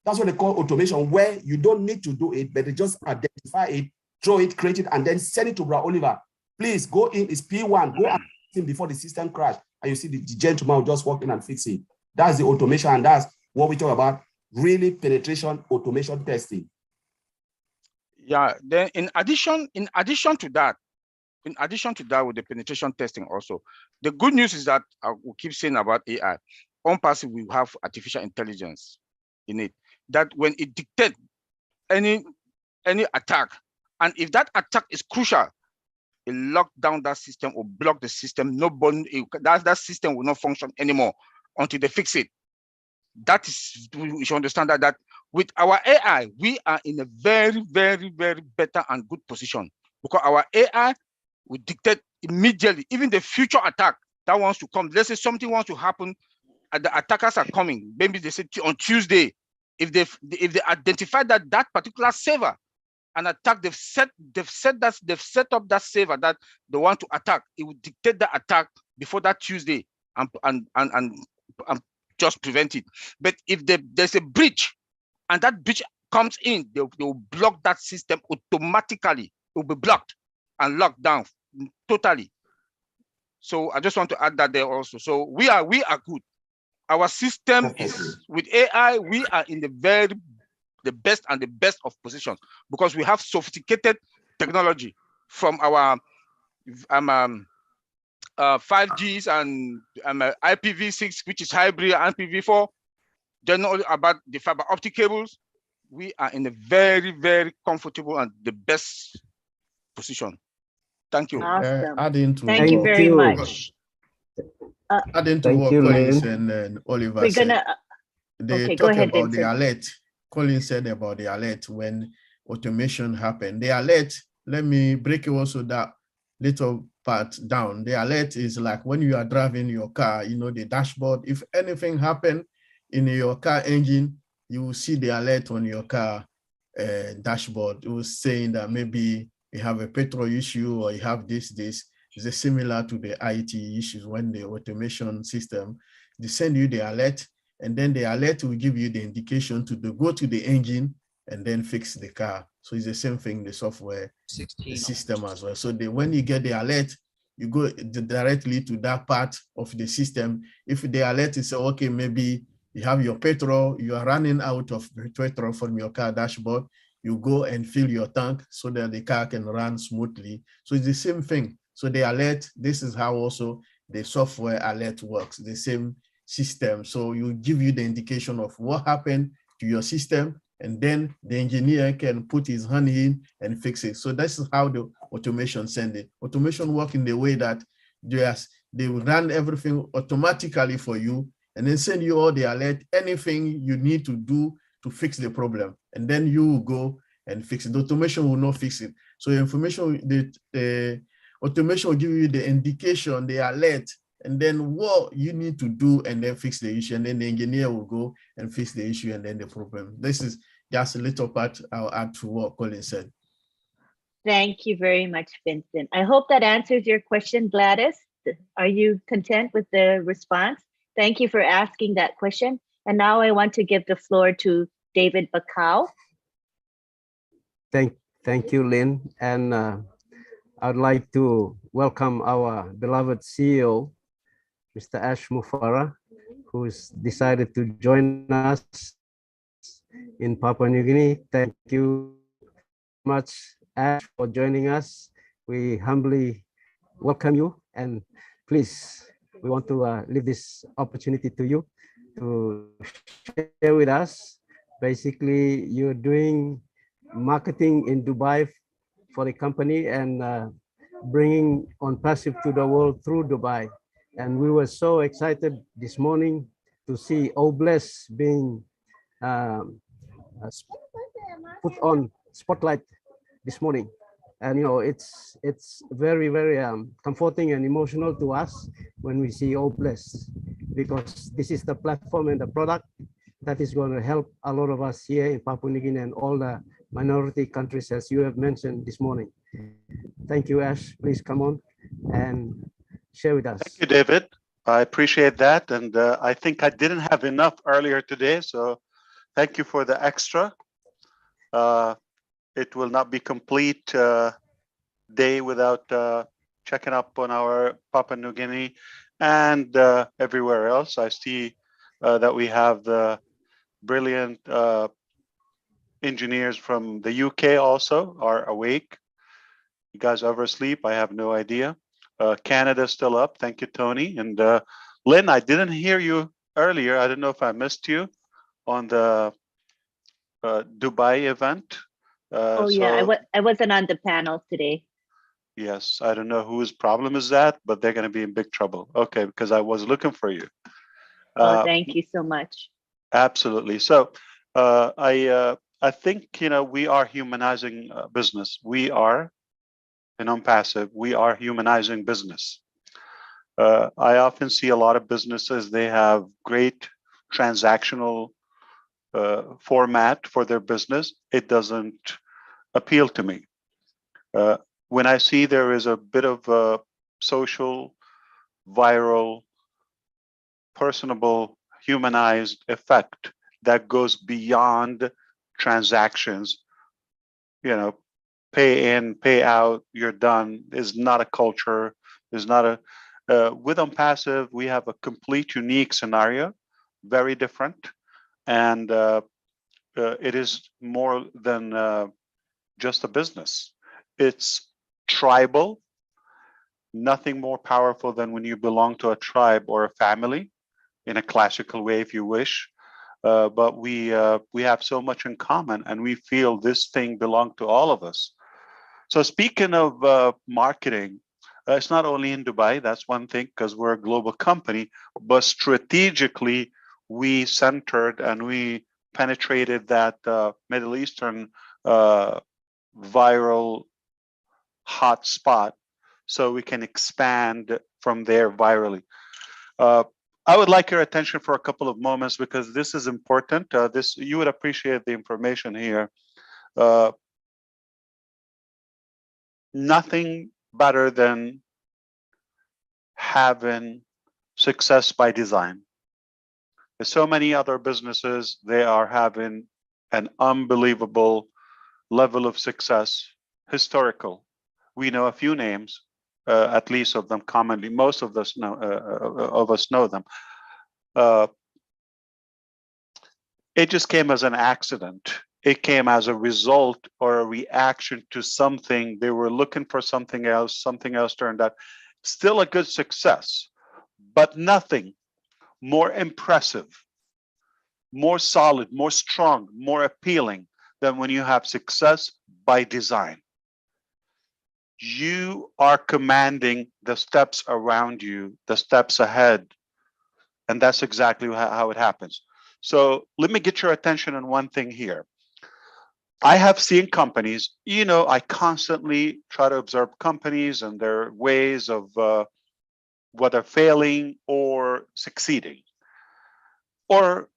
That's what they call automation, where you don't need to do it, but they just identify it, throw it, create it, and then send it to Bra Oliver. Please go in, it's P1, go and fix it before the system crash. And you see the gentleman will just walk in and fix it. That's the automation, and that's what we talk about, really penetration automation testing. Yeah, then in addition to that, with the penetration testing also, the good news is that we keep saying about AI, on passive we have artificial intelligence in it, that when it detects any attack, and if that attack is crucial, it lock down that system or block the system. That system will not function anymore until they fix it. That is, we should understand that with our AI, we are in a very, very, very better and good position, because our AI will dictate immediately, even the future attack that wants to come. Let's say something wants to happen and the attackers are coming. Maybe they say on Tuesday, if they identify that particular server, an attack, they've set up that server that they want to attack, it will dictate the attack before that Tuesday and just prevent it. But if there's a breach and that breach comes in, they will block that system automatically. It will be blocked and locked down totally. So I just want to add that there also. So we are good. Our system is with AI. We are in the best of positions because we have sophisticated technology from our 5Gs and IPv6, which is hybrid, and IPv4. Then all about the fiber optic cables. We are in a very, very comfortable and the best position. Thank you. Awesome. Adding to Thank you very much. Adding to Thank what you, Collins Lynn. and Oliver We're said, gonna. they Okay, go talk ahead, about the Vincent. alert. Collins said about the alert when automation happened. The alert, let me break also that little part down. The alert is like when you are driving your car, you know, the dashboard. If anything happened in your car engine, you will see the alert on your car dashboard. It was saying that maybe you have a petrol issue or you have this. It's similar to the IT issues when the automation system, they send you the alert, and then the alert will give you the indication to go to the engine and then fix the car. So it's the same thing, the software the system as well. So when you get the alert, you go directly to that part of the system. If the alert is okay, maybe you have your petrol, you are running out of petrol from your car dashboard, you go and fill your tank so that the car can run smoothly. So it's the same thing. So the alert, this is how also the software alert works, the same system. So you give you the indication of what happened to your system, and then the engineer can put his hand in and fix it. So this is how the automation send it. Automation work in the way that they will run everything automatically for you and then send you all the alert, anything you need to do to fix the problem. And then you will go and fix it. The automation will not fix it. So information, the automation will give you the indication, the alert, and then what you need to do and then fix the issue. And then the engineer will go and fix the issue and then the problem. This is just a little part I'll add to what Colin said. Thank you very much, Vincent. I hope that answers your question, Gladys. Are you content with the response? Thank you for asking that question. And now I want to give the floor to David Bakau. Thank you, Lynn. And I'd like to welcome our beloved CEO, Mr. Ash Mufare, who's decided to join us in Papua New Guinea. Thank you much, Ash, for joining us. We humbly welcome you, and please, we want to leave this opportunity to you to share with us. Basically, you're doing marketing in Dubai for the company and bringing OnPassive to the world through Dubai. And we were so excited this morning to see Obless being put on spotlight this morning. And you know, it's very, very comforting and emotional to us when we see Obless, because this is the platform and the product that is going to help a lot of us here in Papua New Guinea and all the minority countries, as you have mentioned this morning. Thank you, Ash. Please come on and share with us. Thank you, David. I appreciate that. And I think I didn't have enough earlier today. So thank you for the extra. It will not be complete day without checking up on our Papua New Guinea and everywhere else. I see that we have the brilliant engineers from the UK also are awake. You guys ever asleep? I have no idea. Canada's still up. Thank you, Tony. And Lynn, I didn't hear you earlier. I don't know if I missed you on the Dubai event. Yeah, I wasn't on the panel today. Yes, I don't know whose problem is that, but they're going to be in big trouble. Okay, because I was looking for you. Thank you so much. Absolutely. So I think, we are humanizing business. We are, in OnPassive, we are humanizing business. I often see a lot of businesses, they have great transactional format for their business. It doesn't appeal to me. When I see there is a bit of a social, viral, personable, humanized effect that goes beyond transactions, pay in, pay out, you're done, is not a culture, is not a, with OnPassive, we have a complete unique scenario very different, and it is more than just a business. It's tribal, nothing more powerful than when you belong to a tribe or a family, in a classical way, if you wish. But we have so much in common, and we feel this thing belongs to all of us. So speaking of marketing, it's not only in Dubai, that's one thing, because we're a global company, but strategically, we centered and we penetrated that Middle Eastern viral hot spot, so we can expand from there virally. I would like your attention for a couple of moments, because this is important. This, you would appreciate the information here. Nothing better than having success by design. There's so many other businesses, they are having an unbelievable level of success, historical. We know a few names, at least of them commonly. Most of us know them. It just came as an accident. It came as a result or a reaction to something. They were looking for something else turned out. Still a good success, but nothing more impressive, more solid, more strong, more appealing than when you have success by design. You are commanding the steps around you, the steps ahead, and that's exactly how it happens. So let me get your attention on one thing here. I have seen companies, you know, I constantly try to observe companies and their ways of whether failing or succeeding, or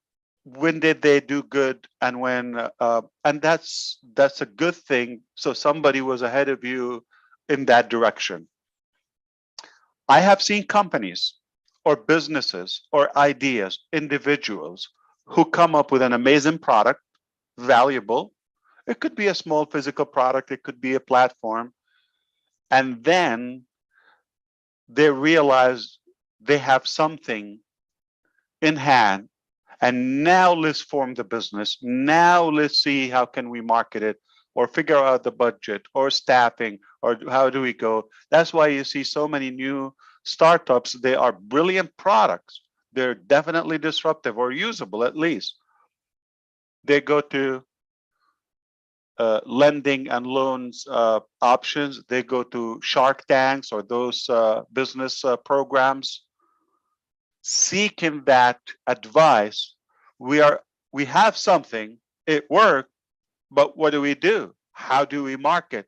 when did they do good, and when, and that's a good thing. So somebody was ahead of you in that direction. I have seen companies or businesses or ideas, individuals who come up with an amazing product, valuable. It could be a small physical product, it could be a platform. And then they realize they have something in hand, and now let's form the business. Now let's see how can we market it, or figure out the budget or staffing, or how do we go. That's why you see so many new startups. They are brilliant products. They're definitely disruptive or usable at least. They go to lending and loans options. They go to Shark Tanks or those business programs, seeking that advice. We have something, it worked, but what do? How do we market?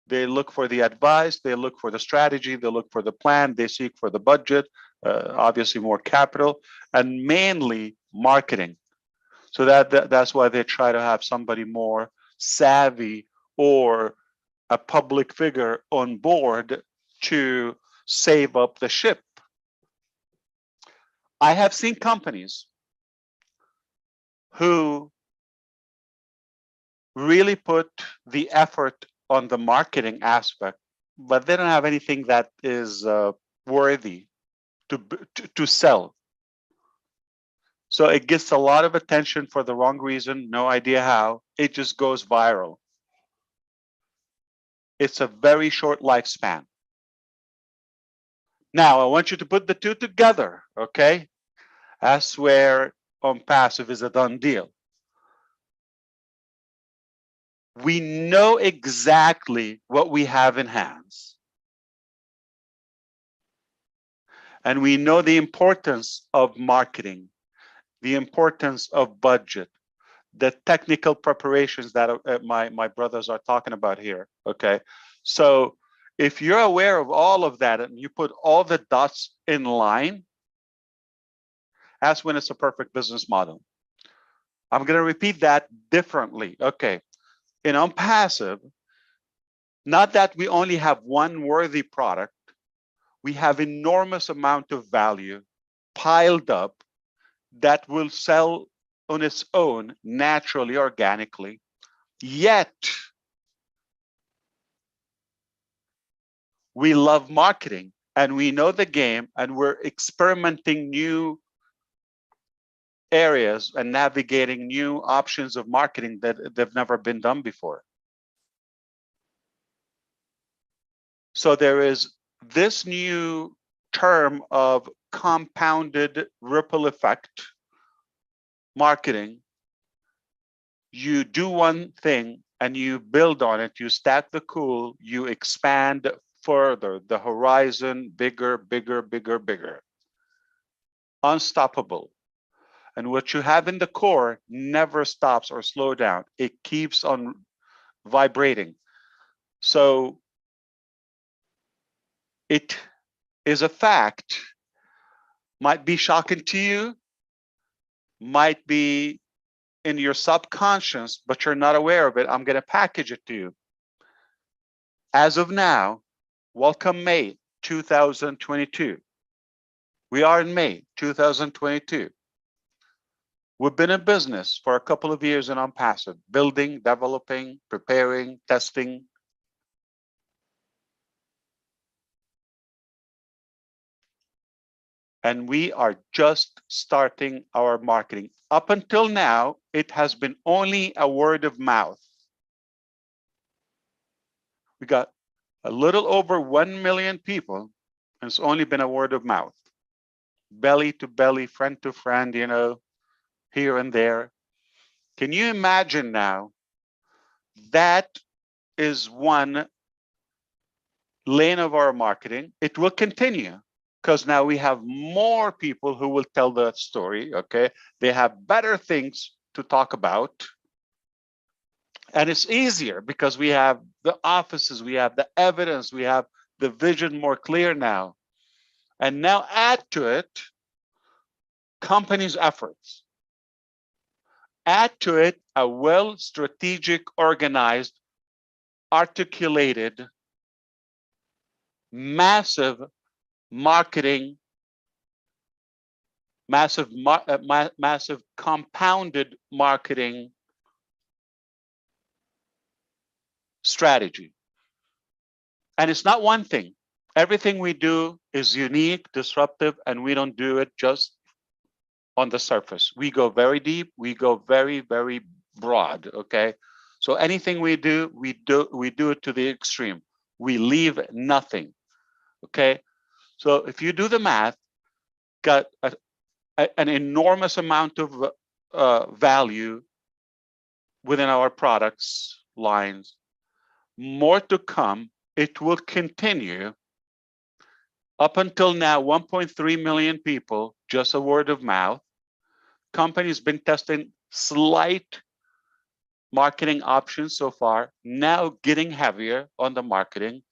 They look for the advice, they look for the strategy, they look for the plan, they seek for the budget, obviously more capital, and mainly marketing. So that's why they try to have somebody more savvy or a public figure on board to save up the ship. I have seen companies who really put the effort on the marketing aspect, but they don't have anything that is worthy to sell. So it gets a lot of attention for the wrong reason, no idea how. It just goes viral. It's a very short lifespan. Now, I want you to put the two together, okay? That's where on passive is a done deal. We know exactly what we have in hands. And we know the importance of marketing, the importance of budget, the technical preparations that my brothers are talking about here, okay? So if you're aware of all of that and you put all the dots in line, that's when it's a perfect business model. I'm gonna repeat that differently, okay? In OnPassive, not that we only have one worthy product, we have enormous amount of value piled up that will sell on its own, naturally, organically. Yet, we love marketing and we know the game, and we're experimenting new areas and navigating new options of marketing that they've never been done before. So there is this new term of compounded ripple effect marketing. You do one thing and you build on it, you stack the cool, you expand further, the horizon, bigger, bigger, bigger, bigger. Unstoppable. And what you have in the core never stops or slow down. It keeps on vibrating. So it is a fact, might be shocking to you, might be in your subconscious, but you're not aware of it. I'm going to package it to you. As of now, welcome May 2022. We are in May 2022. We've been in business for a couple of years in OnPassive, building, developing, preparing, testing. And we are just starting our marketing. Up until now, it has been only a word of mouth. We got a little over 1 million people, and it's only been a word of mouth. Belly to belly, friend to friend, you know, here and there. Can you imagine now? That is one lane of our marketing. It will continue because now we have more people who will tell the story, okay? They have better things to talk about. And it's easier because we have the offices, we have the evidence, we have the vision more clear now. And now add to it companies' efforts. Add to it a well strategic, organized, articulated, massive marketing, massive compounded marketing strategy. And it's not one thing. Everything we do is unique, disruptive, and we don't do it just on the surface. We go very deep, we go very, very broad, okay? So anything we do it to the extreme. We leave nothing, okay? So if you do the math, got an enormous amount of value within our products lines, more to come. It will continue. Up until now, 1.3 million people, just a word of mouth. Companies been testing slight marketing options so far, now getting heavier on the marketing.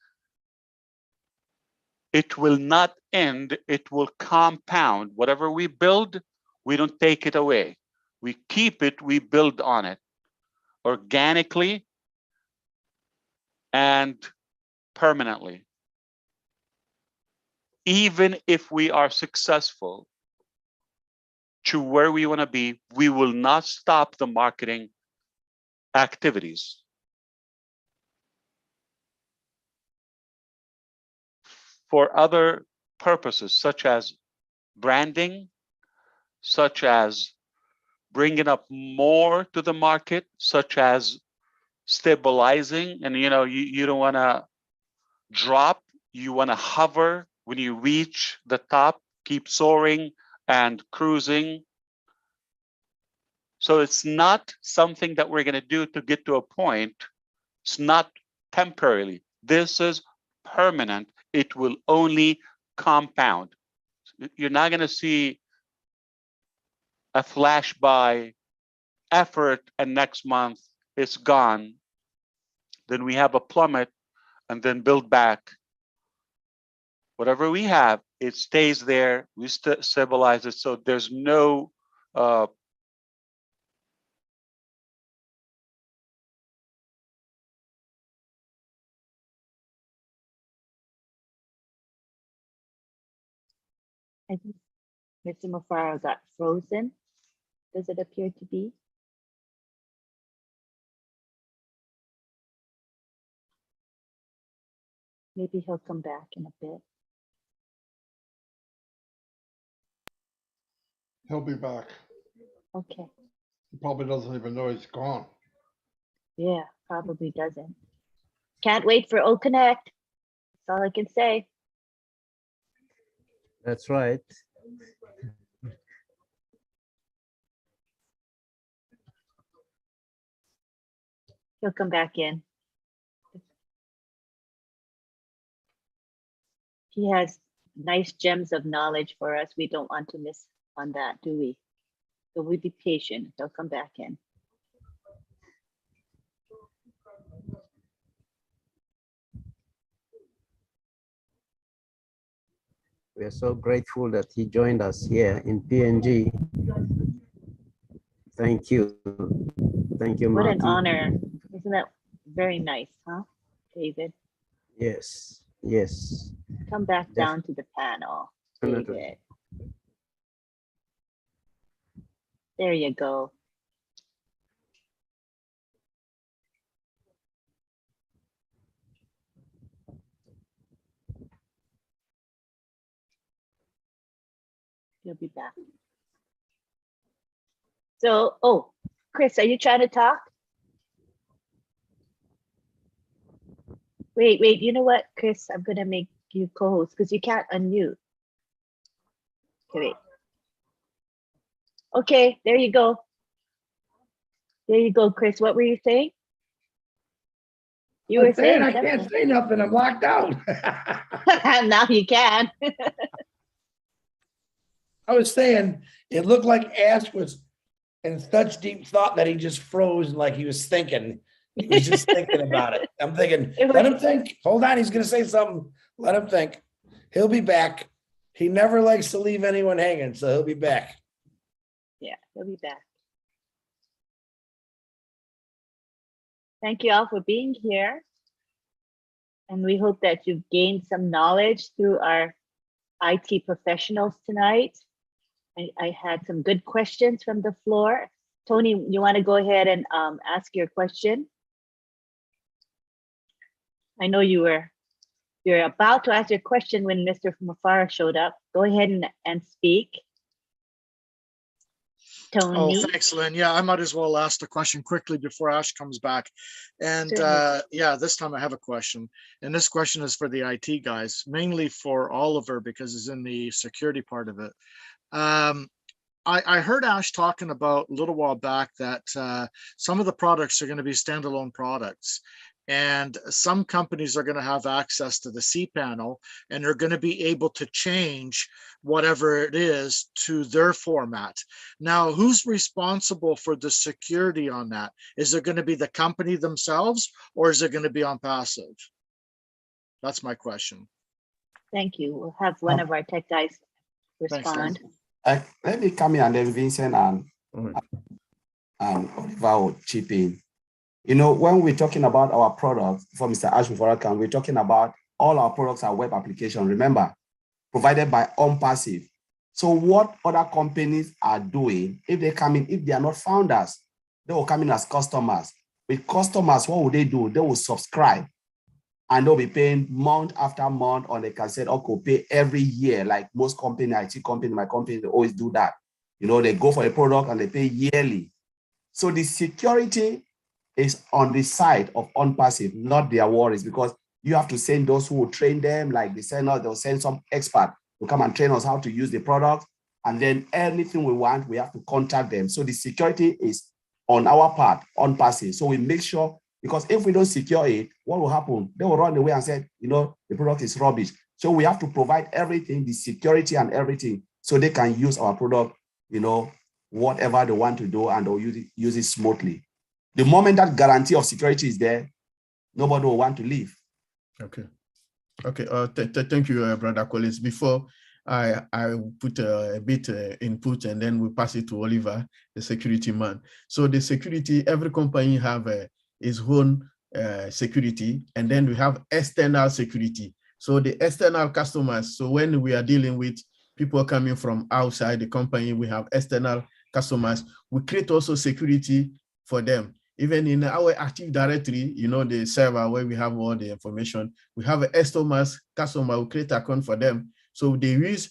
It will not end, it will compound. Whatever we build, we don't take it away. We keep it, we build on it organically and permanently. Even if we are successful to where we want to be, we will not stop the marketing activities. For other purposes, such as branding, such as bringing up more to the market, such as stabilizing, and you know, you don't want to drop, you want to hover. When you reach the top, keep soaring and cruising. So it's not something that we're going to do to get to a point. It's not temporarily. This is permanent. It will only compound. You're not going to see a flash by effort and next month it's gone. Then we have a plummet and then build back. Whatever we have, it stays there. We stabilize it. So there's no I think Mr. Mufare got frozen. Does it appear to be? Maybe he'll come back in a bit. He'll be back. Okay. He probably doesn't even know he's gone. Yeah, probably doesn't. Can't wait for O Connect. That's all I can say. That's right. He'll come back in. He has nice gems of knowledge for us. We don't want to miss on that, do we? So we be patient. He'll come back in. We are so grateful that he joined us here in PNG. Thank you. Thank you, What Marty. an honor. Isn't that very nice, huh, David? Yes, yes. Come back down to the panel, Definitely. David. There you go. You'll be back. So, oh, Chris, are you trying to talk? Wait, you know what, Chris? I'm gonna make you co-host because you can't unmute. Okay, wait. Okay, there you go. There you go, Chris. What were you saying? You were saying I something. can't say nothing. I'm locked out. Now you can. I was saying it looked like Ash was in such deep thought that he just froze, like he was thinking. He was just thinking about it. I'm thinking, let him think. Hold on, he's gonna say something. Let him think. He'll be back. He never likes to leave anyone hanging, so he'll be back. Yeah, he'll be back. Thank you all for being here. And we hope that you've gained some knowledge through our IT professionals tonight. I had some good questions from the floor. Tony, you want to go ahead and ask your question? I know you're about to ask your question when Mr. Mufare showed up. Go ahead and speak. Tony. Oh, thanks, Lynn. Yeah, I might as well ask the question quickly before Ash comes back. And yeah, this time I have a question. And this question is for the IT guys, mainly for Oliver because he's in the security part of it. I heard Ash talking about a little while back that some of the products are going to be standalone products. And some companies are going to have access to the cPanel and they're going to be able to change whatever it is to their format. Now, who's responsible for the security on that? Is it going to be the company themselves or is it going to be on passive? That's my question. Thank you. We'll have one of our tech guys respond. Let me come in and then Vincent and Oliver will chip in. You know, when we're talking about our products for Mr. Ash Mufare, we're talking about all our products are web application, remember, provided by OnPassive. So what other companies are doing, if they come in, if they are not founders, they will come in as customers. With customers, what will they do? They will subscribe and they'll be paying month after month, or they can say, okay, pay every year, like most company, IT company, my company, they always do that. You know, they go for a product and they pay yearly. So the security is on the side of OnPassive, not their worries, because you have to send those who will train them, like they send us, they'll send some expert to come and train us how to use the product. And then anything we want, we have to contact them. So the security is on our part, OnPassive. So we make sure, because if we don't secure it, what will happen? They will run away and say, you know, the product is rubbish. So we have to provide everything, the security and everything, so they can use our product, you know, whatever they want to do, and they'll use it smoothly. The moment that guarantee of security is there, nobody will want to leave. Okay. Okay. Thank you, Brother Collins. Before I put a bit input and then we pass it to Oliver, the security man. So the security, every company have its own security, and then we have external security. So the external customers, so when we are dealing with people coming from outside the company, we have external customers. We create also security for them. Even in our Active Directory, you know, the server where we have all the information, we have a customer, we create an account for them. So they use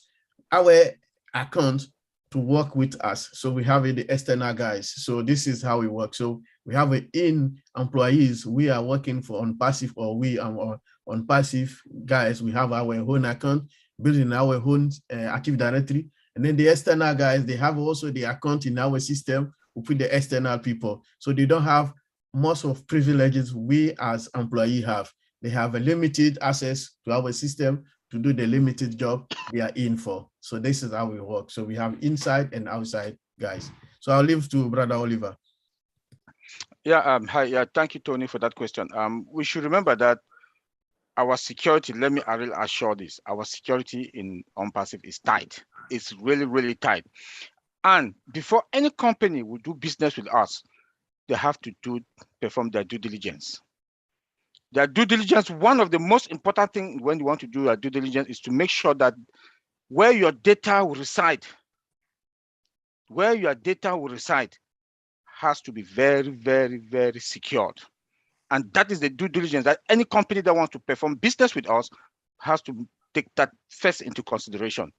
our account to work with us. So we have the external guys. So this is how we work. So we have in employees, we are working for on passive, or we are on passive guys. We have our own account, building our own Active Directory. And then the external guys, they have also the account in our system. We put the external people. So they don't have most of privileges we as employee have. They have a limited access to our system to do the limited job they are in for. So this is how we work. So we have inside and outside guys. So I'll leave to Brother Oliver. Yeah, hi, yeah, thank you, Tony, for that question. We should remember that our security, let me assure this, our security in OnPassive is tight. It's really, really tight. And before any company will do business with us, they have to perform their due diligence. Their due diligence, one of the most important things when you want to do a due diligence is to make sure that where your data will reside, has to be very, very, very secured. And that is the due diligence that any company that wants to perform business with us has to take that first into consideration,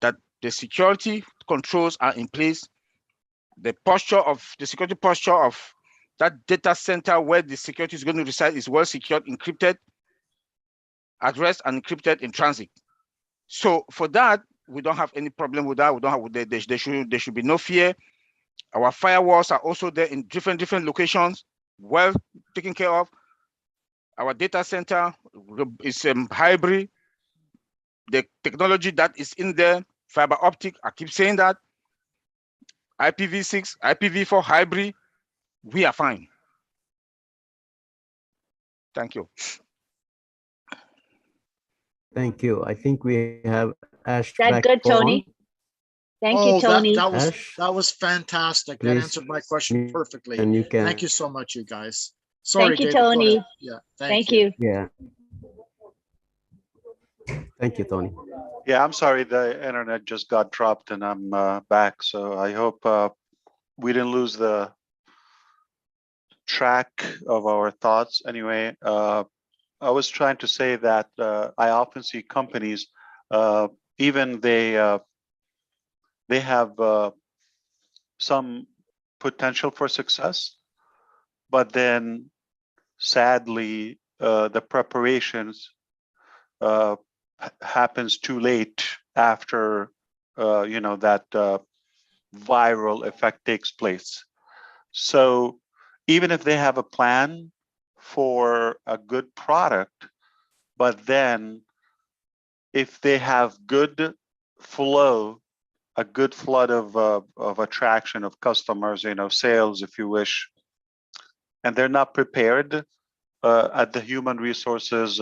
that the security controls are in place, the security posture of that data center where the security is going to reside is well secured, encrypted, at rest, and encrypted in transit. So for that, we don't have any problem with that. We don't have, there should be no fear. Our firewalls are also there in different locations, well taken care of. Our data center is hybrid. The technology that is in there, fiber optic, I keep saying that, IPv6, IPv4 hybrid, we are fine. Thank you. Thank you. I think we have Ash That back good, Tony? on. Thank you, Tony. That was fantastic. That please answered my question perfectly. and you can. Thank you so much, you guys. Sorry, Thank you, David, go Tony. ahead. Yeah, thank you. Yeah. Thank you, Tony. Yeah, I'm sorry, the internet just got dropped and I'm back. So I hope we didn't lose the track of our thoughts. Anyway, I was trying to say that I often see companies, even they have some potential for success, but then sadly, the preparations happens too late after that viral effect takes place. So even if they have a plan for a good product, but then if they have good flow, a good flood of attraction of customers, sales, if you wish, and they're not prepared at the human resources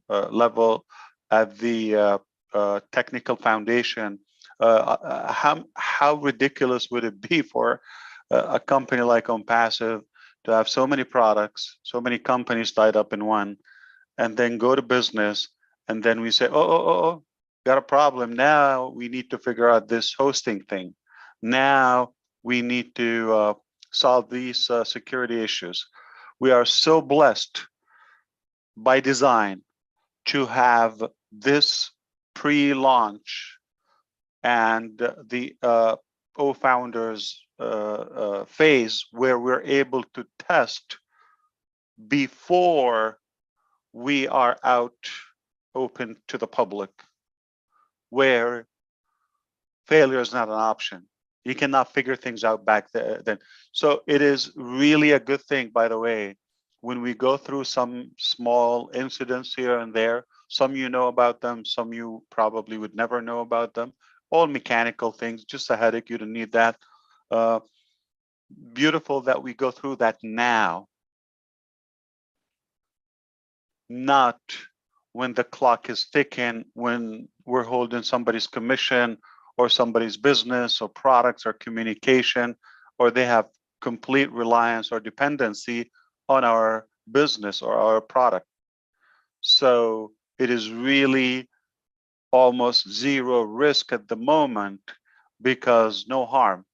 level, at the technical foundation, how ridiculous would it be for a company like OnPassive to have so many products, so many companies tied up in one, and then go to business, and then we say, oh, got a problem. Now we need to figure out this hosting thing. Now we need to solve these security issues. We are so blessed by design to have this pre-launch and the co-founders phase where we're able to test before we are out open to the public, where failure is not an option. You cannot figure things out back then. So it is really a good thing, by the way, when we go through some small incidents here and there, some you know about them, some you probably would never know about them, all mechanical things, just a headache, you don't need that. Beautiful that we go through that now, not when the clock is ticking, when we're holding somebody's commission or somebody's business or products or communication, or they have complete reliance or dependency on our business or our product. So it is really almost zero risk at the moment, because no harm.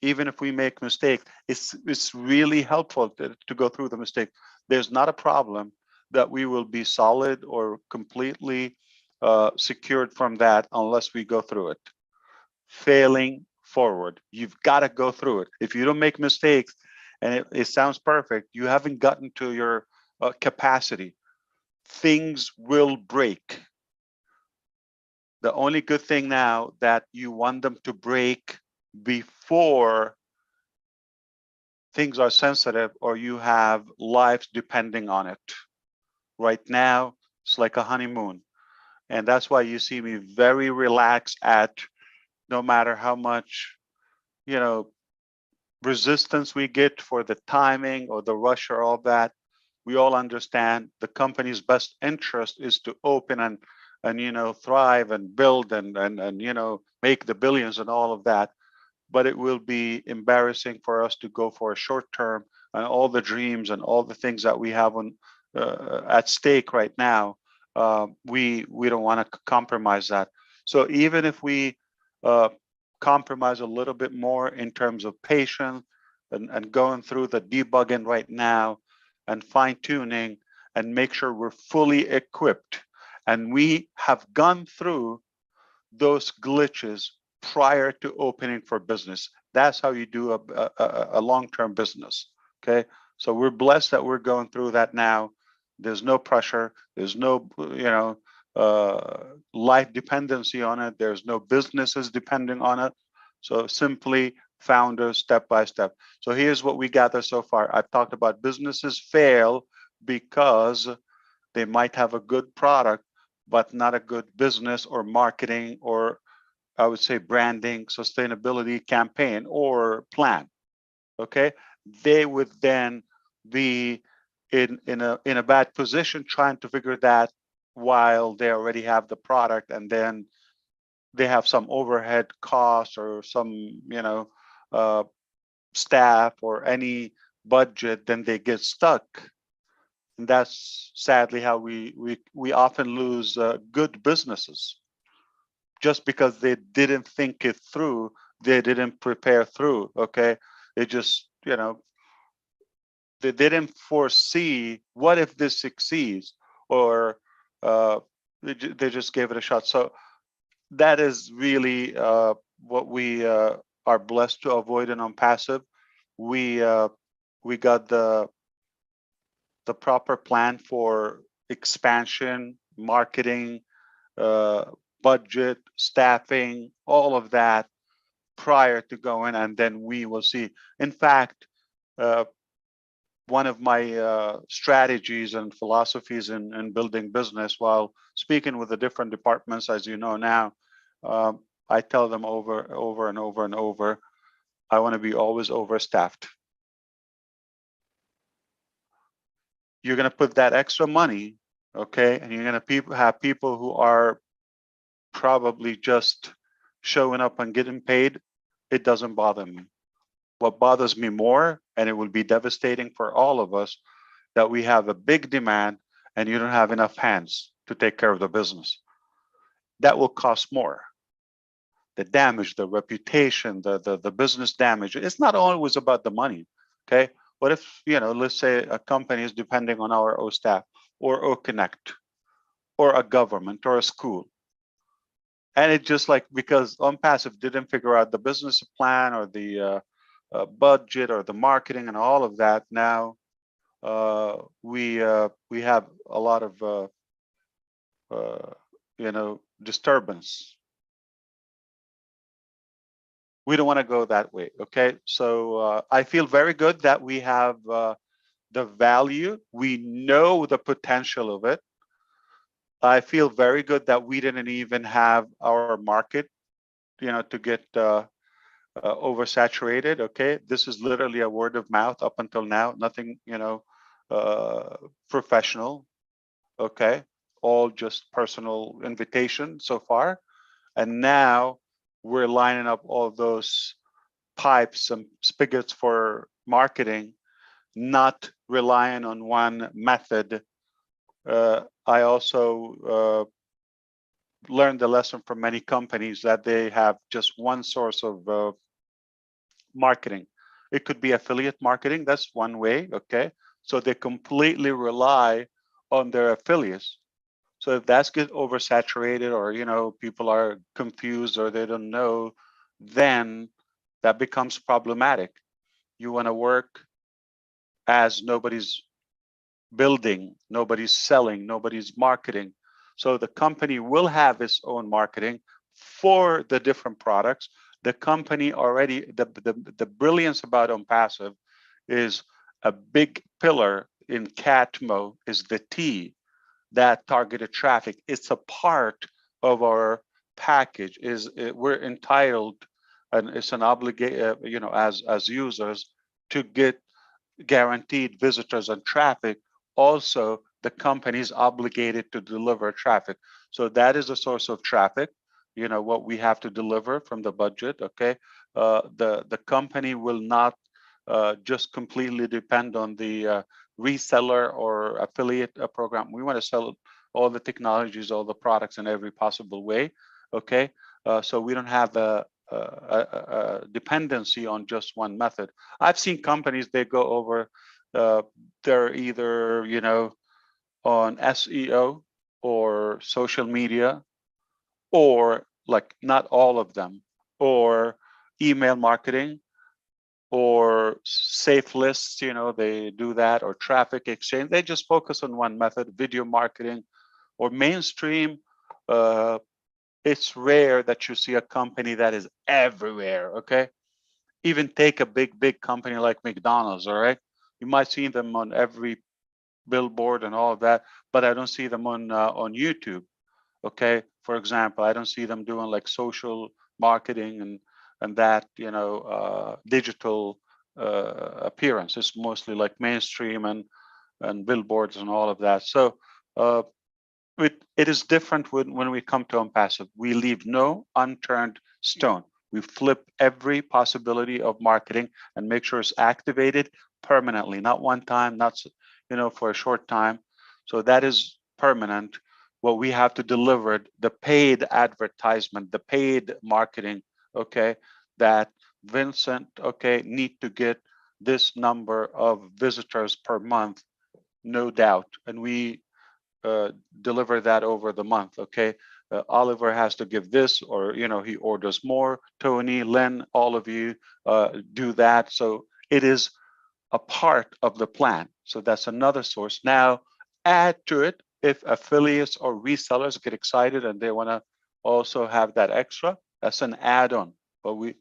Even if we make mistakes, it's really helpful to go through the mistake. There's not a problem that we will be solid or completely secured from that unless we go through it. Failing forward. You've got to go through it. If you don't make mistakes and it sounds perfect, you haven't gotten to your capacity. Things will break. The only good thing now that you want them to break before things are sensitive or you have lives depending on it. Right now, it's like a honeymoon. And that's why you see me very relaxed at no matter how much, resistance we get for the timing or the rush or all that. We all understand the company's best interest is to open and thrive and build and make the billions and all of that. But it will be embarrassing for us to go for a short term and all the dreams and all the things that we have on at stake right now. We don't want to compromise that. So even if we compromise a little bit more in terms of patience and going through the debugging right now and fine tuning and make sure we're fully equipped, and we have gone through those glitches prior to opening for business. That's how you do a long-term business. Okay, so we're blessed that we're going through that now. There's no pressure. There's no life dependency on it. There's no businesses depending on it. So simply founders step by step. So here's what we gather so far. I've talked about businesses fail because they might have a good product, but not a good business or marketing or I would say branding, sustainability campaign or plan. Okay, they would then be in a bad position trying to figure that while they already have the product, and then they have some overhead costs or some staff or any budget, then they get stuck. And that's sadly how we often lose good businesses, just because they didn't think it through, they didn't prepare through. Okay, they just they didn't foresee what if this succeeds, or they just gave it a shot. So that is really what we are blessed to avoid in OnPassive. We got the proper plan for expansion, marketing, budget, staffing, all of that prior to going, and then we will see. In fact, one of my strategies and philosophies in building business, while speaking with the different departments, as you know now, I tell them over and over and over, I want to be always overstaffed. You're going to put that extra money, okay, and you're going to have people who are probably just showing up and getting paid. It doesn't bother me. What bothers me more, and it will be devastating for all of us, that we have a big demand and you don't have enough hands to take care of the business. That will cost more. The damage, the reputation, the business damage. It's not always about the money. Okay. What if, let's say a company is depending on our O staff or O Connect or a government or a school. And it just like, because OnPassive didn't figure out the business plan or the budget or the marketing and all of that. Now we have a lot of disturbance. We don't want to go that way. Okay, so I feel very good that we have the value. We know the potential of it. I feel very good that we didn't even have our market, to get oversaturated. Okay, this is literally a word of mouth up until now. Nothing, professional. Okay, all just personal invitation so far, and now we're lining up all those pipes and spigots for marketing, not relying on one method. I also learned the lesson from many companies that they have just one source of marketing. It could be affiliate marketing. That's one way. Okay, so they completely rely on their affiliates. So if that's get oversaturated, or people are confused or they don't know, then that becomes problematic. You want to work as nobody's building, nobody's selling, nobody's marketing. So the company will have its own marketing for the different products. The company already, the brilliance about OnPassive is a big pillar in CATMO is the T, that targeted traffic. It's a part of our package. We're entitled, and it's an obligation, as users, to get guaranteed visitors and traffic. Also, the company is obligated to deliver traffic. So that is a source of traffic, what we have to deliver from the budget, okay? The company will not just completely depend on the reseller or affiliate program. We want to sell all the technologies, all the products in every possible way, okay? So we don't have a dependency on just one method. I've seen companies, they go over, they're either, on SEO or social media, or like not all of them, or email marketing, or safe lists, they do that, or traffic exchange. They just focus on one method, video marketing, or mainstream. It's rare that you see a company that is everywhere, okay? Even take a big company like McDonald's, all right? You might see them on every billboard and all of that, but I don't see them on YouTube, okay? For example, I don't see them doing like social marketing and that, digital appearance. It's mostly like mainstream and billboards and all of that. So it is different when we come to OnPassive. We leave no unturned stone. We flip every possibility of marketing and make sure it's activated permanently, not one time, not for a short time. So that is permanent. What we have to deliver, the paid advertisement, the paid marketing, okay, that Vincent, okay, need to get this number of visitors per month, no doubt. And we deliver that over the month, okay? Oliver has to give this, or he orders more. Tony, Len, all of you do that. So it is a part of the plan. So that's another source. Now add to it if affiliates or resellers get excited and they want to also have that extra. That's an add-on. But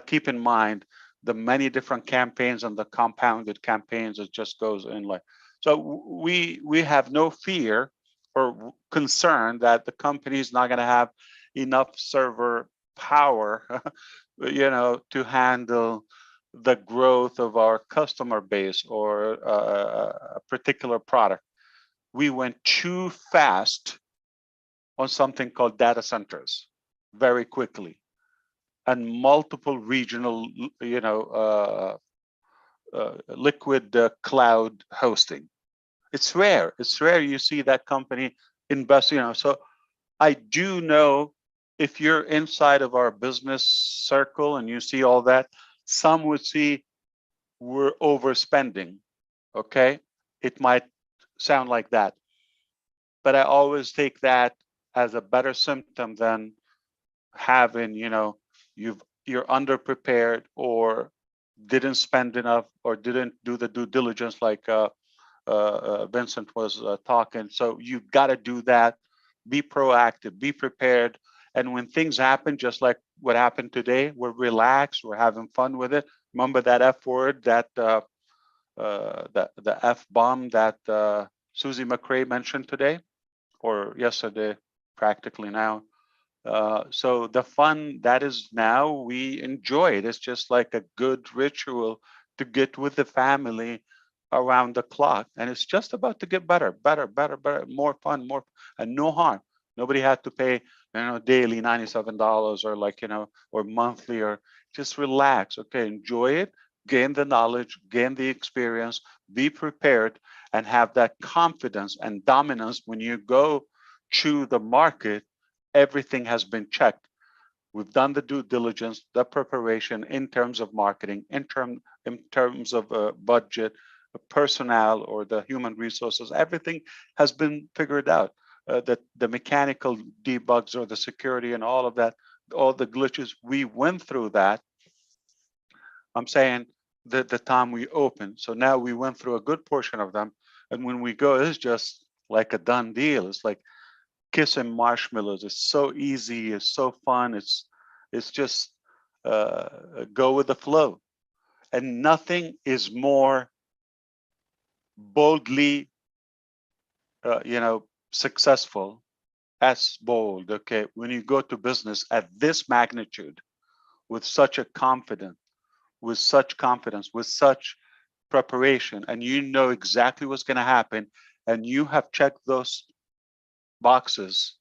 keep in mind the many different campaigns and the compounded campaigns. It just goes in like. So we have no fear or concern that the company is not going to have enough server power, to handle the growth of our customer base or a particular product. We went too fast on something called data centers very quickly, and multiple regional, liquid cloud hosting. It's rare. It's rare you see that company invest, So I do know if you're inside of our business circle and you see all that, some would see we're overspending, okay? It might sound like that. But I always take that as a better symptom than having, you're underprepared or didn't spend enough or didn't do the due diligence like Vincent was talking. So you've got to do that. Be proactive, be prepared. And when things happen, just like what happened today, we're relaxed, we're having fun with it. Remember that F word, that the F bomb that Susie McCrae mentioned today or yesterday, practically now. So the fun that is now, we enjoy it. It's just like a good ritual to get with the family around the clock. And it's just about to get better, more fun, and no harm. Nobody had to pay, daily $97 or like, or monthly, or just relax. Okay, enjoy it, gain the knowledge, gain the experience, be prepared, and have that confidence and dominance when you go to the market. Everything has been checked. We've done the due diligence, the preparation in terms of marketing, in terms of budget, personnel, or the human resources. Everything has been figured out. The mechanical debugs or the security and all of that, all the glitches. We went through that. I'm saying the time we opened. So now we went through a good portion of them. And when we go, it's just like a done deal. It's like kissing marshmallows. It's so easy. It's so fun. It's just go with the flow. And nothing is more boldly, successful as bold. Okay, when you go to business at this magnitude, with such a confidence, with such preparation, and you know exactly what's going to happen, and you have checked those boxes,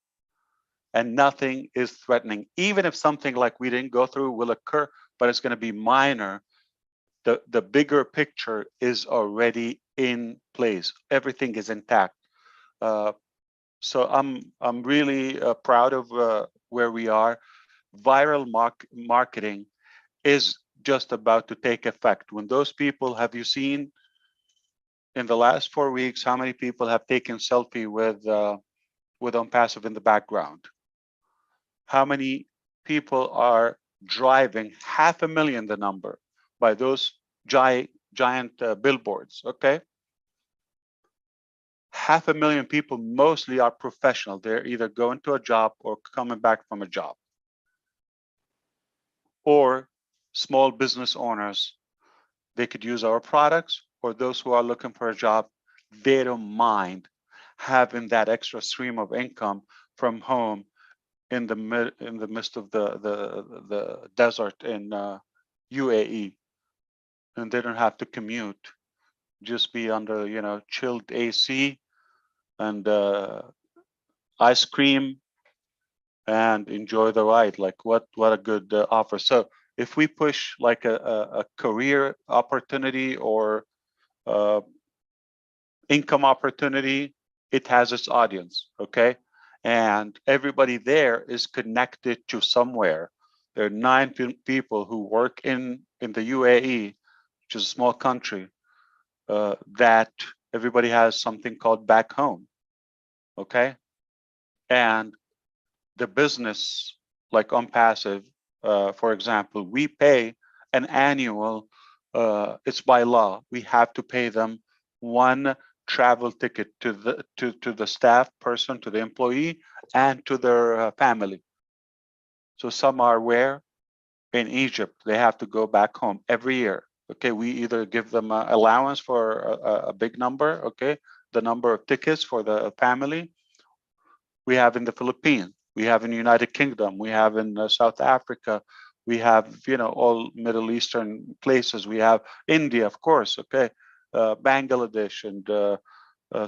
and nothing is threatening. Even if something like we didn't go through will occur, but it's going to be minor. The bigger picture is already in place. Everything is intact. So I'm really proud of where we are. Viral marketing is just about to take effect. When those people, have you seen in the last 4 weeks how many people have taken selfie with OnPassive in the background? How many people are driving? 500,000, the number, by those giant billboards. Okay, 500,000 people mostly are professional. They're either going to a job or coming back from a job, or small business owners. They could use our products, or those who are looking for a job. They don't mind having that extra stream of income from home in the midst of the desert in UAE, and they don't have to commute. Just be under chilled AC and ice cream and enjoy the ride. Like what a good offer. So if we push like a career opportunity or income opportunity, it has its audience. Okay, and everybody there is connected to somewhere. There are 9 people who work in the UAE, which is a small country, that everybody has something called back home. Okay, and the business, like OnPassive, for example, we pay an annual, it's by law, we have to pay them 1 travel ticket to the staff person, to the employee, and to their family. So some are where? In Egypt. They have to go back home every year. Okay, we either give them an allowance for a big number, okay, the number of tickets for the family. We have in the Philippines, we have in the United Kingdom, we have in South Africa, we have, all Middle Eastern places. We have India, of course, okay, Bangladesh, and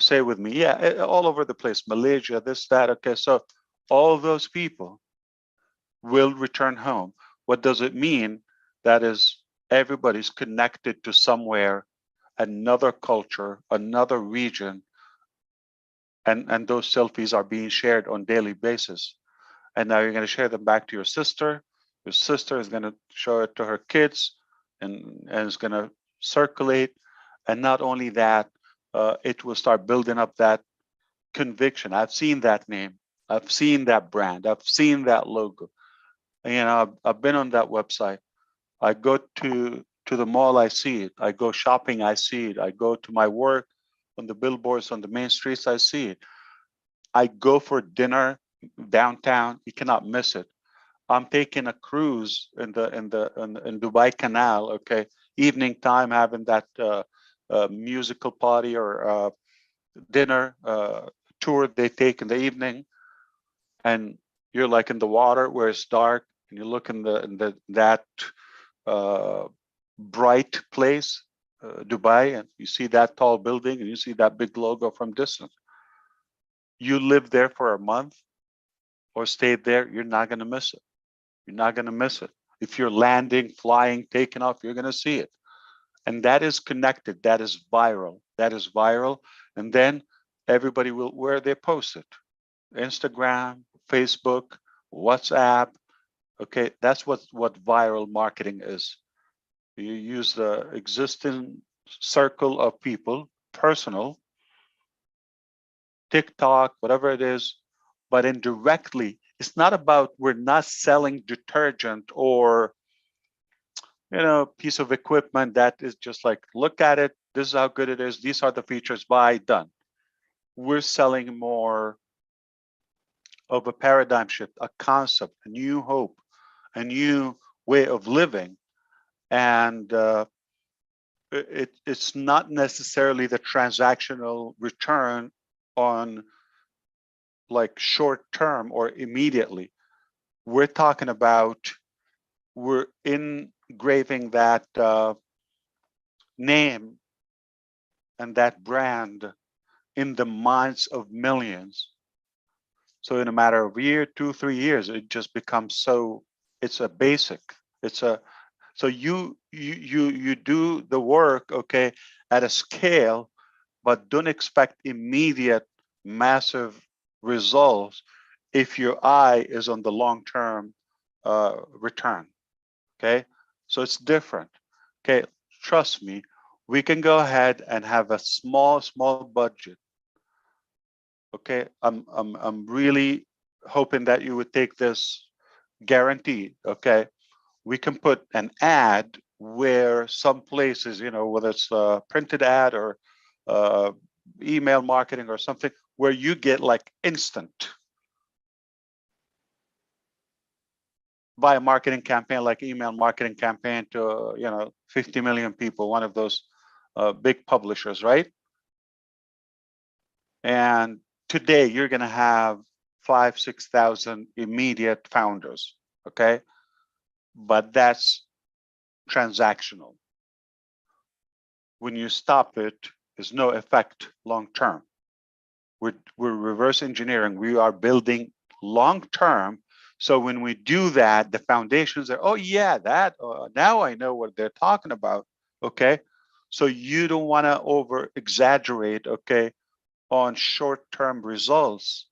say with me, yeah, all over the place, Malaysia, this, that, okay. So all those people will return home. What does it mean? That is, everybody's connected to somewhere, another culture, another region, and those selfies are being shared on daily basis. And now you're going to share them back to your sister. Your sister is going to show it to her kids, and it's going to circulate. And not only that, it will start building up that conviction. I've seen that name. I've seen that brand. I've seen that logo. And, I've been on that website. I go to the mall, I see it. I go shopping, I see it. I go to my work on the billboards on the main streets, I see it. I go for dinner downtown, you cannot miss it. I'm taking a cruise in Dubai Canal, okay, evening time, having that musical party or dinner tour they take in the evening, and you're like in the water where it's dark, and you look in that bright place, Dubai, and you see that tall building, and you see that big logo from distance. You live there for a month or stayed there, you're not going to miss it. You're not going to miss it. If you're landing, flying, taking off, you're going to see it. And that is connected. That is viral. That is viral. And then everybody will, where they post it, Instagram, Facebook, WhatsApp. Okay, that's what viral marketing is. You use the existing circle of people, personal, TikTok, whatever it is, but indirectly It's not about, we're not selling detergent or, piece of equipment that is just like, look at it, this is how good it is, these are the features, buy, done. We're selling more of a paradigm shift, a concept, a new hope, a new way of living. And it's not necessarily the transactional return on like short term or immediately. We're talking about, we're engraving that name and that brand in the minds of millions. So in a matter of a year, 2, 3 years, it just becomes so, it's a basic, so you do the work, okay, at a scale, but don't expect immediate massive results if your eye is on the long-term return, okay? So it's different, okay? Trust me, we can go ahead and have a small budget, okay? I'm really hoping that you would take this guaranteed, okay? We can put an ad where some places, whether it's a printed ad or email marketing or something, where you get like instant by a marketing campaign, like email marketing campaign to 50 million people, one of those big publishers, right? And today you're going to have 5,000, 6,000 immediate founders, okay? But that's transactional. When you stop it, there's no effect long term. We're reverse engineering. We are building long term. So when we do that, the foundations are, oh yeah, that now I know what they're talking about. Okay, so you don't want to over exaggerate, okay, on short term results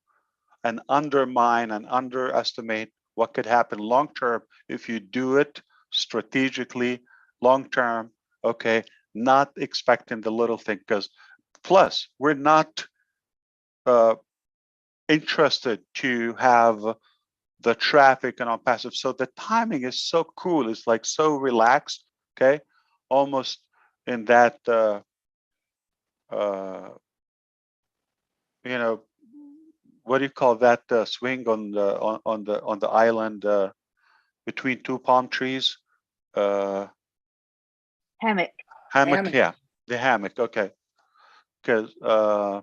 and undermine and underestimate what could happen long term if you do it strategically, long term. Okay, not expecting the little thing, because plus we're not interested to have the traffic and on passive. So the timing is so cool. It's like so relaxed, okay? Almost in that, what do you call that swing on the island between two palm trees? Hammock. Hammock, yeah, the hammock. Okay, because I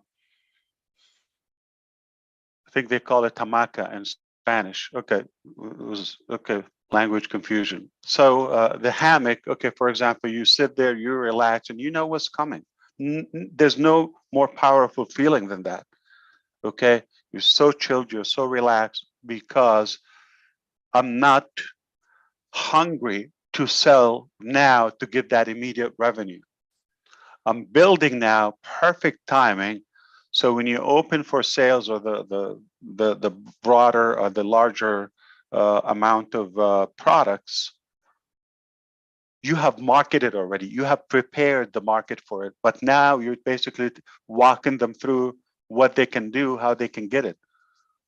think they call it hamaca in Spanish. Okay, it was okay. Language confusion. So the hammock. Okay, for example, you sit there, you relax, and you know what's coming. There's no more powerful feeling than that. Okay, you're so chilled, you're so relaxed, because I'm not hungry to sell now to get that immediate revenue. I'm building now, perfect timing. So when you open for sales, or the broader or the larger amount of products, you have marketed already. You have prepared the market for it. But now you're basically walking them through what they can do, how they can get it.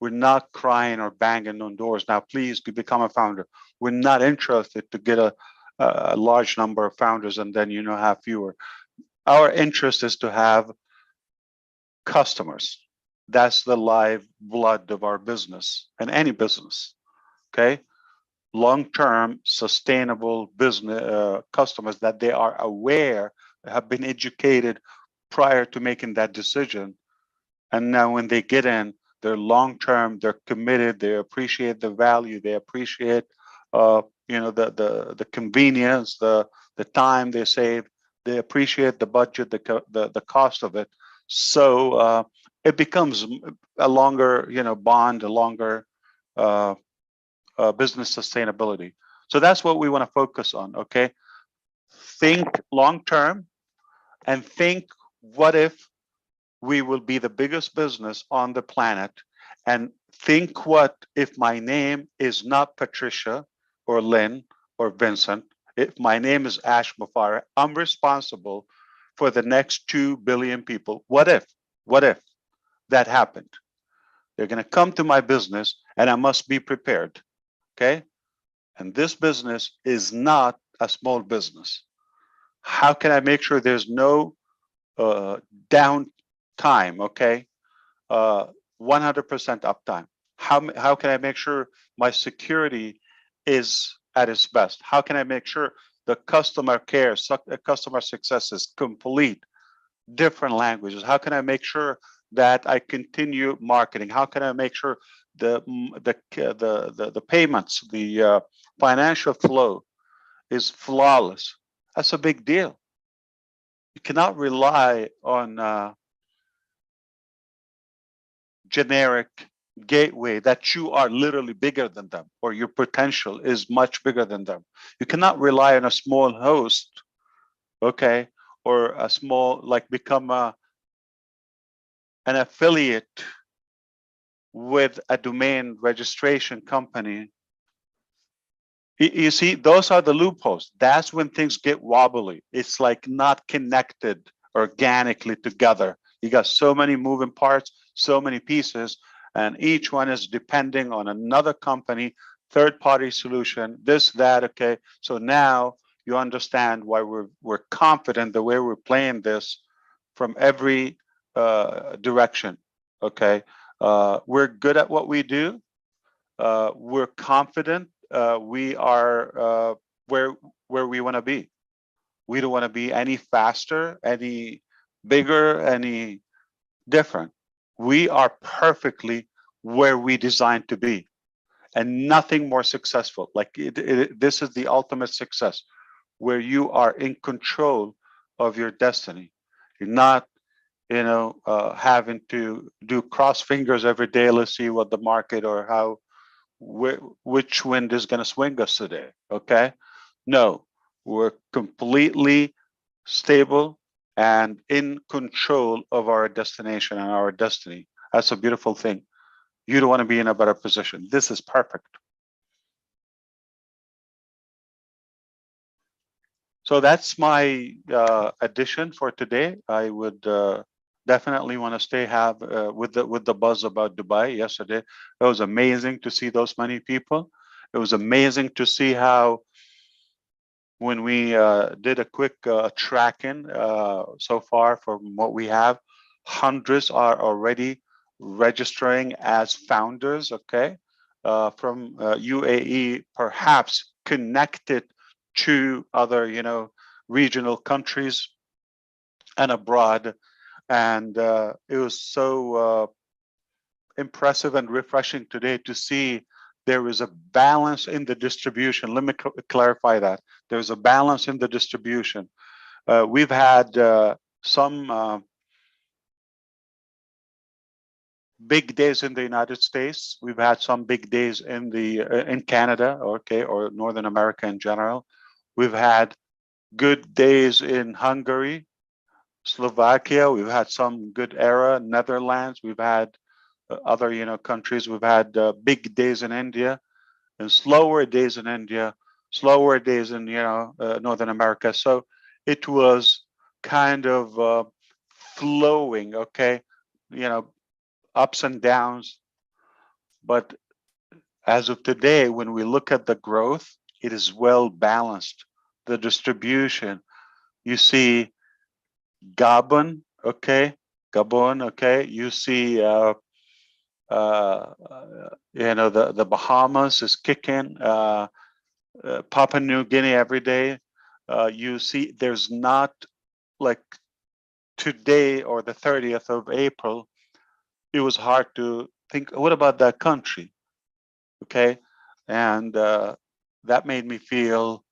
We're not crying or banging on doors. Now, please become a founder. We're not interested to get a large number of founders and then have fewer. Our interest is to have customers. That's the live blood of our business and any business. Okay, long-term sustainable business customers that they are aware, have been educated prior to making that decision, and now when they get in, they're long-term, they're committed, they appreciate the value, they appreciate the convenience, the time they save, they appreciate the budget, the cost of it. So it becomes a longer bond, a longer business sustainability. So that's what we want to focus on. Okay, think long-term and think, what if we will be the biggest business on the planet? And think, what if my name is not Patricia or Lynn or Vincent? If my name is Ash Mufare, I'm responsible for the next 2 billion people. What if that happened? They're going to come to my business and I must be prepared. Okay. And this business is not a small business. How can I make sure there's no downtime? Okay. 100% uptime. How can I make sure my security is at its best? How can I make sure the customer care, customer success is complete? Different languages. How can I make sure that I continue marketing? How can I make sure the payments, the financial flow is flawless? That's a big deal. You cannot rely on generic gateway that you are literally bigger than them or your potential is much bigger than them. You cannot rely on a small host, okay, or a small, like become an affiliate with a domain registration company. You see, those are the loopholes. That's when things get wobbly. It's like not connected organically together. You got so many moving parts, so many pieces, and each one is depending on another company, third-party solution, this, that, okay? So now you understand why we're confident the way we're playing this from every direction, okay? We're good at what we do. We're confident. We are where we want to be. We don't want to be any faster, any bigger, any different. We are perfectly where we designed to be, and nothing more successful. Like this is the ultimate success, where you are in control of your destiny. You're not, having to do cross fingers every day. Let's see what the market or how which wind is going to swing us today. Okay, no, we're completely stable and in control of our destination and our destiny. That's a beautiful thing. You don't want to be in a better position. This is perfect. So that's my addition for today. I would definitely want to stay with the buzz about Dubai yesterday. It was amazing to see those many people. It was amazing to see how when we did a quick tracking so far from what we have, hundreds are already registering as founders, okay, from UAE, perhaps connected to other, regional countries and abroad. And it was so impressive and refreshing today to see there is a balance in the distribution. Let me clarify that. There's a balance in the distribution. We've had some big days in the United States. We've had some big days in Canada, okay, or Northern America in general. We've had good days in Hungary, Slovakia. We've had some good era, Netherlands. We've had other, countries. We've had big days in India and slower days in India, slower days in, Northern America. So it was kind of flowing, okay, ups and downs. But as of today, when we look at the growth, it is well balanced. The distribution, you see Gabon, okay, you see the Bahamas is kicking, Papua New Guinea every day. You see there's not like today or the 30th of April, it was hard to think, what about that country? Okay. And that made me feel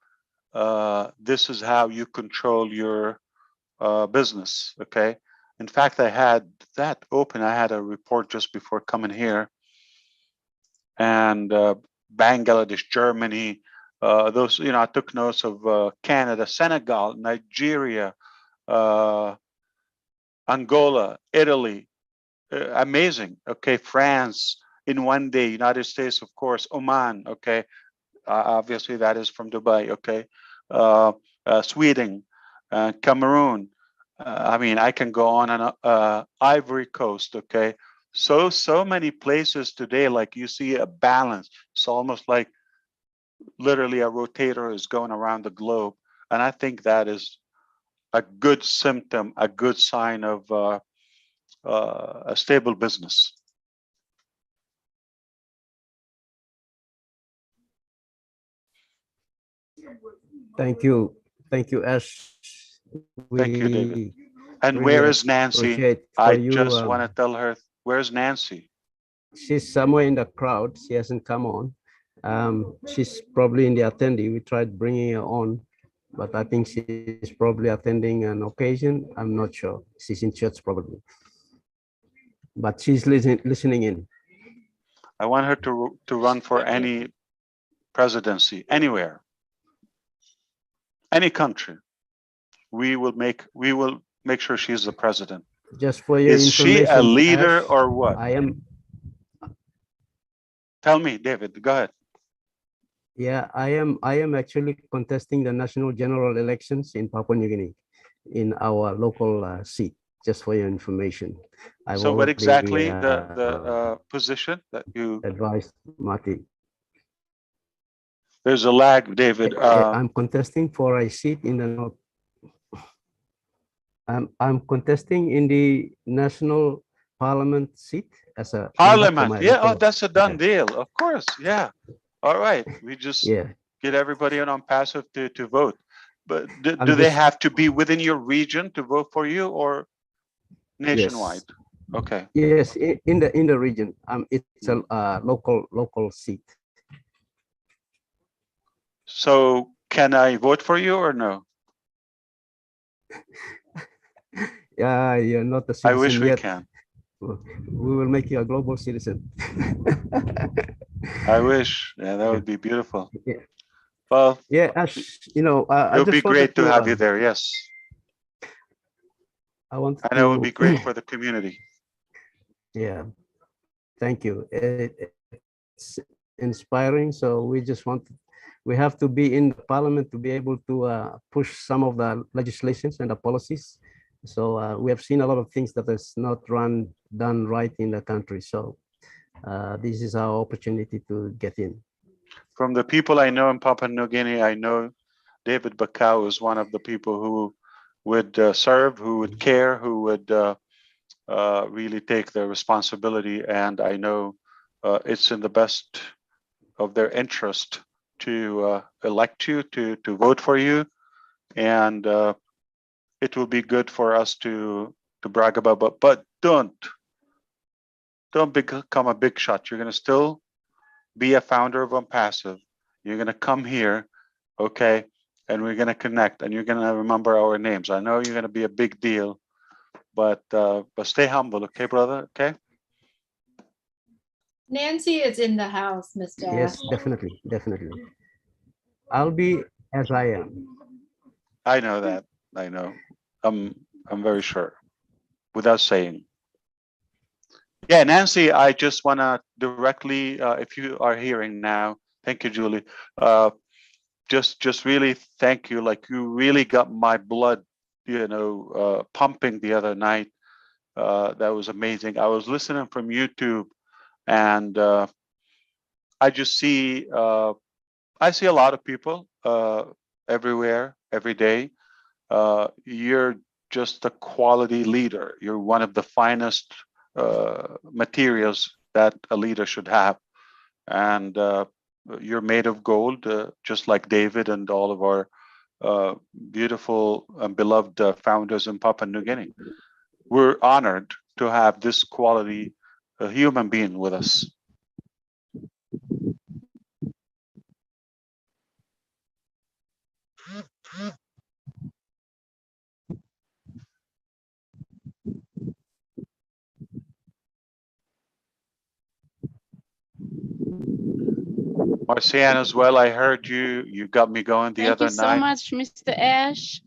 this is how you control your business. Okay. In fact, I had that open. I had a report just before coming here, and Bangladesh, Germany, those, I took notes of Canada, Senegal, Nigeria, Angola, Italy, amazing. Okay. France in one day, United States, of course, Oman. Okay. Obviously that is from Dubai. Okay. Sweden, Cameroon. I mean, I can go on and Ivory Coast. Okay. So many places today, like you see a balance. It's almost like literally a rotator is going around the globe. And I think that is a good symptom, a good sign of a stable business. Thank you, Ash. Thank you, David. We And really where is Nancy? appreciate for I you. just want to tell her, where's Nancy? She's somewhere in the crowd. She hasn't come on. She's probably in the attendee. We tried bringing her on, but I think she's probably attending an occasion. I'm not sure. She's in church probably, but she's listening in. I want her to run for any presidency, anywhere, any country. We will make sure she's the president. Just for your Is she a information, leader Ash, or what? I am. Tell me, David, go ahead. Yeah, I am actually contesting the national general elections in Papua New Guinea in our local seat, just for your information. So what exactly the position that you advised Marty? There's a lag, David. I'm contesting for a seat in the north. I'm contesting in the national parliament seat as a parliament. Yeah, oh, that's a done deal. Of course, yeah. All right, we just get everybody on passive to vote. But do they have to be within your region to vote for you, or nationwide? Yes. Okay. Yes, in the region. It's a local seat. So can I vote for you or no? Yeah, you're not a citizen I wish we yet. can. We will make you a global citizen. I wish. Yeah, that would be beautiful. Yeah. Well, yeah, Ash, you know, it would be great to have you there. Yes. I want and it would be great for the community. Yeah, thank you. It's inspiring. So we have to be in the parliament to be able to push some of the legislations and the policies. So we have seen a lot of things that is not done right in the country. So this is our opportunity to get in. From the people I know in Papua New Guinea, I know David Bakau is one of the people who would serve, who would care, who would really take their responsibility. And I know it's in the best of their interest to elect you, to vote for you. And it will be good for us to brag about, but don't become a big shot. You're going to still be a founder of Unpassive. You're going to come here, okay? And we're going to connect, and you're going to remember our names. I know you're going to be a big deal, but stay humble, okay, brother? Okay. Nancy is in the house, Mr. Yes, Ash. definitely. I'll be as I am. I know that. I know. I'm very sure, without saying. Yeah, Nancy, I just want to directly, if you are hearing now, thank you, Julie. Just really thank you. Like, you really got my blood, pumping the other night. That was amazing. I was listening from YouTube, and I just see, I see a lot of people everywhere, every day. You're just a quality leader. You're one of the finest materials that a leader should have. And you're made of gold, just like David and all of our beautiful and beloved founders in Papua New Guinea. We're honored to have this quality human being with us. Marcian as well, I heard you. You got me going the other night. Thank you so much, Mr. Ash.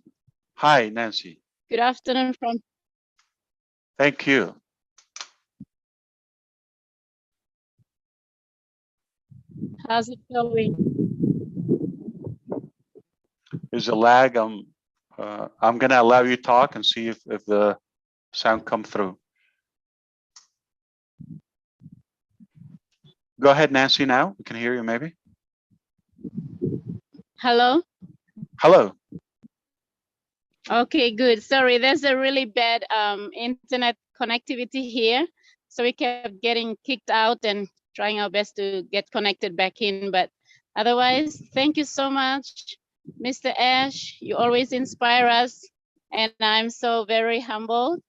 Hi, Nancy. Good afternoon from. Thank you. How's it going? There's a lag. I'm going to allow you to talk and see if the sound come through. Go ahead, Nancy, now. We can hear you maybe. Hello? Hello. Okay, good. Sorry, there's a really bad internet connectivity here. So we kept getting kicked out and trying our best to get connected back in. But otherwise, thank you so much, Mr. Ash. You always inspire us. And I'm so very humbled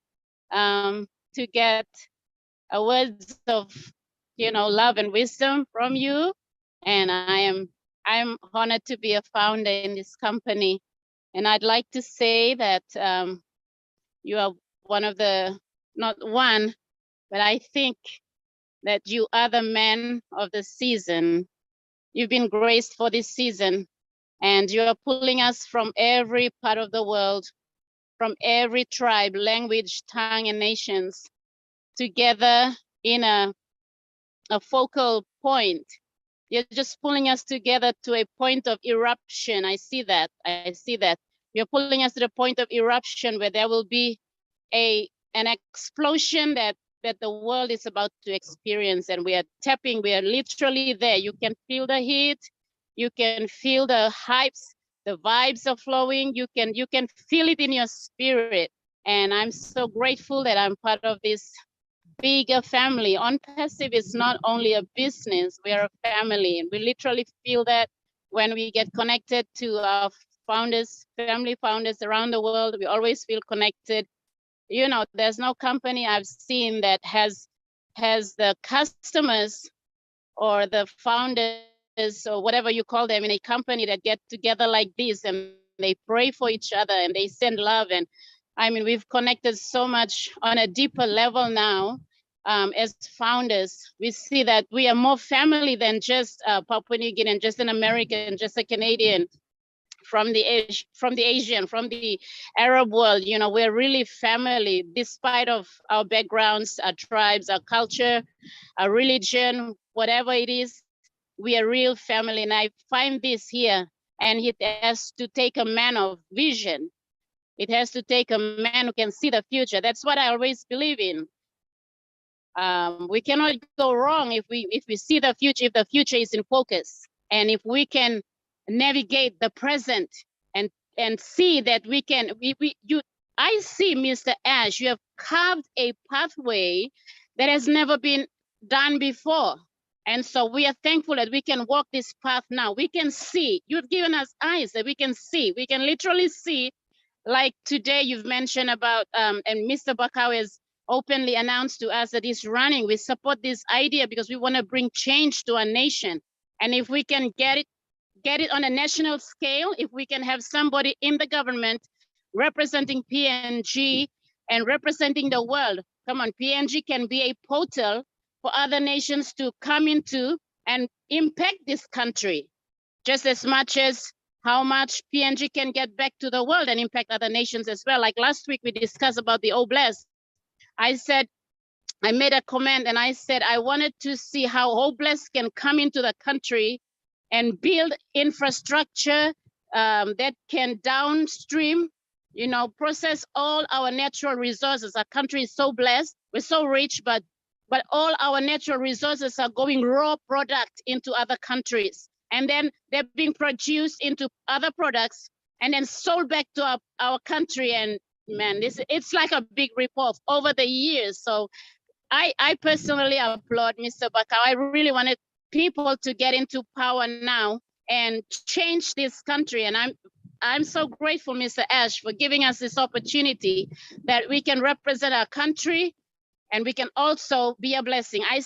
to get words of, love and wisdom from you. And I'm honored to be a founder in this company. And I'd like to say that you are one of the, not one, but I think that you are the man of the season. You've been graced for this season, and you are pulling us from every part of the world, from every tribe, language, tongue, and nations together in a focal point. You're just pulling us together to a point of eruption. I see that. I see that. You're pulling us to the point of eruption where there will be an explosion that the world is about to experience, and we are tapping. We are literally there. You can feel the heat. You can feel the hypes. The vibes are flowing. You can feel it in your spirit. And I'm so grateful that I'm part of this bigger family. On Passive is not only a business, we are a family. And we literally feel that when we get connected to our founders, family founders around the world, we always feel connected. There's no company I've seen that has the customers or the founders or whatever you call them in a company that get together like this and they pray for each other and they send love. And I mean, we've connected so much on a deeper level now. As founders, we see that we are more family than just Papua New Guinean, just an American, just a Canadian, from the Asian, from the Arab world. We're really family, despite of our backgrounds, our tribes, our culture, our religion, whatever it is, we are real family. And I find this here, and it has to take a man of vision. It has to take a man who can see the future. That's what I always believe in. We cannot go wrong if we see the future, if the future is in focus, and if we can navigate the present and see that we can. I see, Mr. Ash, you have carved a pathway that has never been done before. And so we are thankful that we can walk this path now. We can see. You've given us eyes that we can see. We can literally see. Like today, you've mentioned about, and Mr. Bakau has openly announced to us that he's running. We support this idea because we want to bring change to our nation. And if we can get it on a national scale, if we can have somebody in the government representing PNG and representing the world. Come on, PNG can be a portal for other nations to come into and impact this country, just as much as how much PNG can get back to the world and impact other nations as well. Like last week, we discussed about the Oblast. I made a comment and I said, I wanted to see how Oblast can come into the country and build infrastructure that can downstream, process all our natural resources. Our country is so blessed, we're so rich, but all our natural resources are going raw product into other countries. And then they're being produced into other products and then sold back to our country. And man, it's like a big rip-off over the years. So I personally applaud Mr. Bakau. I really wanted people to get into power now and change this country. And I'm so grateful, Mr. Ash, for giving us this opportunity that we can represent our country and we can also be a blessing. I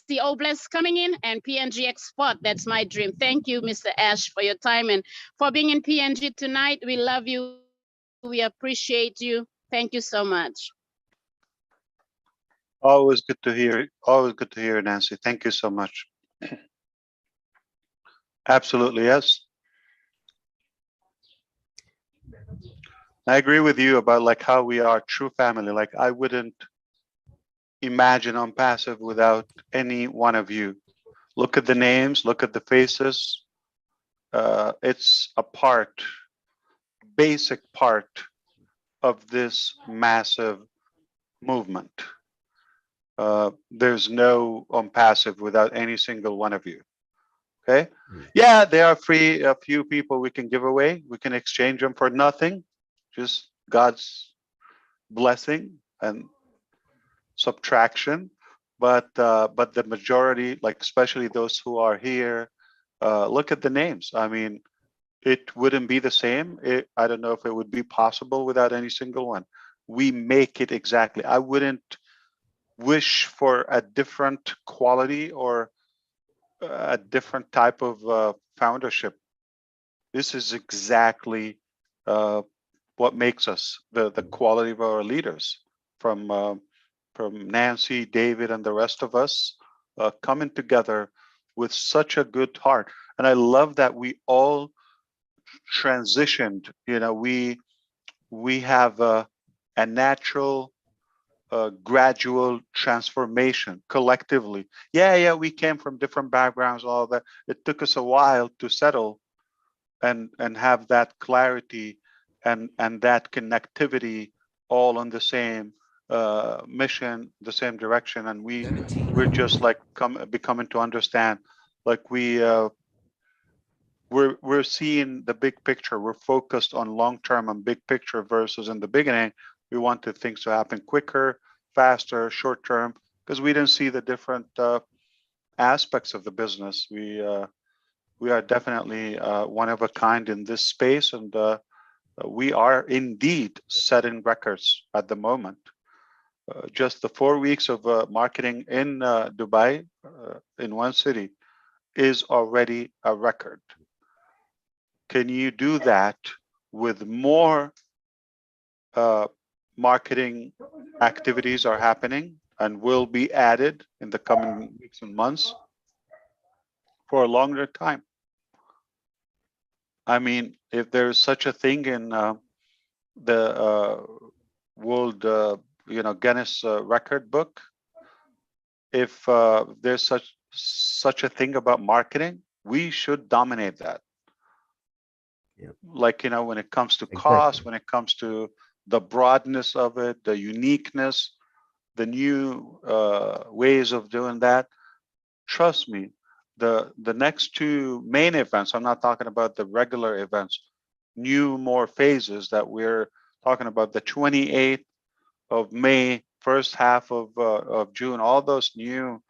see Oblast coming in and PNG export. That's my dream. Thank you, Mr. Ash, for your time and for being in PNG tonight. We love you. We appreciate you. Thank you so much. Always good to hear. Always good to hear, Nancy. Thank you so much. Absolutely, yes. I agree with you about like how we are true family. Like I wouldn't imagine On Passive without any one of you. Look at the names, look at the faces. It's a part, basic part of this massive movement. there's no passive without any single one of you. Okay. Yeah, they are free. A few people we can give away. We can exchange them for nothing. Just God's blessing and subtraction. But the majority, like especially those who are here, look at the names. I mean, it wouldn't be the same. I don't know if it would be possible without any single one. We make it exactly. I wouldn't wish for a different quality or a different type of foundership. This is exactly what makes us the quality of our leaders, from Nancy, David, and the rest of us coming together with such a good heart. And I love that we all transitioned. You know, we have a natural gradual transformation collectively. Yeah, we came from different backgrounds, all that. It took us a while to settle and have that clarity and that connectivity, all on the same mission, the same direction. And we're just like becoming to understand, like we're seeing the big picture. We're focused on long term and big picture, versus in the beginning we wanted things to happen quicker, faster, short term, because we didn't see the different aspects of the business. We are definitely one of a kind in this space, and we are indeed setting records at the moment. Just the 4 weeks of marketing in Dubai, in one city, is already a record. Can you do that with more marketing activities are happening and will be added in the coming weeks and months for a longer time? I mean, if there's such a thing in the World, Guinness Record Book, if there's such a thing about marketing, we should dominate that. Yeah. Like, when it comes to cost, when it comes to the broadness of it, the uniqueness, the new ways of doing that. Trust me, the next two main events, I'm not talking about the regular events, more phases that we're talking about, the 28th of May, first half of June, all those new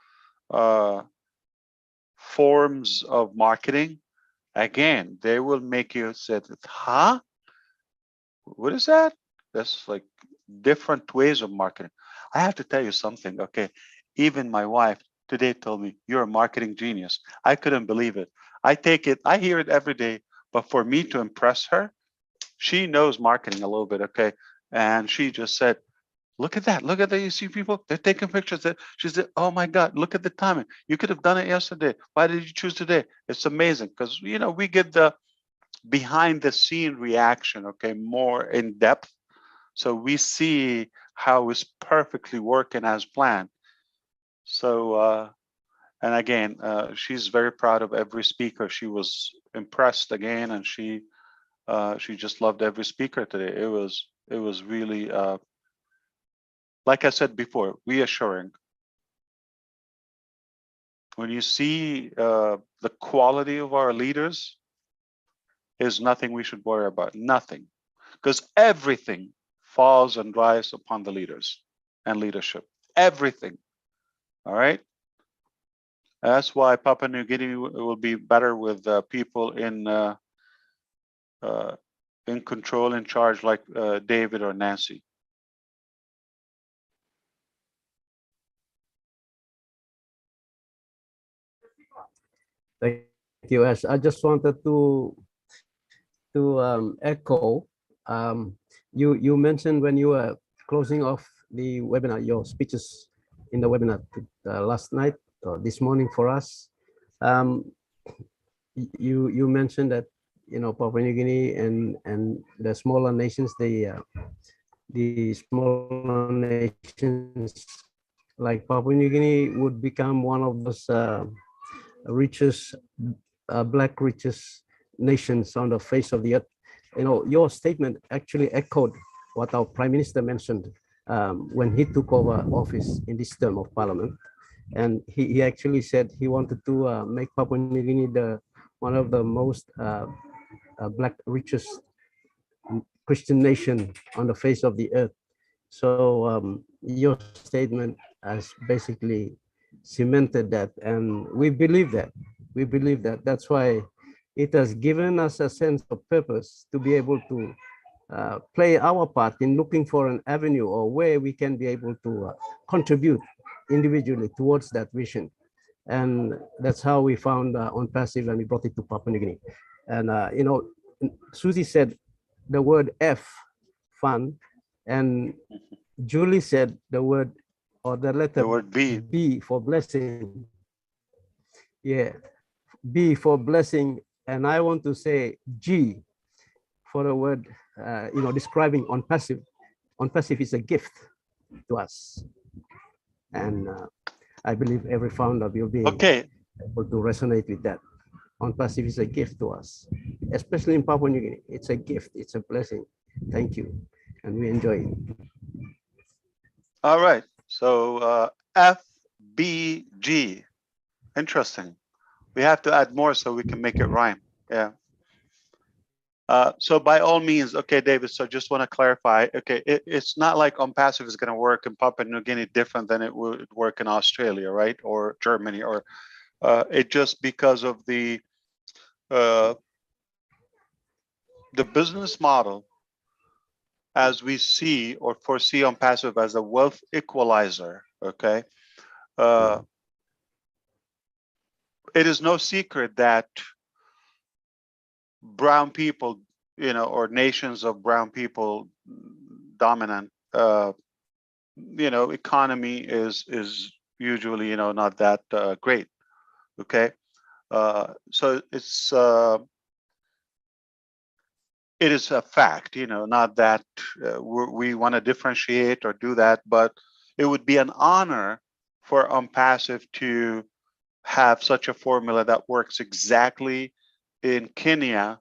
forms of marketing, again, they will make you say, huh? What is that? That's like different ways of marketing. I have to tell you something, okay? Even my wife today told me, you're a marketing genius. I couldn't believe it. I hear it every day, but for me to impress her, she knows marketing a little bit, okay? And she just said, look at that. Look at that. You see people, they're taking pictures. She said, oh my God, look at the timing. You could have done it yesterday. Why did you choose today? It's amazing because, we get the behind the scene reaction, okay, more in depth. So we see how it's perfectly working as planned. So, and again, she's very proud of every speaker. She was impressed again, and she just loved every speaker today. It was really, like I said before, reassuring. When you see the quality of our leaders, is nothing we should worry about, nothing, because everything falls and rises upon the leaders and leadership, everything. All right. That's why Papua New Guinea will be better with people in control, in charge, like David or Nancy. Thank you, Ash. I just wanted to echo. You mentioned when you were closing off the webinar, your speeches in the webinar last night or this morning for us. You mentioned that Papua New Guinea and the smaller nations, the smaller nations like Papua New Guinea would become one of those richest, black richest nations on the face of the earth. Your statement actually echoed what our Prime Minister mentioned when he took over office in this term of parliament. And he actually said he wanted to make Papua New Guinea one of the most black richest Christian nation on the face of the earth. So your statement has basically cemented that, and we believe that. We believe that. That's why it has given us a sense of purpose to be able to play our part in looking for an avenue or where we can be able to contribute individually towards that vision. And that's how we found On Passive, and we brought it to Papua New Guinea. And, Susie said the word F, fun, and Julie said the word or the letter B for blessing. Yeah, B for blessing. And I want to say G for the word, describing On Passive. On Passive is a gift to us. And I believe every founder will be able to resonate with that. On Passive is a gift to us, especially in Papua New Guinea. It's a gift, it's a blessing. Thank you. And we enjoy it. All right. So FBG. Interesting. We have to add more so we can make it rhyme. Yeah. So by all means, okay, David, so just want to clarify, okay, it's not like On Passive is going to work in Papua New Guinea different than it would work in Australia, right? Or Germany, or it just because of the business model as we see or foresee On Passive as a wealth equalizer, okay? It is no secret that brown people, or nations of brown people dominant, economy is usually, not that great. Okay. So it is a fact, not that we want to differentiate or do that, but it would be an honor for On Passive to have such a formula that works exactly in Kenya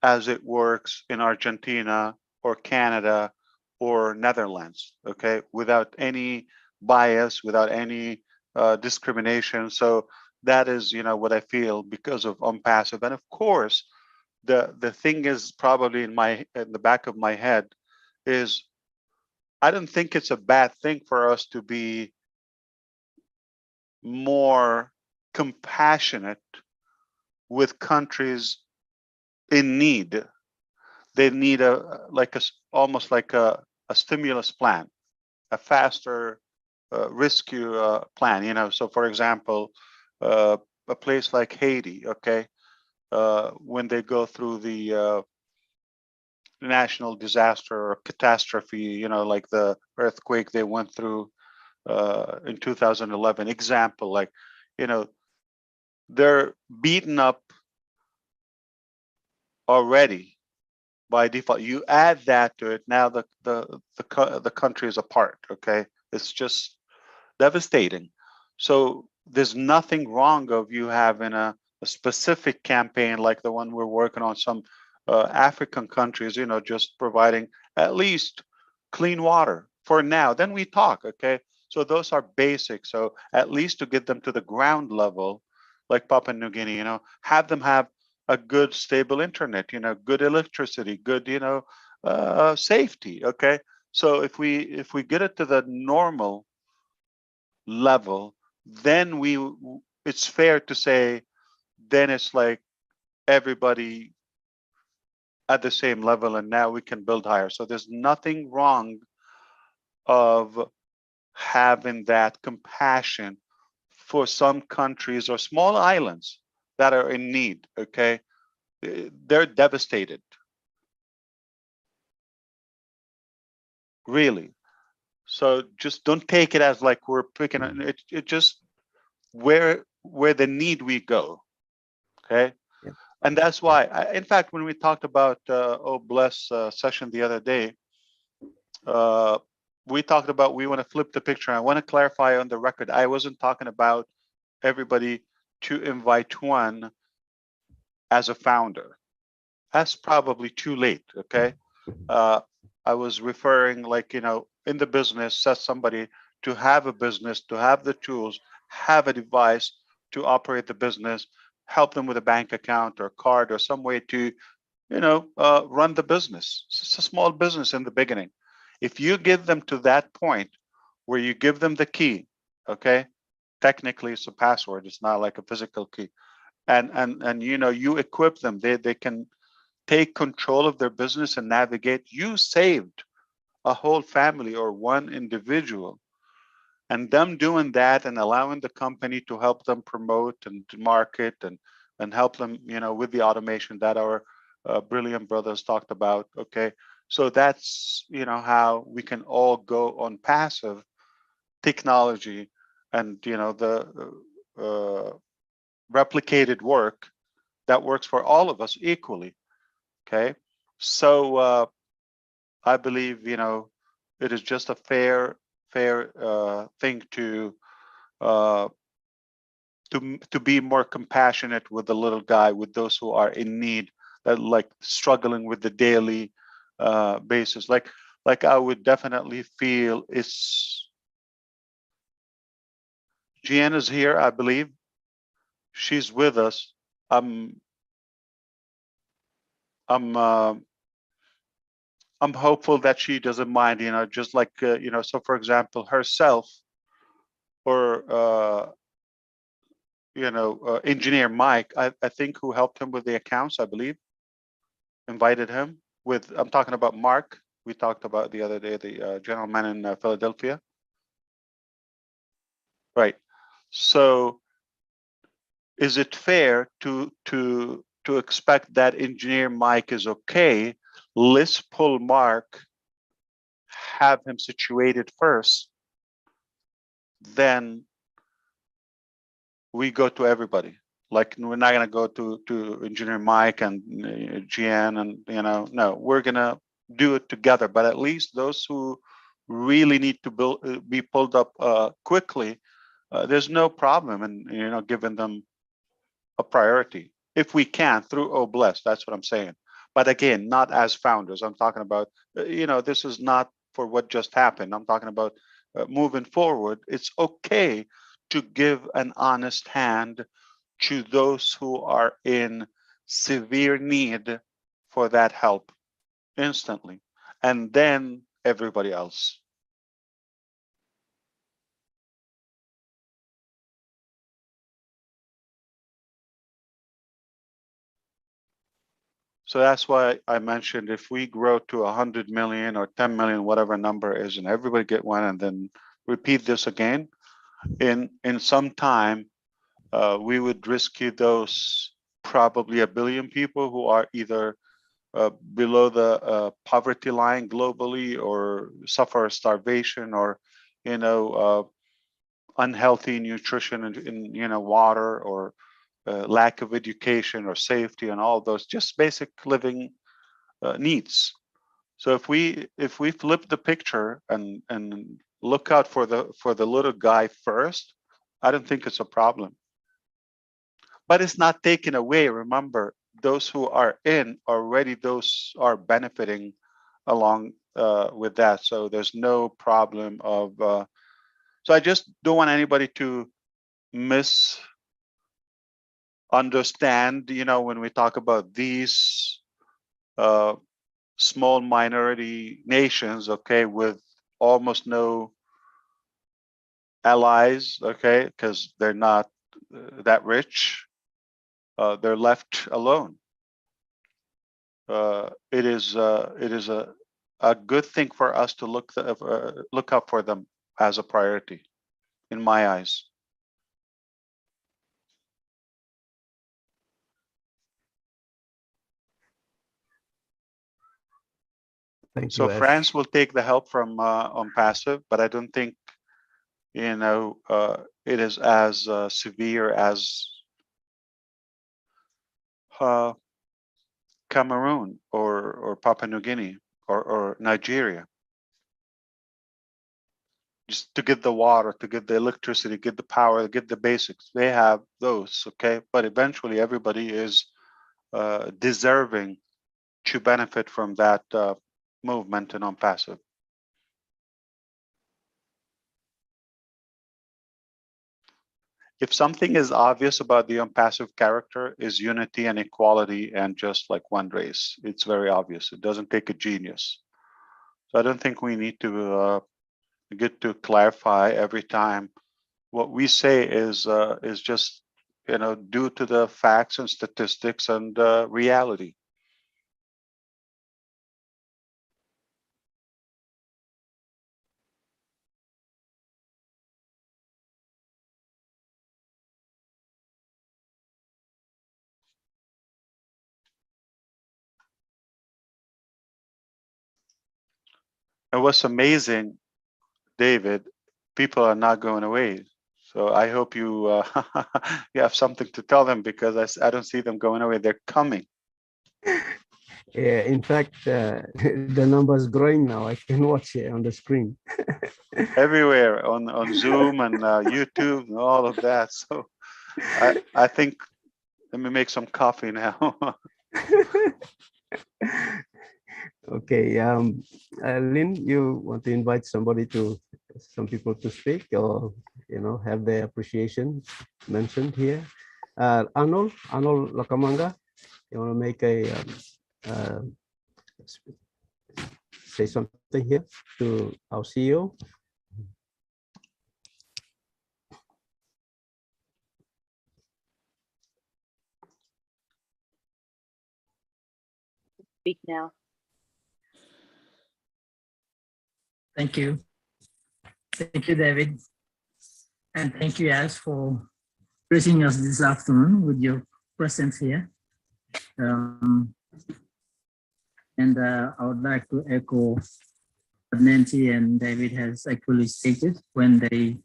as it works in Argentina or Canada or Netherlands, okay, without any bias, without any discrimination. So that is, what I feel because of On Passive. And of course, the thing is probably in the back of my head is I don't think it's a bad thing for us to be more compassionate with countries in need. They need almost like a stimulus plan, a faster rescue plan. So for example, a place like Haiti, okay, when they go through the national disaster or catastrophe, like the earthquake they went through in 2011, example, like, they're beaten up already by default. You add that to it, now the country is apart, okay? It's just devastating. So there's nothing wrong of you having a specific campaign like the one we're working on some African countries, just providing at least clean water for now. Then we talk, okay? So those are basic. So at least to get them to the ground level, like Papua New Guinea, have them have a good stable internet, good electricity, good, safety, okay? So if we get it to the normal level, then it's fair to say, then it's like everybody at the same level, and now we can build higher. So there's nothing wrong of having that compassion for some countries or small islands that are in need, okay? They're devastated, really. So just don't take it as like we're picking it. It just where the need we go, okay? Yeah. And that's why, in fact, when we talked about Oh Bless session the other day, we talked about we want to flip the picture. I want to clarify on the record, I wasn't talking about everybody to invite one as a founder. That's probably too late, okay? I was referring like, in the business, set somebody to have a business, to have the tools, have a device to operate the business, help them with a bank account or card or some way to, run the business. It's a small business in the beginning. If you give them to that point where you give them the key, okay, technically it's a password, it's not like a physical key, and you equip them, they can take control of their business and navigate. You saved a whole family or one individual. And them doing that and allowing the company to help them promote and to market and help them, with the automation that our brilliant brothers talked about. Okay, so that's how we can all go on passive technology and the replicated work that works for all of us equally. Okay, so I believe it is just a fair thing to be more compassionate with the little guy, with those who are in need, that like struggling with the daily basis. Like I would definitely feel it's Gianna's here, I believe. She's with us. I'm hopeful that she doesn't mind, just like so for example, herself or engineer Mike, I think, who helped him with the accounts, I believe, invited him with, I'm talking about Mark, we talked about the other day, the gentleman in Philadelphia. Right. So is it fair to expect that engineer Mike is okay? Let's pull Mark, have him situated first, then we go to everybody. Like, we're not going to go to engineer Mike and GN and no, we're going to do it together. But at least those who really need to be pulled up quickly, there's no problem in giving them a priority if we can through Obless. That's what I'm saying. But again, not as founders. I'm talking about this is not for what just happened. I'm talking about moving forward. It's okay to give an honest hand to those who are in severe need for that help instantly, and then everybody else. So that's why I mentioned, if we grow to 100 million or 10 million, whatever number is, and everybody get one, and then repeat this again, in some time, we would rescue those probably 1 billion people who are either below the poverty line globally, or suffer starvation, or unhealthy nutrition in water, or lack of education or safety, and all those just basic living needs. So if we flip the picture and look out for the little guy first, I don't think it's a problem. But it's not taken away. Remember, those who are in already, those are benefiting along with that. So there's no problem of. So I just don't want anybody to misunderstand. When we talk about these small minority nations, okay, with almost no allies, okay, because they're not that rich. They're left alone. It is a good thing for us to look up for them as a priority, in my eyes. Thank So you, Ash. France will take the help from on passive, but I don't think it is as severe as Cameroon or Papua New Guinea or Nigeria. Just to get the water, to get the electricity, get the power, get the basics. They have those, okay? But eventually everybody is deserving to benefit from that movement and on passive. if something is obvious about the unpassive character, is unity and equality and just like one race. It's very obvious. It doesn't take a genius. So I don't think we need to get to clarify every time. What we say is just, you know, due to the facts and statistics and reality. And what's amazing, David, people are not going away. So I hope you you have something to tell them, because I don't see them going away. They're coming. Yeah, in fact, the number is growing now. I can watch it on the screen. Everywhere on Zoom and YouTube and all of that. So I think, let me make some coffee now. Okay, Lynn, you want to invite some people to speak, or have their appreciation mentioned here? Arnold Lakamanga, you want to make say something here to our CEO? Speak now. Thank you. Thank you, David. And thank you, Ash, for gracing us this afternoon with your presence here. I would like to echo what Nancy and David has actually stated when they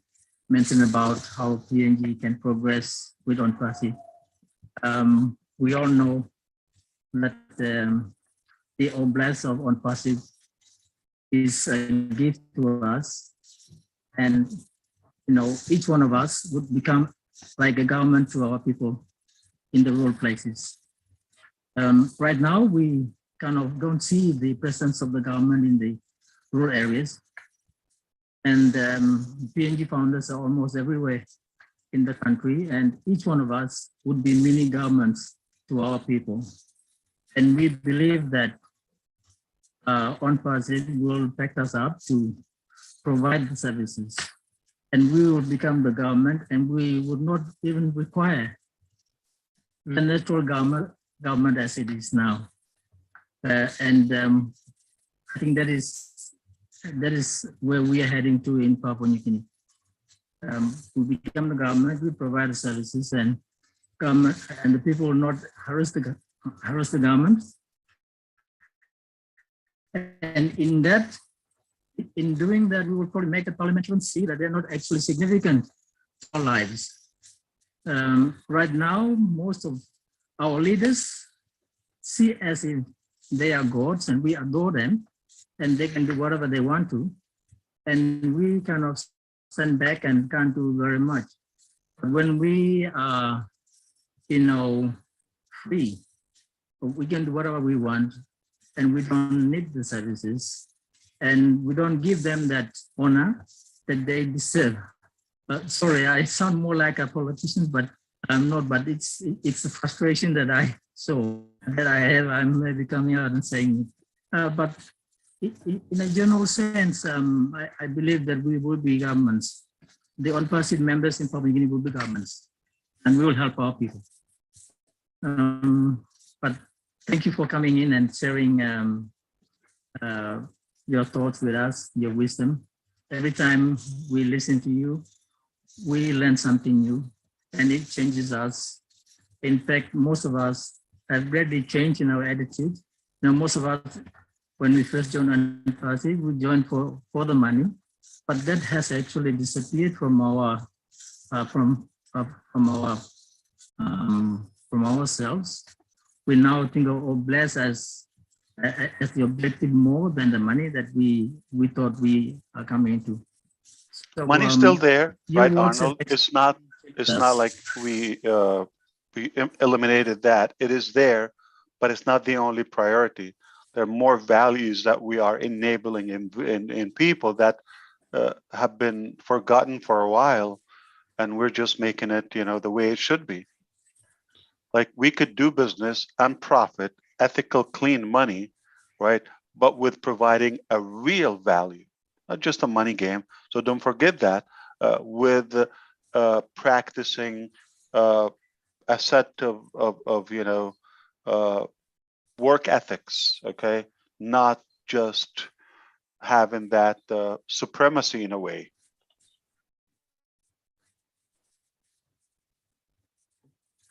mentioned about how PNG can progress with ONPASI. We all know that the oblast of ONPASI is a gift to us, and each one of us would become like a government to our people in the rural places. Right now, we kind of don't see the presence of the government in the rural areas, and PNG founders are almost everywhere in the country, and each one of us would be mini governments to our people. And we believe that ONPASI will back us up to provide the services, and we will become the government, and we would not even require the natural government as it is now. I think that is where we are heading to in Papua New Guinea. We become the government, we provide the services, and the people will not harass the government. And in doing that, we will probably make the parliamentarians see that they're not actually significant to our lives. Right now, most of our leaders see as if they are gods and we adore them and they can do whatever they want to. And we kind of stand back and can't do very much. But when we are, free, we can do whatever we want and we don't need the services and we don't give them that honor that they deserve. Sorry, I sound more like a politician, but I'm not, but it's a frustration that I have. I'm maybe coming out and saying it. But in a general sense, I believe that we will be governments. The ONPASI members in Papua New Guinea will be governments, and we will help our people. But thank you for coming in and sharing your thoughts with us, your wisdom. Every time we listen to you, we learn something new, and it changes us. In fact, most of us have greatly changed in our attitude. Most of us, when we first joined ONPASI, we joined for the money, but that has actually disappeared from ourselves. We now think of Oblast as the objective more than the money that we thought we are coming into. So, Money's still there, right, Arnold? It's not like we eliminated that. It is there, but it's not the only priority. There are more values that we are enabling in people that have been forgotten for a while. and we're just making it, you know, the way it should be. Like we could do business and profit, ethical, clean money, right? But with providing a real value, not just a money game. So don't forget that with practicing a set of you know, work ethics, okay? Not just having that supremacy in a way.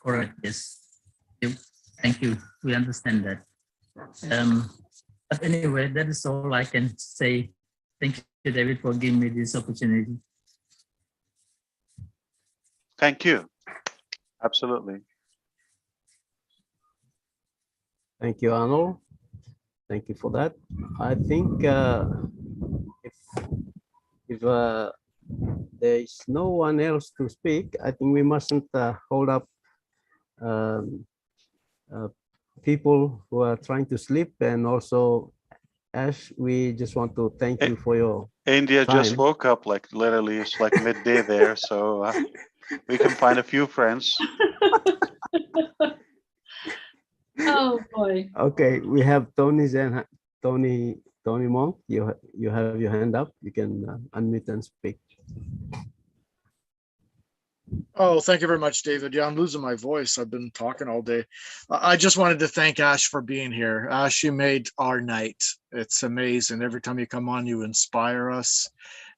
Correct. Yes. Thank you. We understand that. But anyway, that is all I can say. Thank you, David, for giving me this opportunity. Thank you. Absolutely. Thank you, Arnold. Thank you for that. I think if there is no one else to speak, I think we mustn't hold up people who are trying to sleep. And also, Ash, we just want to thank you for your India time. just woke up, like literally, it's like midday there, so we can find a few friends. Oh boy. Okay, we have Tony's and Tony Monk. You have your hand up. You can unmute and speak. Oh, thank you very much, David. Yeah, I'm losing my voice. I've been talking all day. I just wanted to thank Ash for being here. Ash, you made our night. It's amazing. Every time you come on, you inspire us.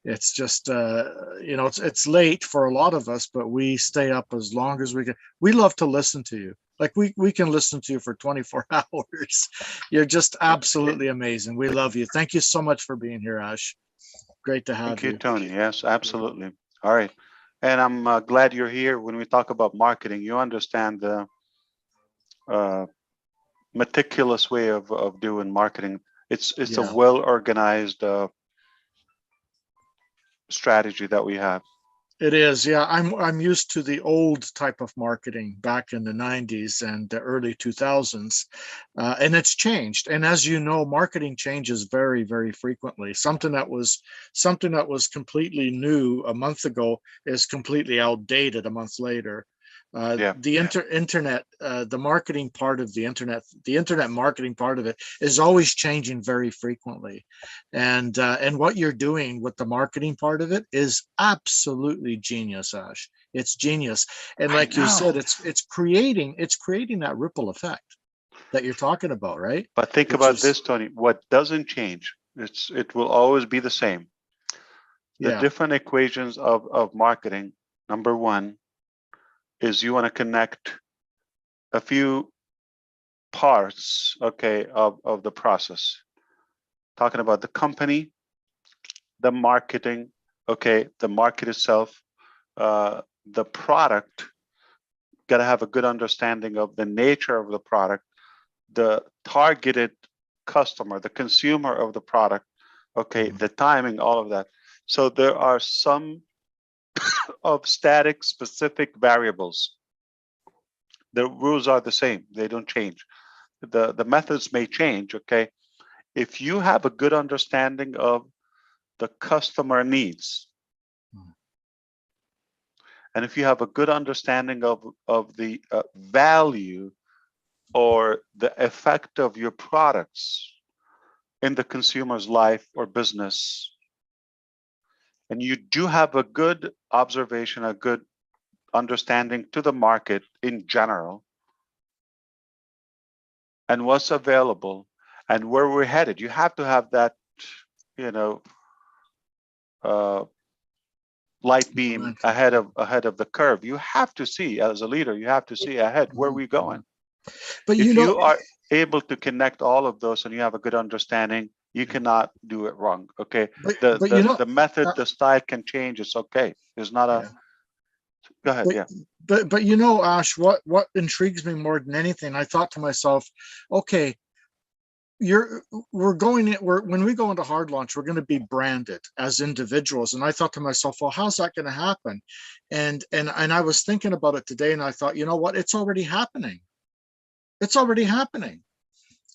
It's just, you know, it's late for a lot of us, but we stay up as long as we can. We love to listen to you. Like we can listen to you for 24 hours. You're just absolutely amazing. We love you. Thank you so much for being here, Ash. Great to have Thank you, Tony. Yes, absolutely. All right. And I'm glad you're here. When we talk about marketing, you understand the meticulous way of doing marketing. It's Yeah. a well-organized strategy that we have. It is, yeah. I'm used to the old type of marketing back in the 90s and the early 2000s, and it's changed. And as you know, marketing changes very, very frequently. Something that was completely new a month ago is completely outdated a month later. The internet, the marketing part of the internet marketing part of it is always changing very frequently, and what you're doing with the marketing part of it is absolutely genius, Ash. It's genius, and like you said, it's creating that ripple effect that you're talking about, right? But think about this, Tony. What doesn't change, it will always be the same. The different equations of marketing. Number one is you want to connect a few parts, okay, of the process. Talking about the company, the marketing, okay, the market itself, the product, got to have a good understanding of the nature of the product, the targeted customer, the consumer of the product, okay, the timing, all of that. So there are some of static specific variables. The rules are the same, they don't change. The methods may change, okay? If you have a good understanding of the customer needs, and if you have a good understanding of the value or the effect of your products in the consumer's life or business, and you do have a good observation, a good understanding to the market in general, and what's available and where we're headed, you have to have that, you know, light beam ahead of the curve. You have to see, as a leader, you have to see ahead where we're going. But if you are able to connect all of those and you have a good understanding, you cannot do it wrong. Okay. The method, the style can change. It's okay. There's not a go ahead. But you know, Ash, what intrigues me more than anything, I thought to myself, okay, when we go into hard launch, we're going to be branded as individuals. And I thought to myself, well, how's that going to happen? And I was thinking about it today, and I thought, you know what, it's already happening. It's already happening.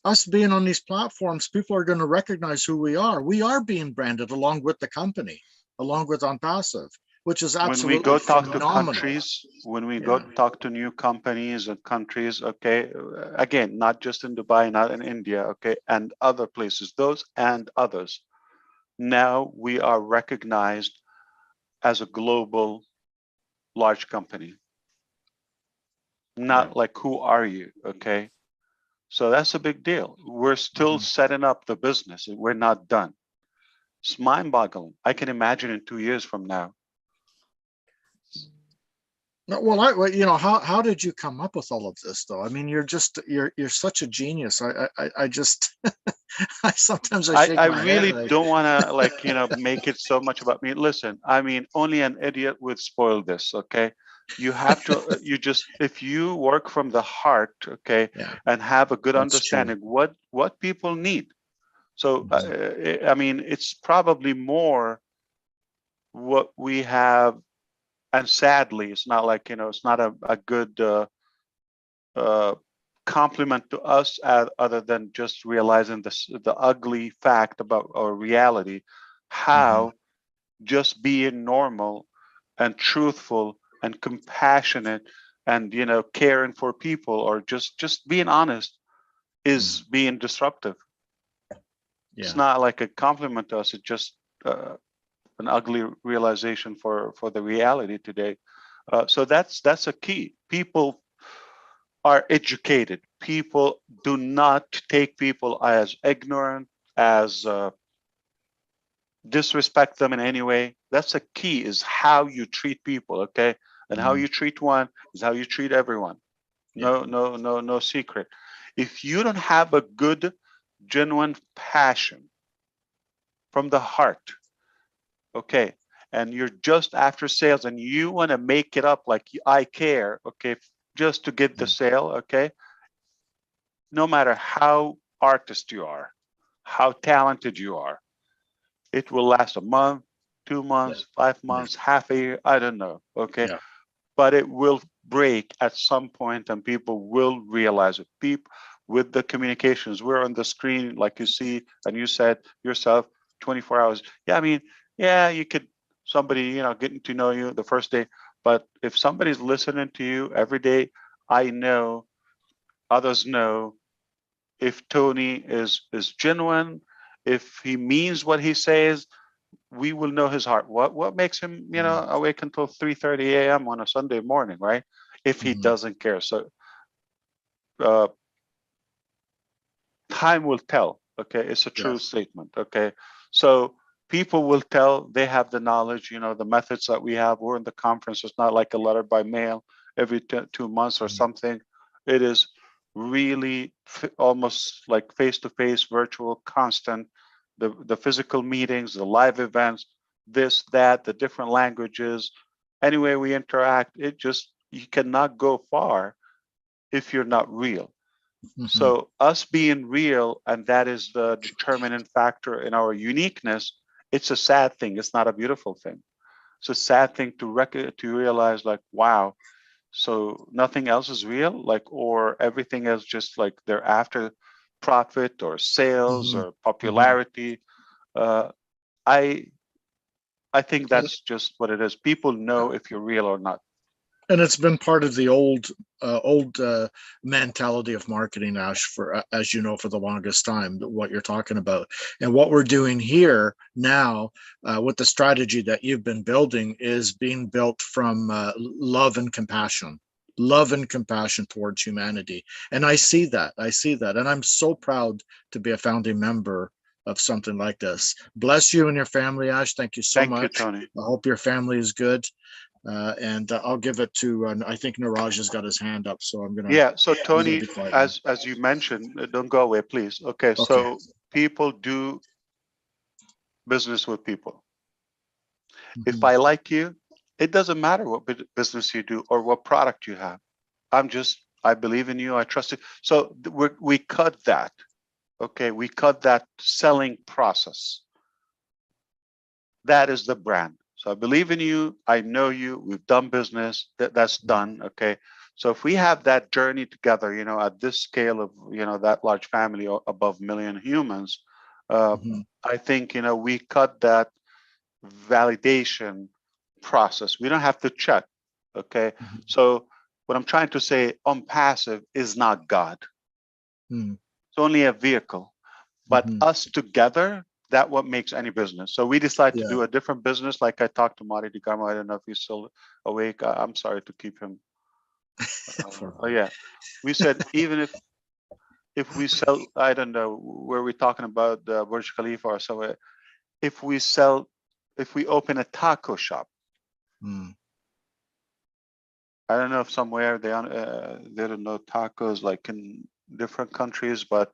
Us being on these platforms, people are going to recognize who we are. We are being branded along with the company, along with OnPassive, which is when we absolutely go talk to phenomenal. countries, when we go talk to new companies and countries, okay, again, not just in Dubai, not in India, okay, and other places, those and others. Now we are recognized as a global large company. Not like, who are you, okay? So that's a big deal. We're still setting up the business. We're not done. It's mind-boggling. I can imagine in 2 years from now. No, well, you know, how did you come up with all of this, though? I mean, you're such a genius. I just, sometimes I shake I my really head. don't want to, like, you know, make it so much about me. Listen, I mean, only an idiot would spoil this, okay? You have to, you just, if you work from the heart, okay, and have a good That's understanding what people need. So, I mean, it's probably more what we have, and sadly, it's not like, you know, it's not a good compliment to us, other than just realizing the ugly fact about our reality, how just being normal and truthful and compassionate and, you know, caring for people, or just being honest, is being disruptive. It's not like a compliment to us. It's just an ugly realization for the reality today. So that's a key. People are educated. People do not take people as ignorant, as disrespect them in any way. That's a key, is how you treat people, okay? And how you treat one is how you treat everyone. No secret. If you don't have a good, genuine passion from the heart, okay, and you're just after sales and you want to make it up like I care, okay, just to get the sale, okay, no matter how artist you are, how talented you are, it will last a month, 2 months, 5 months, half a year, I don't know, okay, but it will break at some point and people will realize it. People with the communications, we're on the screen, like you see, and you said yourself, 24 hours. Yeah, I mean, yeah, you could, somebody, you know, getting to know you the first day, but if somebody's listening to you every day, I know, others know, if Tony is genuine, if he means what he says, we will know his heart. What makes him, you know, awake until 3:30 a.m. on a Sunday morning, right? If he doesn't care. So time will tell, okay? It's a true statement, okay? So people will tell, they have the knowledge, you know, the methods that we have. We're in the conference. It's not like a letter by mail every 2 months or something. It is really almost like face-to-face, virtual, constant, the physical meetings, the live events, this, that, the different languages, any way we interact, it just, you cannot go far if you're not real. So us being real, and that is the determining factor in our uniqueness, it's a sad thing. It's not a beautiful thing. It's a sad thing to realize, like, wow, so nothing else is real, like, or everything is just like they're after profit or sales or popularity. I think that's just what it is. People know if you're real or not. And it's been part of the old mentality of marketing, Ash, for, as you know, for the longest time, what you're talking about. And what we're doing here now with the strategy that you've been building is being built from love and compassion towards humanity. And I see that. And I'm so proud to be a founding member of something like this. Bless you and your family, Ash. Thank you so much. Thank you, Tony. I hope your family is good. And I'll give it to, I think Niraj has got his hand up, so I'm gonna. Yeah, so I'm gonna Tony, be quiet now. as you mentioned, don't go away, please. Okay, so people do business with people. If I like you, it doesn't matter what business you do or what product you have. I believe in you, I trust you. So we cut that, okay? We cut that selling process. That is the brand. So I believe in you, I know you, we've done business, that's done, okay? So if we have that journey together, you know, at this scale of, you know, that large family above 1 million humans, I think, you know, we cut that validation process. We don't have to check. Okay. So what I'm trying to say, passive is not God. It's only a vehicle. But us together, that what makes any business. So we decide to do a different business. Like I talked to Marty Digamo. I don't know if he's still awake. I'm sorry to keep him. Oh yeah. We said even if we sell, I don't know where we're talking about the Burj Khalifa or somewhere. If we open a taco shop, I don't know if somewhere they don't know tacos like in different countries, but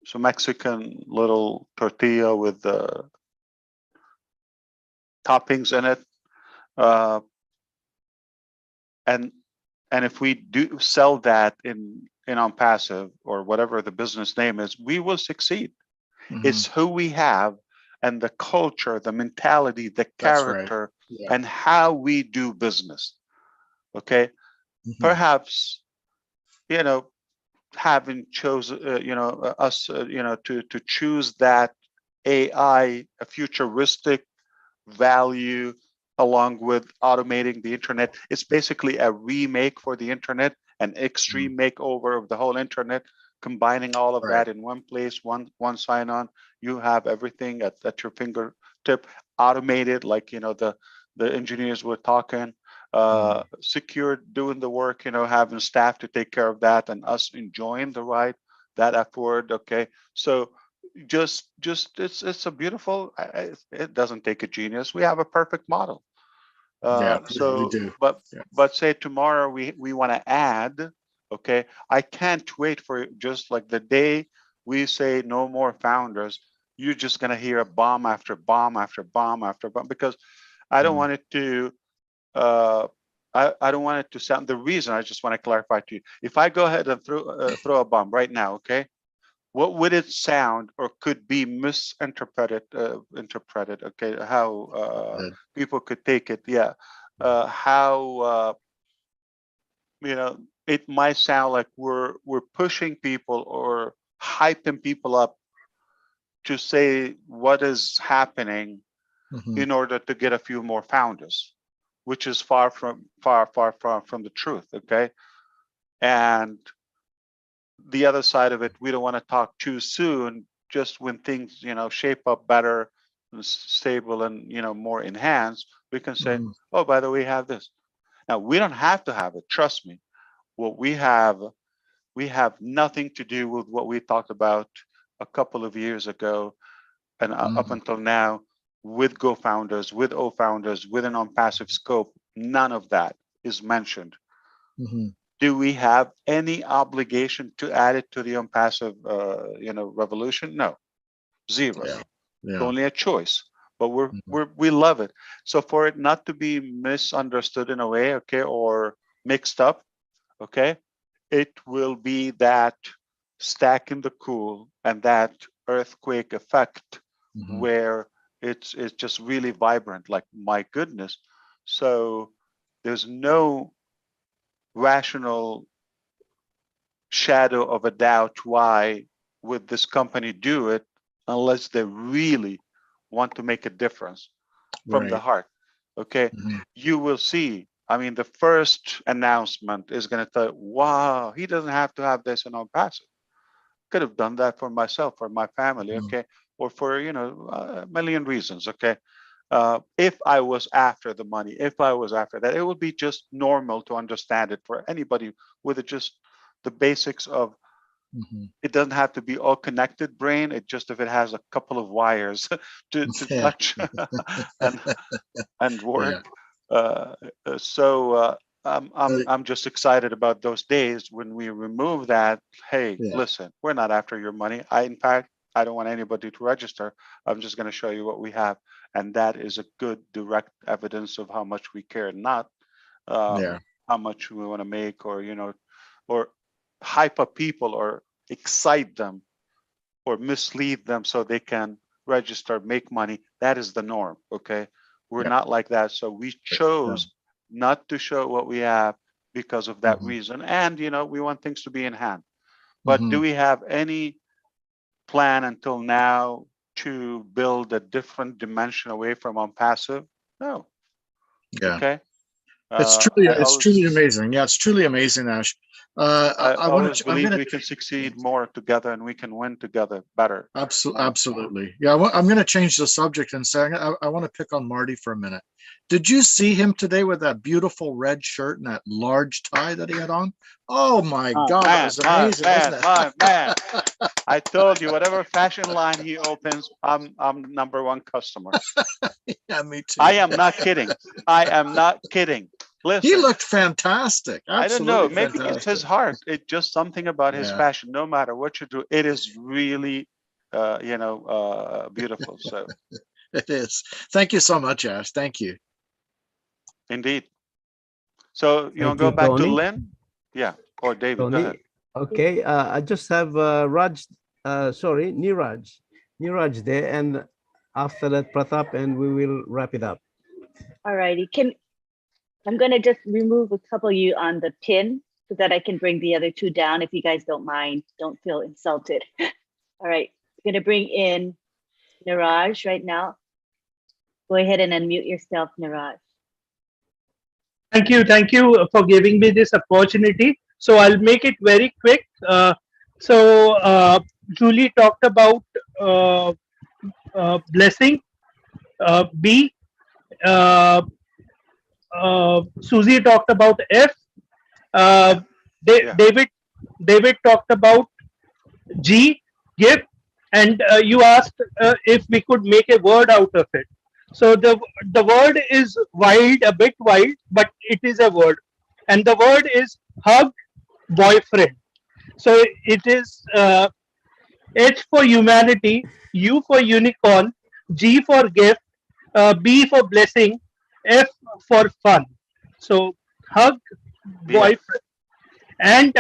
so Mexican little tortilla with toppings in it, and if we do sell that in on passive or whatever the business name is, we will succeed. It's who we have and the culture, the mentality, the character, and how we do business. Okay, perhaps having chosen us to choose that AI, a futuristic value along with automating the internet. It's basically a remake for the internet, an extreme makeover of the whole internet, combining all of that in one place, one sign-on. You have everything at your fingertip, automated, like the engineers were talking, secure, doing the work, having staff to take care of that, and us enjoying the ride, that effort. Okay, so just it's a beautiful. It doesn't take a genius. We have a perfect model. So, but say tomorrow we want to add. Okay, I can't wait for just like the day we say no more founders. You're just gonna hear a bomb after bomb after bomb after bomb, because I don't want it to. I don't want it to sound. The reason I just want to clarify to you: if I go ahead and throw a bomb right now, okay, what would it sound or could be misinterpreted? Interpreted, okay? How people could take it? Yeah, how it might sound like we're pushing people or hyping people up to say what is happening in order to get a few more founders, which is far from the truth. Okay, and the other side of it, we don't want to talk too soon. Just when things shape up better, and stable, and more enhanced, we can say, oh, by the way, we have this. Now we don't have to have it. Trust me. What we have nothing to do with what we talked about a couple of years ago and up until now with Go Founders, with O Founders, with an on-passive scope. None of that is mentioned. Do we have any obligation to add it to the on-passive revolution? No, zero. It's only a choice, but we love it. So for it not to be misunderstood in a way, okay, or mixed up, okay, it will be that stack in the cool and that earthquake effect where it's just really vibrant, like my goodness. So there's no rational shadow of a doubt why would this company do it unless they really want to make a difference from the heart. Okay, you will see. I mean, the first announcement is going to tell you, wow, he doesn't have to have this in on passive. Could have done that for myself, for my family, okay, or for a million reasons, okay. If I was after the money, if I was after that, it would be just normal to understand it for anybody with just the basics of. It doesn't have to be all connected brain. It just if it has a couple of wires to touch and work. So I'm just excited about those days when we remove that. Hey, listen, we're not after your money. In fact, I don't want anybody to register. I'm just going to show you what we have, and that is a good direct evidence of how much we care, not how much we want to make, or or hype up people or excite them or mislead them so they can register, make money. That is the norm. Okay, we're not like that. So we chose not to show what we have because of that reason. And we want things to be in hand. But do we have any plan until now to build a different dimension away from on passive? No. Yeah. Okay. It's truly amazing. Yeah, it's truly amazing, Ash. I I always want to. I'm believe gonna. we can succeed more together, and we can win together better. Absolutely. Yeah, I'm going to change the subject and say I want to pick on Marty for a minute. Did you see him today with that beautiful red shirt and that large tie that he had on? Oh my God, that was amazing, wasn't it? My man. I told you, whatever fashion line he opens, I'm #1 customer. Yeah, me too. I am not kidding. I am not kidding. Listen, he looked fantastic. Absolutely, I don't know. Maybe fantastic. it's his heart. It's just something about his fashion. No matter what you do, it is really, beautiful. So it is. Thank you so much, Ash. Thank you. Indeed. So you want to go back to Lynn? Yeah. Or David, Tony, go ahead. Okay, I just have Niraj there, and after that Pratap, and we will wrap it up. All righty. I'm gonna just remove a couple of you on the pin so that I can bring the other two down. If you guys don't mind, don't feel insulted. All right, I'm gonna bring in Niraj right now. Go ahead and unmute yourself, Niraj. Thank you for giving me this opportunity. So I'll make it very quick. Julie talked about blessing. B. Susie talked about F. David talked about G, gift, and you asked if we could make a word out of it. So the word is wild, a bit wild, but it is a word, and the word is hug, boyfriend. So it is H for humanity, U for unicorn, G for gift, B for blessing, F for fun. So hug, boyfriend. And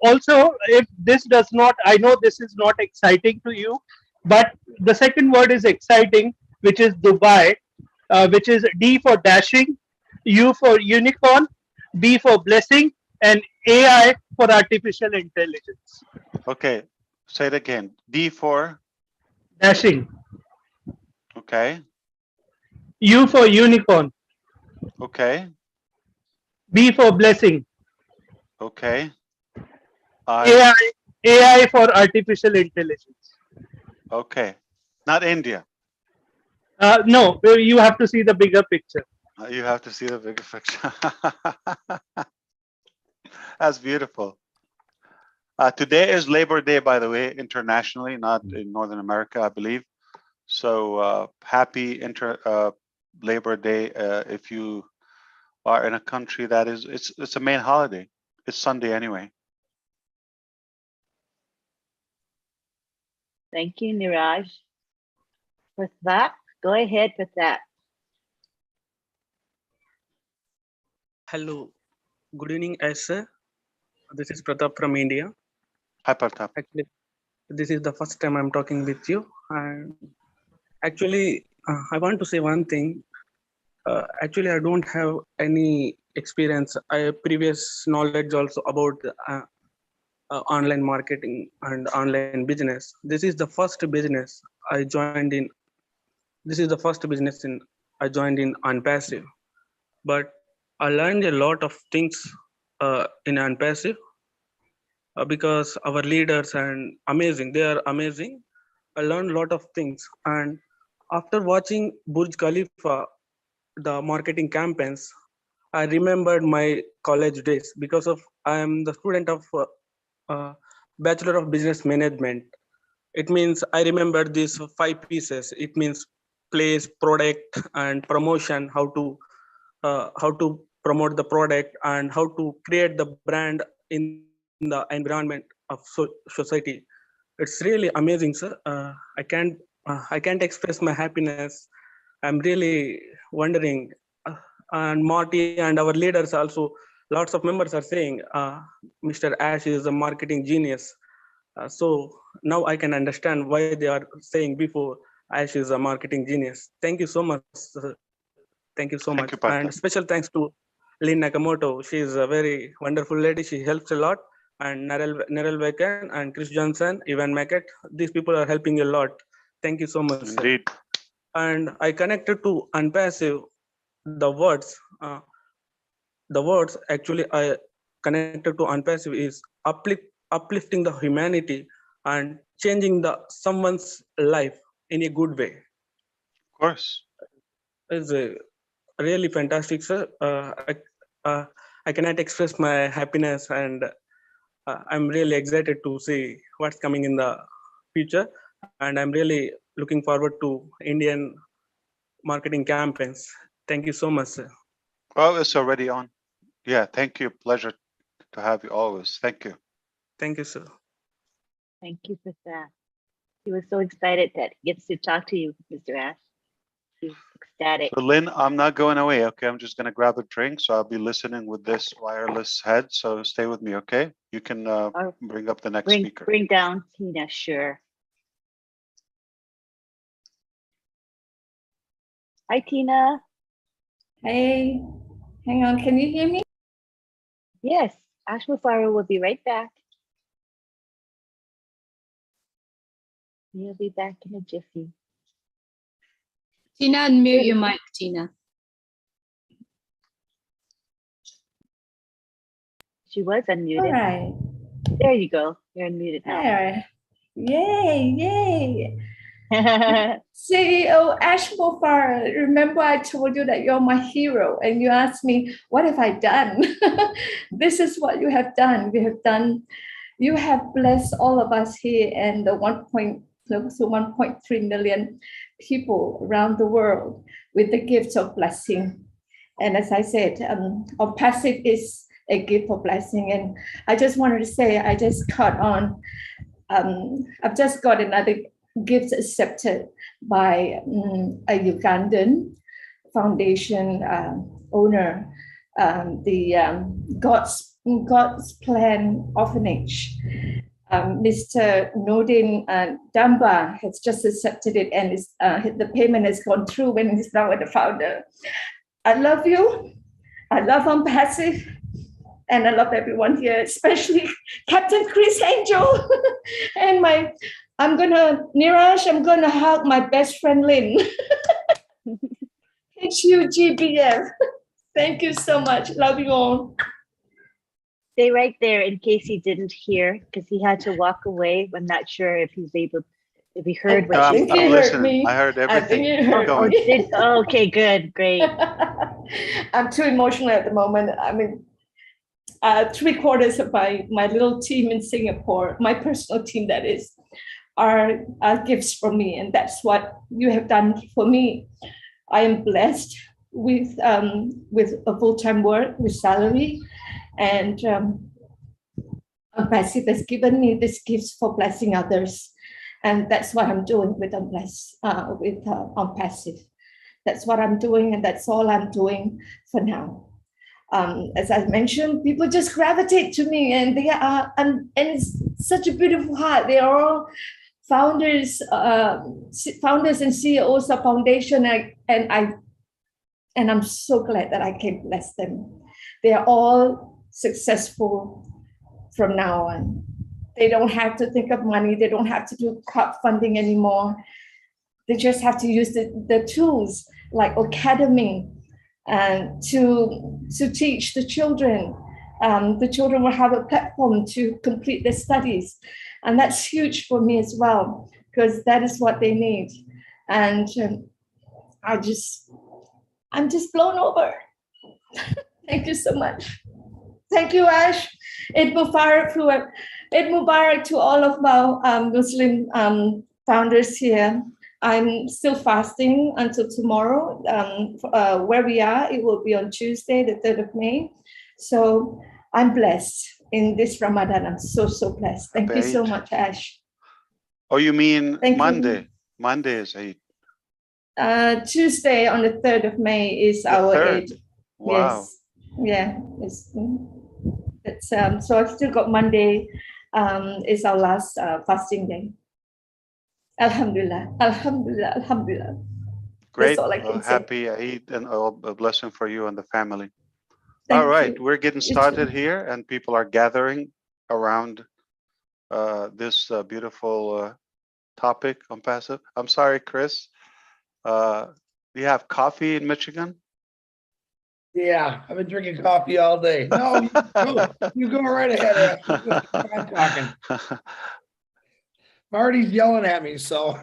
also, if this does not, I know this is not exciting to you, but the second word is exciting, which is Dubai, which is D for dashing, U for unicorn, B for blessing, and AI for artificial intelligence. Okay, say it again. D for Dashing. Okay. U for unicorn. Okay. B for blessing. Okay. AI for artificial intelligence. Okay. Not India. No, you have to see the bigger picture. You have to see the bigger picture. That's beautiful. Today is Labor Day, by the way, internationally, not in Northern America, I believe. So happy Labor Day if you are in a country that is, it's a main holiday. It's Sunday anyway. Thank you, Niraj. With that, go ahead with that. Hello, good evening, sir. This is Pratap from India. Hi, Pratap. Actually, this is the first time I'm talking with you. And actually, I want to say one thing. Actually, I don't have any experience. I have previous knowledge also about online marketing and online business. This is the first business I joined in. This is the first business I joined in on passive, but I learned a lot of things in Unpassive because our leaders and amazing. They are amazing. I learned a lot of things, and after watching Burj Khalifa, the marketing campaigns, I remembered my college days because of I am the student of Bachelor of Business Management. It means I remember these 5 pieces. It means place, product, and promotion. How to promote the product and how to create the brand in the environment of society. It's really amazing, sir. I can't express my happiness. I'm really wondering, and Marty and our leaders also, lots of members are saying Mr. Ash is a marketing genius. So now I can understand why they are saying before Ash is a marketing genius. Thank you so much, sir. Thank you so much. Thank you, And special thanks to Lynn Nakamoto. She is a very wonderful lady. She helps a lot. And Nerel Wekan and Chris Johnson, Ivan Mackett. These people are helping a lot. Thank you so much, Indeed. sir. And I connected to Unpassive the words the words actually I connected to unpassive is uplifting the humanity and changing the someone's life in a good way. Of course. It's a really fantastic, sir. I cannot express my happiness, and I'm really excited to see what's coming in the future. And I'm really looking forward to Indian marketing campaigns. Thank you so much, sir. Oh, it's already on. Yeah, thank you. Pleasure to have you always. Thank you. Thank you, sir. Thank you for that. He was so excited that he gets to talk to you, Mr. Ash. He's ecstatic. So Lynn, I'm not going away, okay? I'm just gonna grab a drink, so I'll be listening with this wireless head, so stay with me, okay? You can bring up the next speaker. Bring down Tina, sure. Hi, Tina. Hey, hang on, can you hear me? Yes, Ash Mufare will be right back. He'll be back in a jiffy. Tina, unmute your mic, Tina. She was unmuted. All right. There you go. You're unmuted now. All right. Yay, yay. CEO Ash Mufare, remember I told you that you're my hero and you asked me, what have I done? This is what you have done. You have blessed all of us here and the 1.3 million people around the world with the gifts of blessing. And as I said, passive is a gift of blessing. And I just wanted to say, I just caught on. I've just got another gift accepted by a Ugandan foundation owner, the God's Plan Orphanage. Mr. Nordin Damba has just accepted it, and the payment has gone through, and he's now the founder. I love you. I love Passive. And I love everyone here, especially Captain Chris Angel. And Niraj, I'm gonna hug my best friend Lynn. HUGBF. Thank you so much. Love you all. Stay right there in case he didn't hear, because he had to walk away. I'm not sure if he's able, if he heard what I'm you said. listening. I heard everything. Okay, good, great. I'm too emotional at the moment. I mean, 3/4 of my little team in Singapore, my personal team that is, are gifts from me, and that's what you have done for me. I am blessed with a full-time work with salary, and Passive has given me these gifts for blessing others, and that's what I'm doing with Passive. That's what I'm doing, and that's all I'm doing for now. As I mentioned, people just gravitate to me, and they are, and it's such a beautiful heart. They are all founders and CEOs of foundation, and I'm so glad that I can bless them. They are all successful from now on. They don't have to think of money. They don't have to do crowdfunding anymore. They just have to use the tools like Academy to teach the children. The children will have a platform to complete their studies. And that's huge for me as well, because that is what they need. And I'm just blown over. Thank you so much. Thank you, Ash. Eid Mubarak to all of our Muslim founders here. I'm still fasting until tomorrow. Where we are, it will be on Tuesday, the 3rd of May. So I'm blessed in this Ramadan. I'm so blessed. Thank you so much, Ash. Oh, you mean Monday? You. Monday is Eid. Tuesday on the 3rd of May is our Eid. Wow. Yes. Yeah. So I've still got Monday. Is our last fasting day. Alhamdulillah, Alhamdulillah, Alhamdulillah. Great. That's all I can say. Happy Eid and a blessing for you and the family. Thank all right, you. we're getting started here, and people are gathering around this beautiful topic on passive. I'm sorry, Chris. Do you have coffee in Michigan? Yeah, I've been drinking coffee all day. No, you go right ahead, Ash. I'm talking. Marty's yelling at me, so.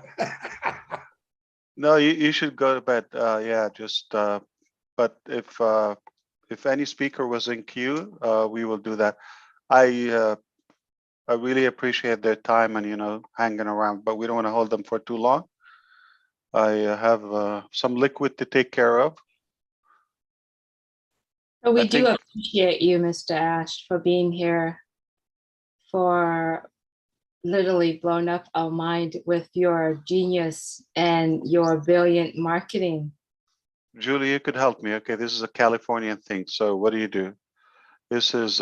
No, you should go to bed. Yeah, just but if any speaker was in queue, we will do that. I really appreciate their time and hanging around, but we don't want to hold them for too long. I have some liquid to take care of. But we I do think- appreciate you, Mr. Ash, for being here, for literally blowing up our mind with your genius and your brilliant marketing. Julie, you could help me. Okay, this is a Californian thing. So what do? This is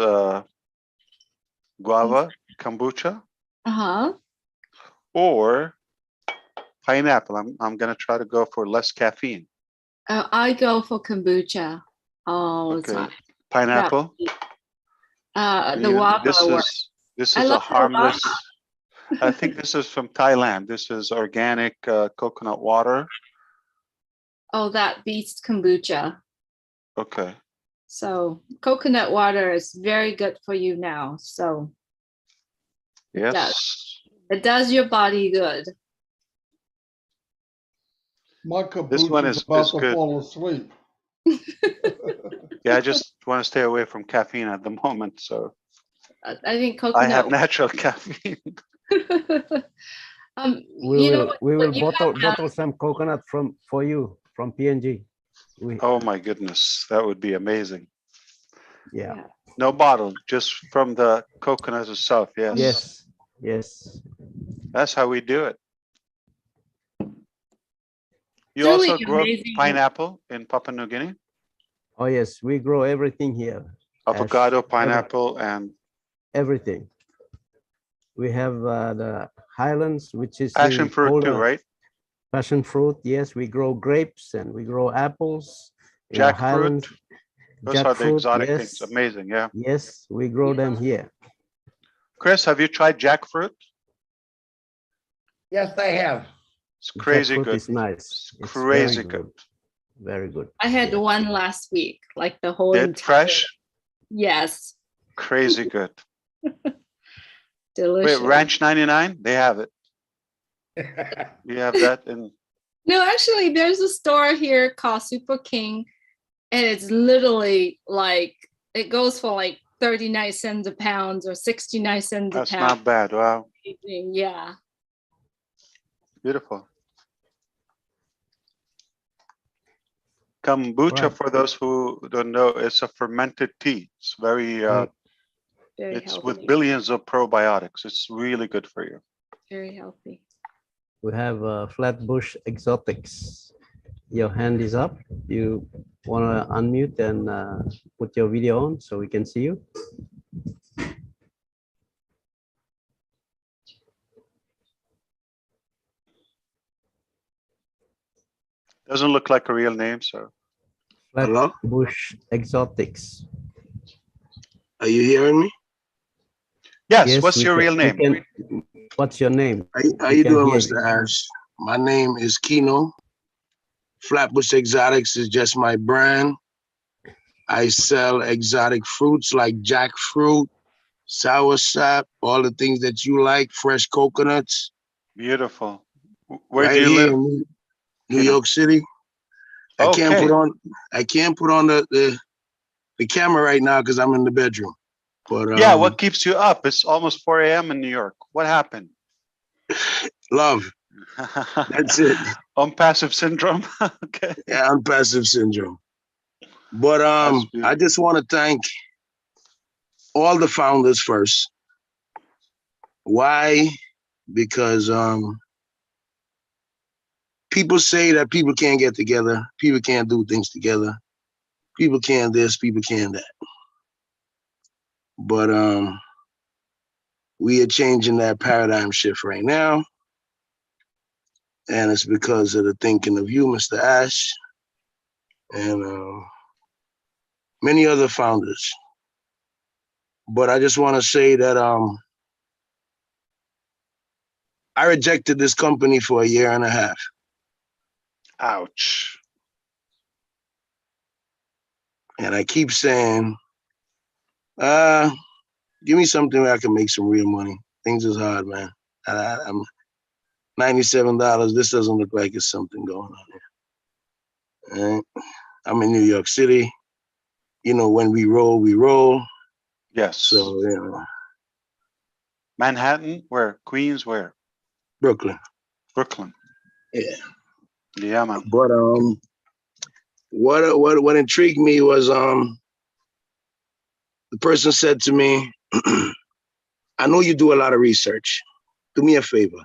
guava kombucha Uh-huh. or pineapple. I'm gonna try to go for less caffeine. I go for kombucha all the Okay, time. pineapple. The guava. This I is a love the harmless. guava. I think this is from Thailand. This is organic coconut water. Oh, that beats kombucha. Okay. So coconut water is very good for you now. So Yes. it does your body good. My This one kombucha's is about to good. fall asleep. Yeah, I just want to stay away from caffeine at the moment. So I think I coconut. have natural caffeine. We will you bottle some coconut for you from PNG. Oh my goodness, that would be amazing. Yeah. No bottle, just from the coconut itself. Yes. Yes. Yes. That's how we do it. You Truly also grow amazing. pineapple in Papua New Guinea? Oh yes, we grow everything here. Avocado, Ash, pineapple, and everything. We have the highlands, which is passion the fruit too, colder right? passion fruit. Yes, we grow grapes and we grow apples in the Jackfruit. highlands. Those are the Jackfruit, exotic yes. things. Amazing, yeah. Yes, we grow them here. Chris, have you tried jackfruit? Yes, I have. It's crazy Jackfruit good. is nice. It's Crazy very good. Very good. I had one last week, like the whole Did entire. fresh? Yes, Crazy good. delicious. Wait, Ranch 99? They have it. You have that in No, actually, there's a store here called Super King, and it's literally like it goes for like 39 cents a pound or 69 cents a that's pound. not bad. Wow. Yeah. Beautiful. Kombucha, Right. for those who don't know, it's a fermented tea. It's very, Very it's healthy. with billions of probiotics. It's really good for you. Very healthy. We have Flatbush Exotics. Your hand is up. You want to unmute and put your video on so we can see you? Doesn't look like a real name, so. Hello? Flatbush Exotics. Are you hearing me? Yes, what's we your can- real we name? can- what's your name? How We you can doing, hear Mr. Ash? My name is Kino. Flatbush Exotics is just my brand. I sell exotic fruits like jackfruit, soursop, all the things that you like, fresh coconuts. Beautiful. Where right do you here live? in New Kino? York City. I can't Okay. put on the camera right now because I'm in the bedroom. But Yeah, what keeps you up? It's almost 4 a.m. in New York. What happened? love. That's it. Unpassive syndrome. Okay. Yeah, unpassive syndrome. But That's I just want to thank all the founders first. Why? Because people say that people can't get together, people can't do things together, people can't this, people can't that. But we are changing that paradigm shift right now. And it's because of the thinking of you, Mr. Ash, and many other founders. But I just want to say that I rejected this company for 1.5 years. Ouch. And I keep saying, give me something where I can make some real money. Things is hard, man. I'm $97. This doesn't look like it's something going on here. All right? I'm in New York City. You know, when we roll, we roll. Yes. So, you know. Manhattan, where? Queens, where? Brooklyn. Brooklyn. Yeah. Yeah, man. But what intrigued me was the person said to me, I know you do a lot of research. Do me a favor.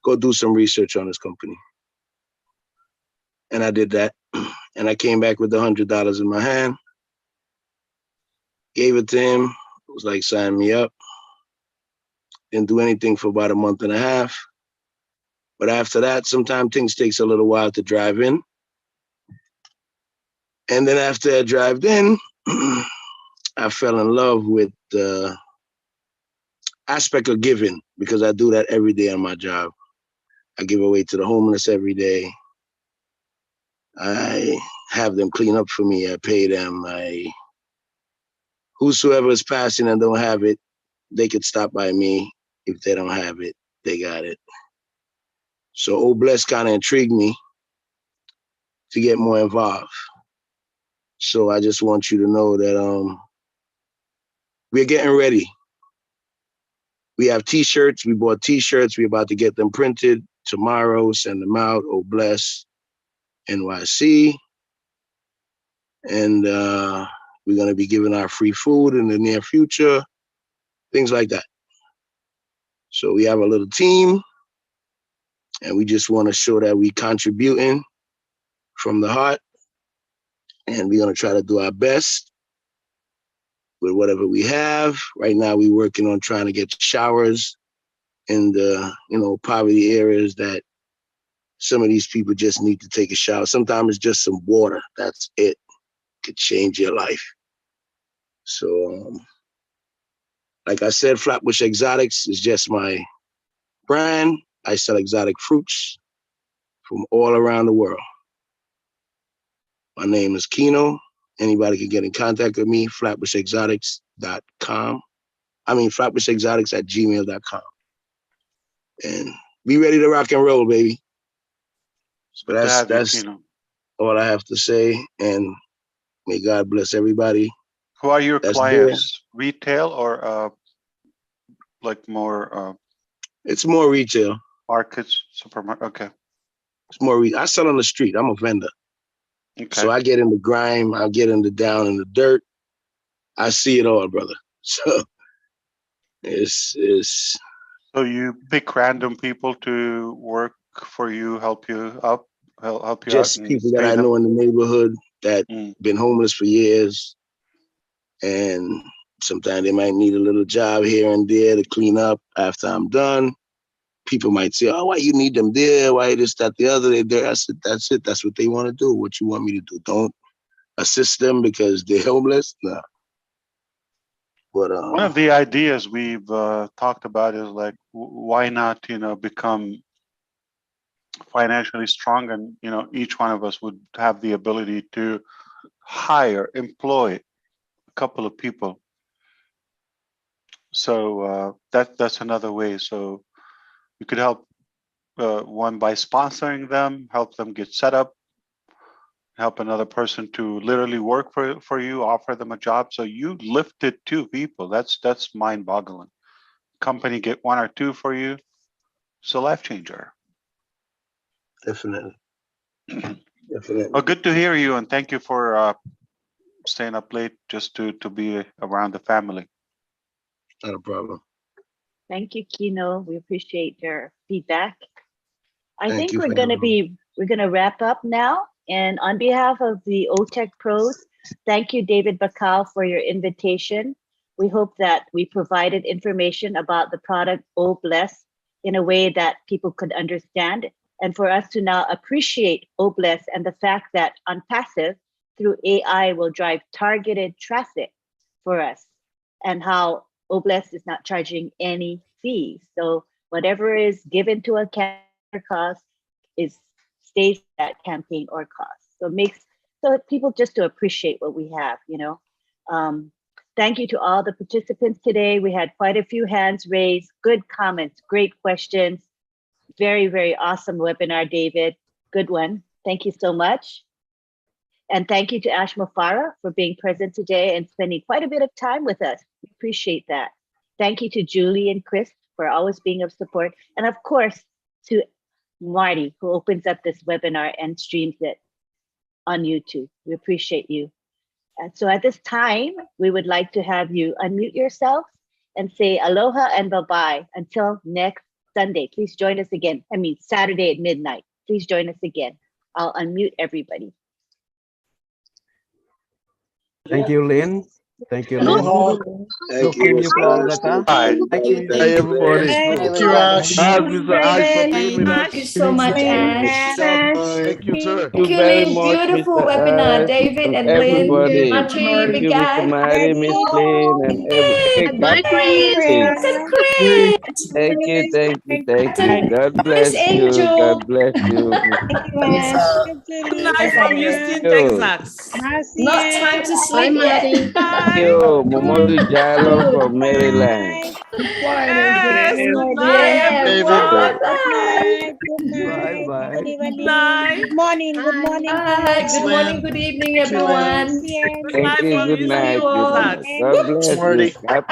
Go do some research on this company. And I did that. And I came back with the $100 in my hand. Gave it to him. It was like, sign me up. Didn't do anything for about a month and a half. But after that, sometimes things takes a little while to drive in. And then after I drove in, I fell in love with the aspect of giving, because I do that every day on my job. I give away to the homeless every day. I have them clean up for me. I pay them. Whosoever is passing and don't have it, they could stop by me. If they don't have it, they got it. So Old Bless kind of intrigued me to get more involved. So I just want you to know that we're getting ready. We have t-shirts. We bought t-shirts. We're about to get them printed tomorrow, send them out. Old Bless NYC. And we're going to be giving out free food in the near future, things like that. So we have a little team, and we just want to show that we contributing from the heart, and we're going to try to do our best with whatever we have. Right now, we're working on trying to get showers in the, poverty areas that some of these people just need to take a shower. Sometimes it's just some water. That's it. Could change your life. So, like I said, Flatbush Exotics is just my brand. I sell exotic fruits from all around the world. My name is Kino. Anybody can get in contact with me, flatbushexotics.com. flatbushexotics@gmail.com. And be ready to rock and roll, baby. So that's all I have to say. And may God bless everybody. Who are your that's clients? There. Retail or like more? It's more retail. Markets, supermarket. Okay. It's more. I sell on the street. I'm a vendor. Okay. So I get in the grime. I get in the down in the dirt. I see it all, brother. So it's. So you pick random people to work for you, help you up, help you just out. Just people that I know in the neighborhood that been homeless for years, and sometimes they might need a little job here and there to clean up after I'm done. People might say, "Oh, why you need them there? Why this, that, the other?" I said, "That's it. That's what they want to do. What you want me to do? Don't assist them because they're homeless." No. But one of the ideas we've talked about is like, why not, become financially strong, and each one of us would have the ability to employ a couple of people. So that's another way. So you could help one by sponsoring them, help them get set up, help another person to literally work for you, offer them a job. So you lifted 2 people. That's mind-boggling. Company get 1 or 2 for you. It's a life changer. Definitely. Definitely. Well, good to hear you, and thank you for staying up late just to be around the family. Not a problem. Thank you, Kino. We appreciate your feedback. I think we're gonna wrap up now. And on behalf of the Otech pros, thank you, David Bakau, for your invitation. We hope that we provided information about the product O Bless in a way that people could understand, and for us to now appreciate O Bless and the fact that on passive, through AI will drive targeted traffic for us, and how O Bless is not charging any fees. So whatever is given to a campaign cost stays that campaign or cost. So it makes so people just to appreciate what we have, you know. Thank you to all the participants today. We had quite a few hands raised, good comments, great questions. Very, very awesome webinar, David. Good one. Thank you so much. And thank you to Ash Mufare for being present today and spending quite a bit of time with us. We appreciate that. Thank you to Julie and Chris for always being of support. And of course, to Marty, who opens up this webinar and streams it on YouTube. We appreciate you. And so at this time, we would like to have you unmute yourself and say aloha and bye-bye until next Sunday. Please join us again. I mean, Saturday at midnight. Please join us again. I'll unmute everybody. Thank you, Lynn. Thank you, Lynn. Aloha. Thank Thank you. you, Kolgata. Bye. Thank you. Hi, everybody. Thank you, Ash. Thank you, Ash, for being with us. Thank you so much, Ash. Thank you, sir. Thank you, very Lynn. much, Beautiful Mr. webinar, Ash David and Lynn. everybody. Marty, Thank big you, Mr. guy. Mary, Miss Lynn, and every Bye, Chris. Chris. Thank you, thank you, thank you. God Miss bless you. Angel. God bless you. Good night from Houston, You. Texas. Not time to Bye, sleep yet. Marty. Thank you, Momodu Jalo from Maryland. Yes, good night, Yeah, David. bye. Bye-bye. Good night. Good morning. Good morning. Bye. Good morning, Lynn. good evening, Thank you, Lynn. everyone. Good Thank night you. from Good Houston, night. you all. Good night. God bless you. Marty. God